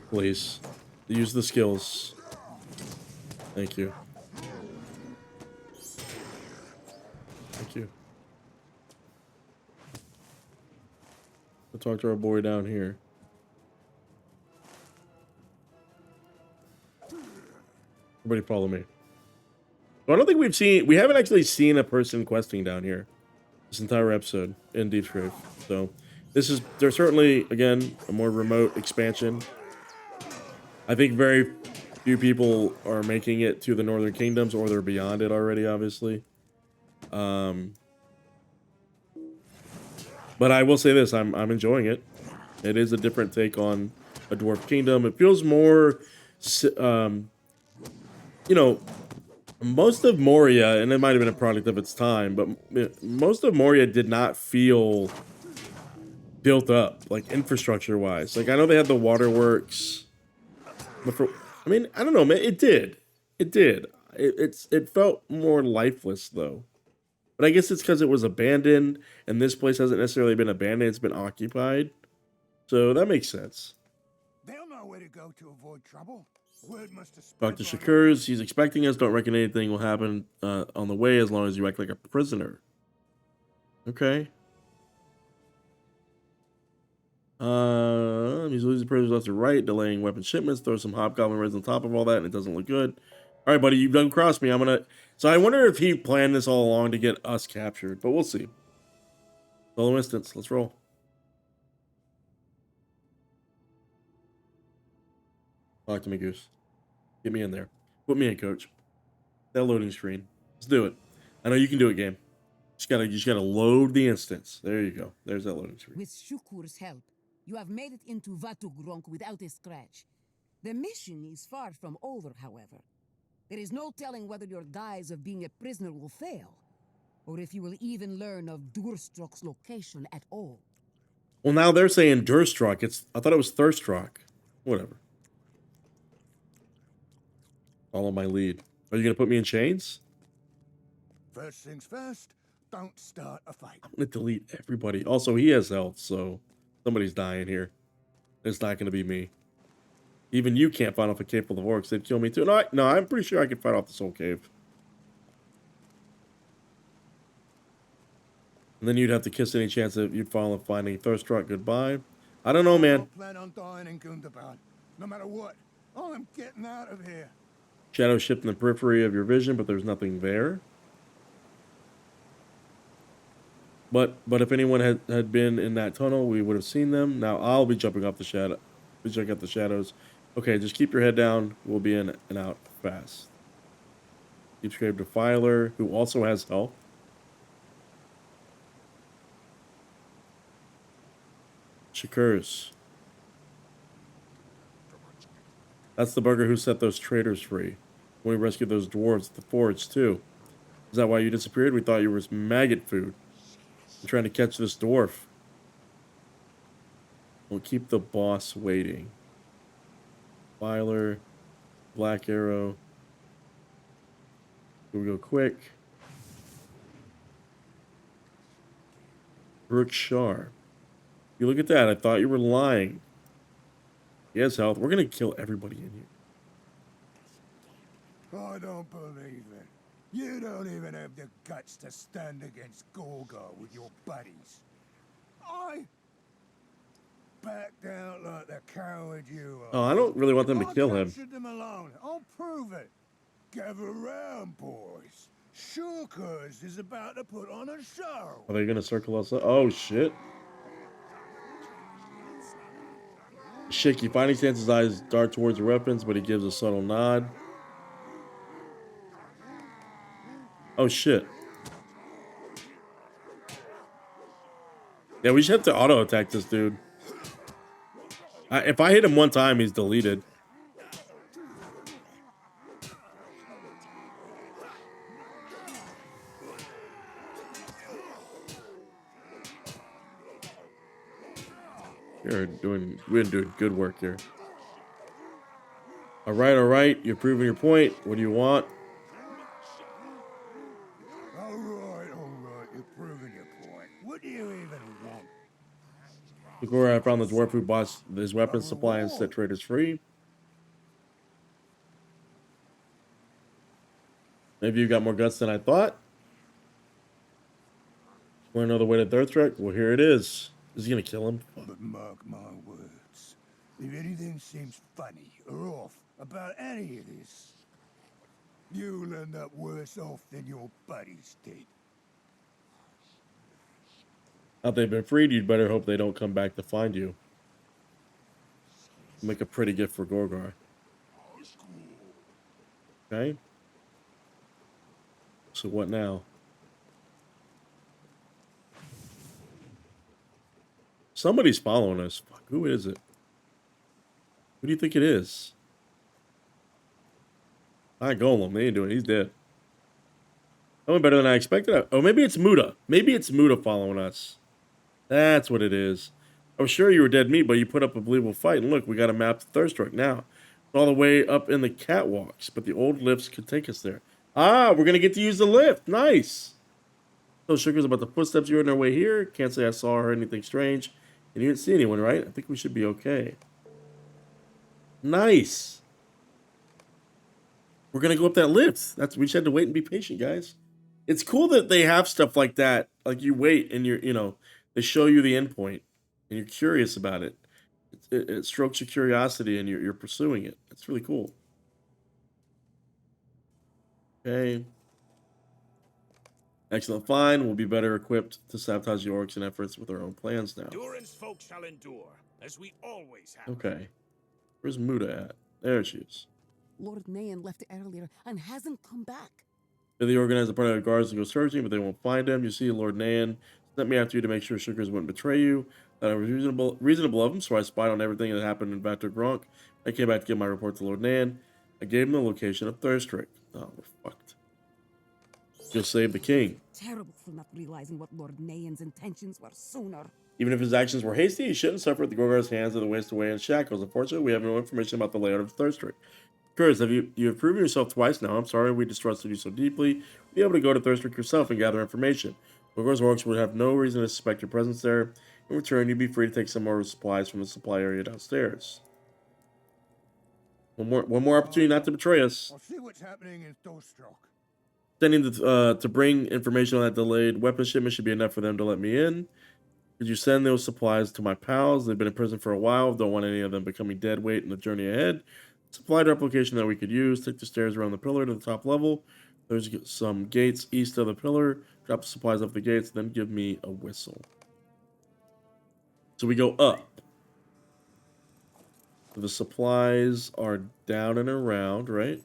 Please. Use the skills. Thank you. Thank you. We'll talk to our boy down here. Everybody follow me. Well, I don't think we haven't actually seen a person questing down here this entire episode in Deepscrave. So there's certainly, again, a more remote expansion. I think very few people are making it to the Northern Kingdoms, or they're beyond it already, obviously. But I will say this, I'm enjoying it. It is a different take on a Dwarf Kingdom. It feels more, you know, most of Moria, and it might have been a product of its time, but most of Moria did not feel built up, like infrastructure-wise. Like, I know they had the waterworks, but I mean, I don't know, man. It did. It felt more lifeless, though. But I guess it's because it was abandoned, and this place hasn't necessarily been abandoned. It's been occupied. So that makes sense. They'll know where to go to avoid trouble. Word must have Talk to spread by Shakurs. He's expecting us. Don't reckon anything will happen on the way as long as you act like a prisoner. Okay. He's losing prisoners left and right, delaying weapon shipments, throw some hobgoblin raids on top of all that, and it doesn't look good. All right, buddy, you've done crossed me. So I wonder if he planned this all along to get us captured, but we'll see. Solo instance, let's roll. Talk to me, Goose. Get me in there. Put me in, coach. That loading screen. Let's do it. I know you can do it, game. You just gotta load the instance. There you go. There's that loading screen. With Shukur's help, you have made it into Vatugronk without a scratch. The mission is far from over, however. There is no telling whether your guise of being a prisoner will fail, or if you will even learn of Durstrok's location at all. Well, now they're saying Durstrok. I thought it was Thirstrok. Whatever. Follow my lead. Are you gonna put me in chains? First things first, don't start a fight. I'm gonna delete everybody. Also, he has health, so somebody's dying here. It's not gonna be me. Even you can't fight off a cave full of orcs. They'd kill me too. No, I'm pretty sure I could fight off this whole cave. And then you'd have to kiss any chance that you'd fall and finding Thirstruck goodbye. I don't know, I man. don't plan on dying in Gundabad. No matter what, I'm getting out of here. Shadows shift in the periphery of your vision, but there's nothing there. But if anyone had been in that tunnel, we would have seen them. Now I'll be jumping off the shadow. We check out the shadows. Okay, just keep your head down. We'll be in and out fast. Deepscrave Defiler, who also has health. Shakurs. That's the bugger who set those traitors free. When we rescued those dwarves at the forge, too. Is that why you disappeared? We thought you were maggot food. I'm trying to catch this dwarf. We'll keep the boss waiting. Filer. Black arrow. Here we go quick. Brook Shar. You look at that. I thought you were lying. He has health. We're going to kill everybody in here. I don't believe it. You don't even have the guts to stand against Gorgar with your buddies. I backed out like the coward you are. Oh, I don't really want them to kill him. Captured them alone. I'll prove it. Gather round, boys. Shulkers is about to put on a show. Are they going to circle us up? Oh, shit. Shaky finally stands his eyes dart towards the weapons, but he gives a subtle nod. Oh, shit. Yeah, we should have to auto-attack this dude. If I hit him one time, he's deleted. We're doing good work here. All right. You're proving your point. What do you want? All right. You're proving your point. What do you even want? Before I found the dwarf who bought his weapons supply and set traders free. Maybe you got more guts than I thought. Want to know the way to Thirstruck? Well, here it is. Is he gonna kill him? But mark my words. If anything seems funny or off about any of this, you'll end up worse off than your buddies did. Now they've been freed, you'd better hope they don't come back to find you. Make a pretty gift for Gorgar. Okay. So what now? Somebody's following us. Fuck, who is it? Who do you think it is? I Golem. They ain't doing it. He's dead. That went better than I expected. Oh, maybe it's Muda. Maybe it's Muda following us. That's what it is. I was sure you were dead meat, but you put up a believable fight. And look, we got a map to Thirstruck now. It's all the way up in the catwalks, but the old lifts could take us there. Ah, we're going to get to use the lift. Nice. So Sugar's about the footsteps. You heard on our way here. Can't say I saw or heard anything strange. And you didn't see anyone, right? I think we should be okay. Nice. We're going to go up that lift. We just had to wait and be patient, guys. It's cool that they have stuff like that. Like you wait and they show you the endpoint and you're curious about it. It strokes your curiosity and you're pursuing it. It's really cool. Okay. Excellent find. We'll be better equipped to sabotage the orcs and efforts with our own plans now. Durin's folk shall endure, as we always have. Okay. Where's Muda at? There she is. Lord Nayan left earlier and hasn't come back. They organized a part of the guards to go searching, but they won't find him. You see, Lord Nayan sent me after you to make sure Sugars wouldn't betray you. That was reasonable of him, so I spied on everything that happened in Vator Gronk. I came back to give my report to Lord Nayan. I gave him the location of Thirstruck. Oh, we're fucked. You'll save the king. Terrible for not realizing what Lord Nayan's intentions were sooner. Even if his actions were hasty, he shouldn't suffer at the Gorgar's hands or the waste away in shackles. Unfortunately, we have no information about the layout of Thirstruck. Curtis, you have proven yourself twice now. I'm sorry we distrusted you so deeply. Be able to go to Thirstruck yourself and gather information. Gorgar's orcs would have no reason to suspect your presence there. In return, you'd be free to take some more supplies from the supply area downstairs. One more opportunity not to betray us. I'll see what's happening in Thostrock. Sending to bring information on that delayed weapon shipment should be enough for them to let me in. Could you send those supplies to my pals? They've been in prison for a while. Don't want any of them becoming dead weight in the journey ahead. Supply replication that we could use. Take the stairs around the pillar to the top level. There's some gates east of the pillar. Drop the supplies off the gates, then give me a whistle. So we go up. The supplies are down and around, right?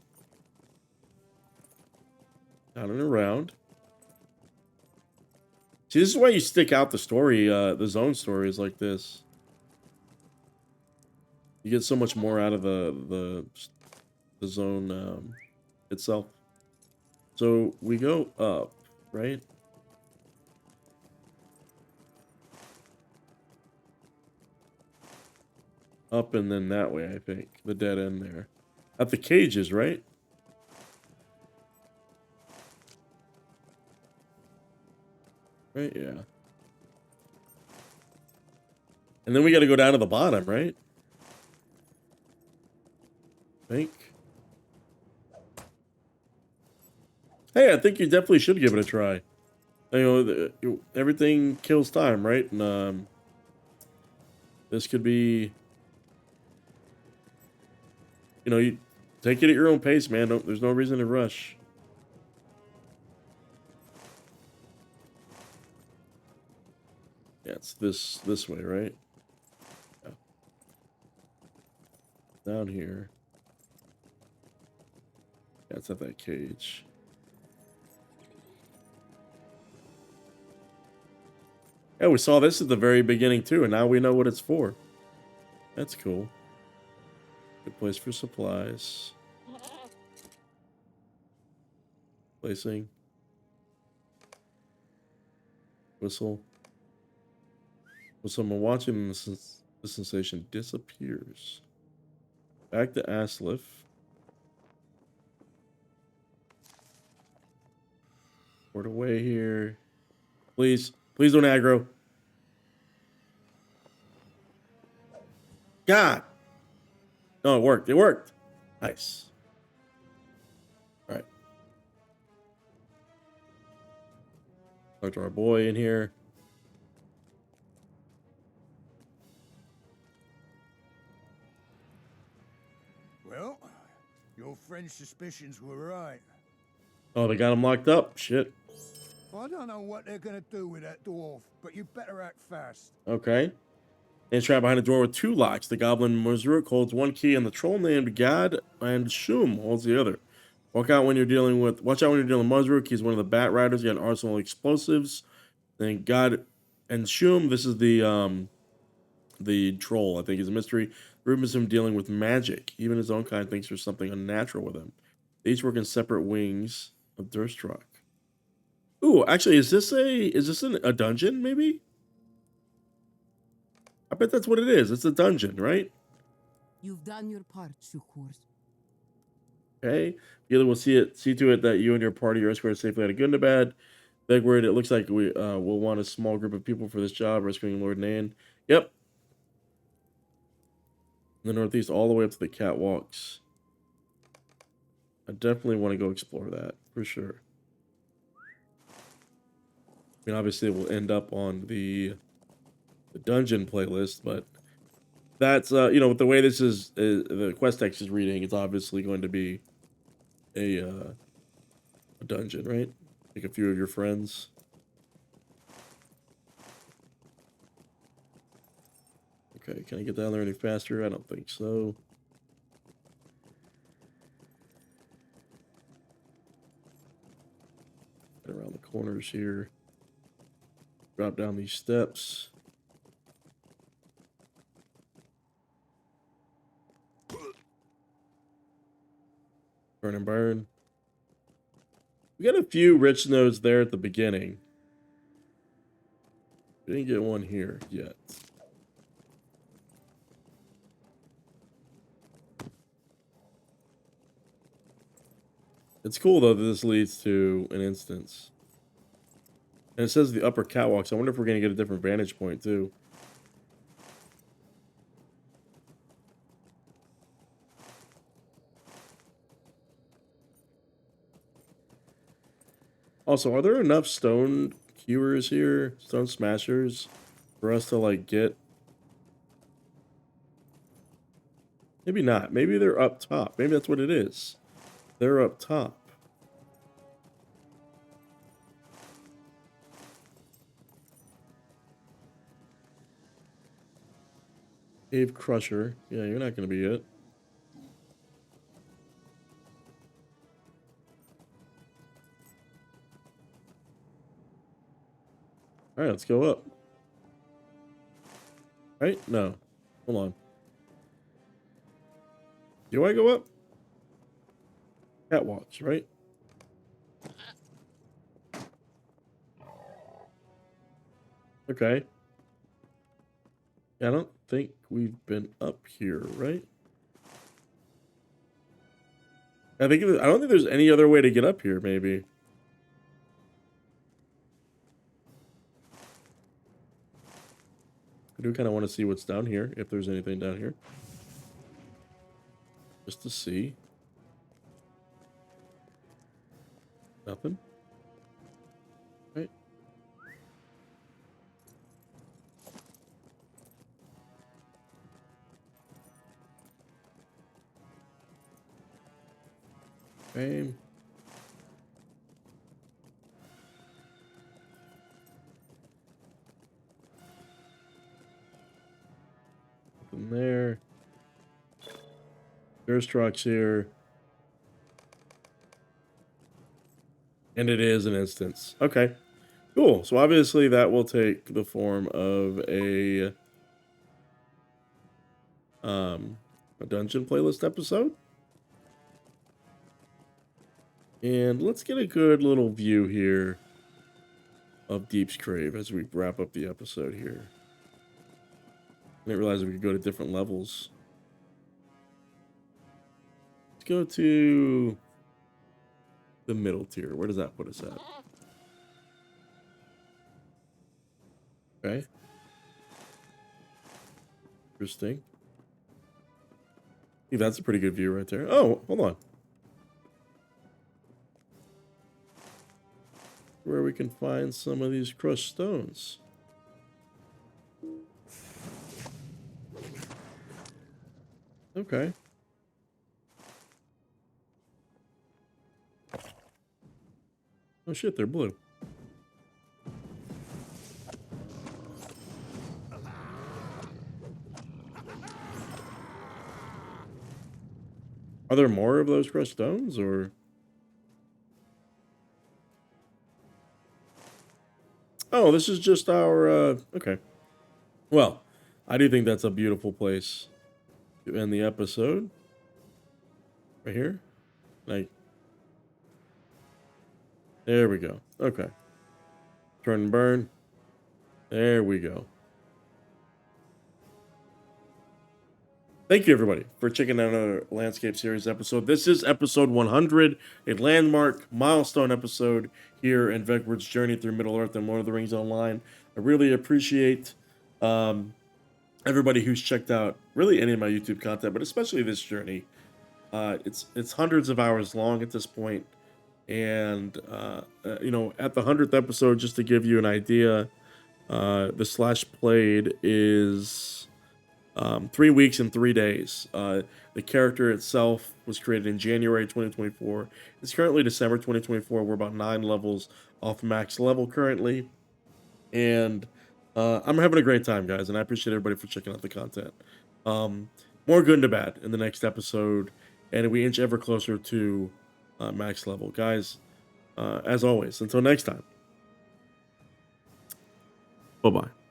Down and around. See, this is why you stick out the story, the zone stories like this. You get so much more out of the zone itself. So we go up, right? Up and then that way, I think. The dead end there. At the cages, right? Right, yeah. And then we got to go down to the bottom, right? I think. Hey, I think you definitely should give it a try. You know, everything kills time, right? And this could be, you know, you take it at your own pace, man. There's no reason to rush. Yeah, it's this way, right? Yeah. Down here. Yeah, it's at that cage. Yeah, we saw this at the very beginning too, and now we know what it's for. That's cool. Good place for supplies. Placing. Whistle. When someone watching the sensation disappears. Back to Aslif. Port away here. Please. Please don't aggro. God. No, it worked. It worked. Nice. All right. Talk to our boy in here. Well, your friend's suspicions were right. Oh, they got him locked up. Shit. I don't know what they're gonna do with that dwarf, but you better act fast. Okay. And trapped behind a door with two locks. The goblin Muzruk holds one key, and the troll named Gad and Shum holds the other. Watch out when you're dealing with Muzruk. He's one of the Bat Riders. He got an arsenal of explosives. Then Gad and Shum. This is the troll. I think is a mystery. Rumors of him dealing with magic. Even his own kind thinks there's something unnatural with him. They each work in separate wings of Durstruck. Ooh, actually, is this a dungeon? Maybe. I bet that's what it is. It's a dungeon, right? You've done your part, Shukurs. Okay. Either we'll see to it that you and your party are escorted safely out of good and bad. Vegward, it looks like we will want a small group of people for this job, rescuing Lord Nan. Yep. In the northeast, all the way up to the catwalks. I definitely want to go explore that for sure. I mean, obviously, it will end up on the dungeon playlist, but that's you know, with the way this is the quest text is reading, it's obviously going to be a dungeon, right? Like a few of your friends. Okay, can I get down there any faster? I don't think so. Get around the corners here. Drop down these steps. Burn and burn. We got a few rich nodes there at the beginning. We didn't get one here yet. It's cool though that this leads to an instance. And it says the upper catwalk, so I wonder if we're going to get a different vantage point, too. Also, are there enough stone hewers here, stone smashers, for us to like get? Maybe not. Maybe they're up top. Maybe that's what it is. They're up top. Cave Crusher. Yeah, you're not going to be it. All right, let's go up. Right? No. Hold on. Do I go up? Catwalks, right? Okay. Yeah, I don't think we've been up here, right? I don't think there's any other way to get up here, maybe. I do kind of want to see what's down here, if there's anything down here. Just to see. Nothing. Right. Okay. Nothing there. There's trucks here. And it is an instance. Okay. Cool. So obviously that will take the form of a dungeon playlist episode. And let's get a good little view here of Deepscrave as we wrap up the episode here. I didn't realize we could go to different levels. Let's go to the middle tier. Where does that put us at? Okay. Interesting. I think that's a pretty good view right there. Oh, hold on. Where we can find some of these crushed stones. Okay. Oh shit, they're blue. Are there more of those crushed stones, or? Oh, this is just our, okay. Well, I do think that's a beautiful place to end the episode. Right here. Like, there we go. Okay. Turn and burn. There we go. Thank you, everybody, for checking out another Landscape Series episode. This is episode 100, a landmark milestone episode here in Vegward's journey through Middle-earth and Lord of the Rings Online. I really appreciate everybody who's checked out really any of my YouTube content, but especially this journey. It's hundreds of hours long at this point, and you know, at the 100th episode, just to give you an idea, the slash played is 3 weeks and 3 days. The character itself was created in January 2024. It's currently December 2024. We're about 9 levels off max level currently. And I'm having a great time, guys, and I appreciate everybody for checking out the content. More good and bad in the next episode, and we inch ever closer to max level. Guys, as always, until next time, bye-bye.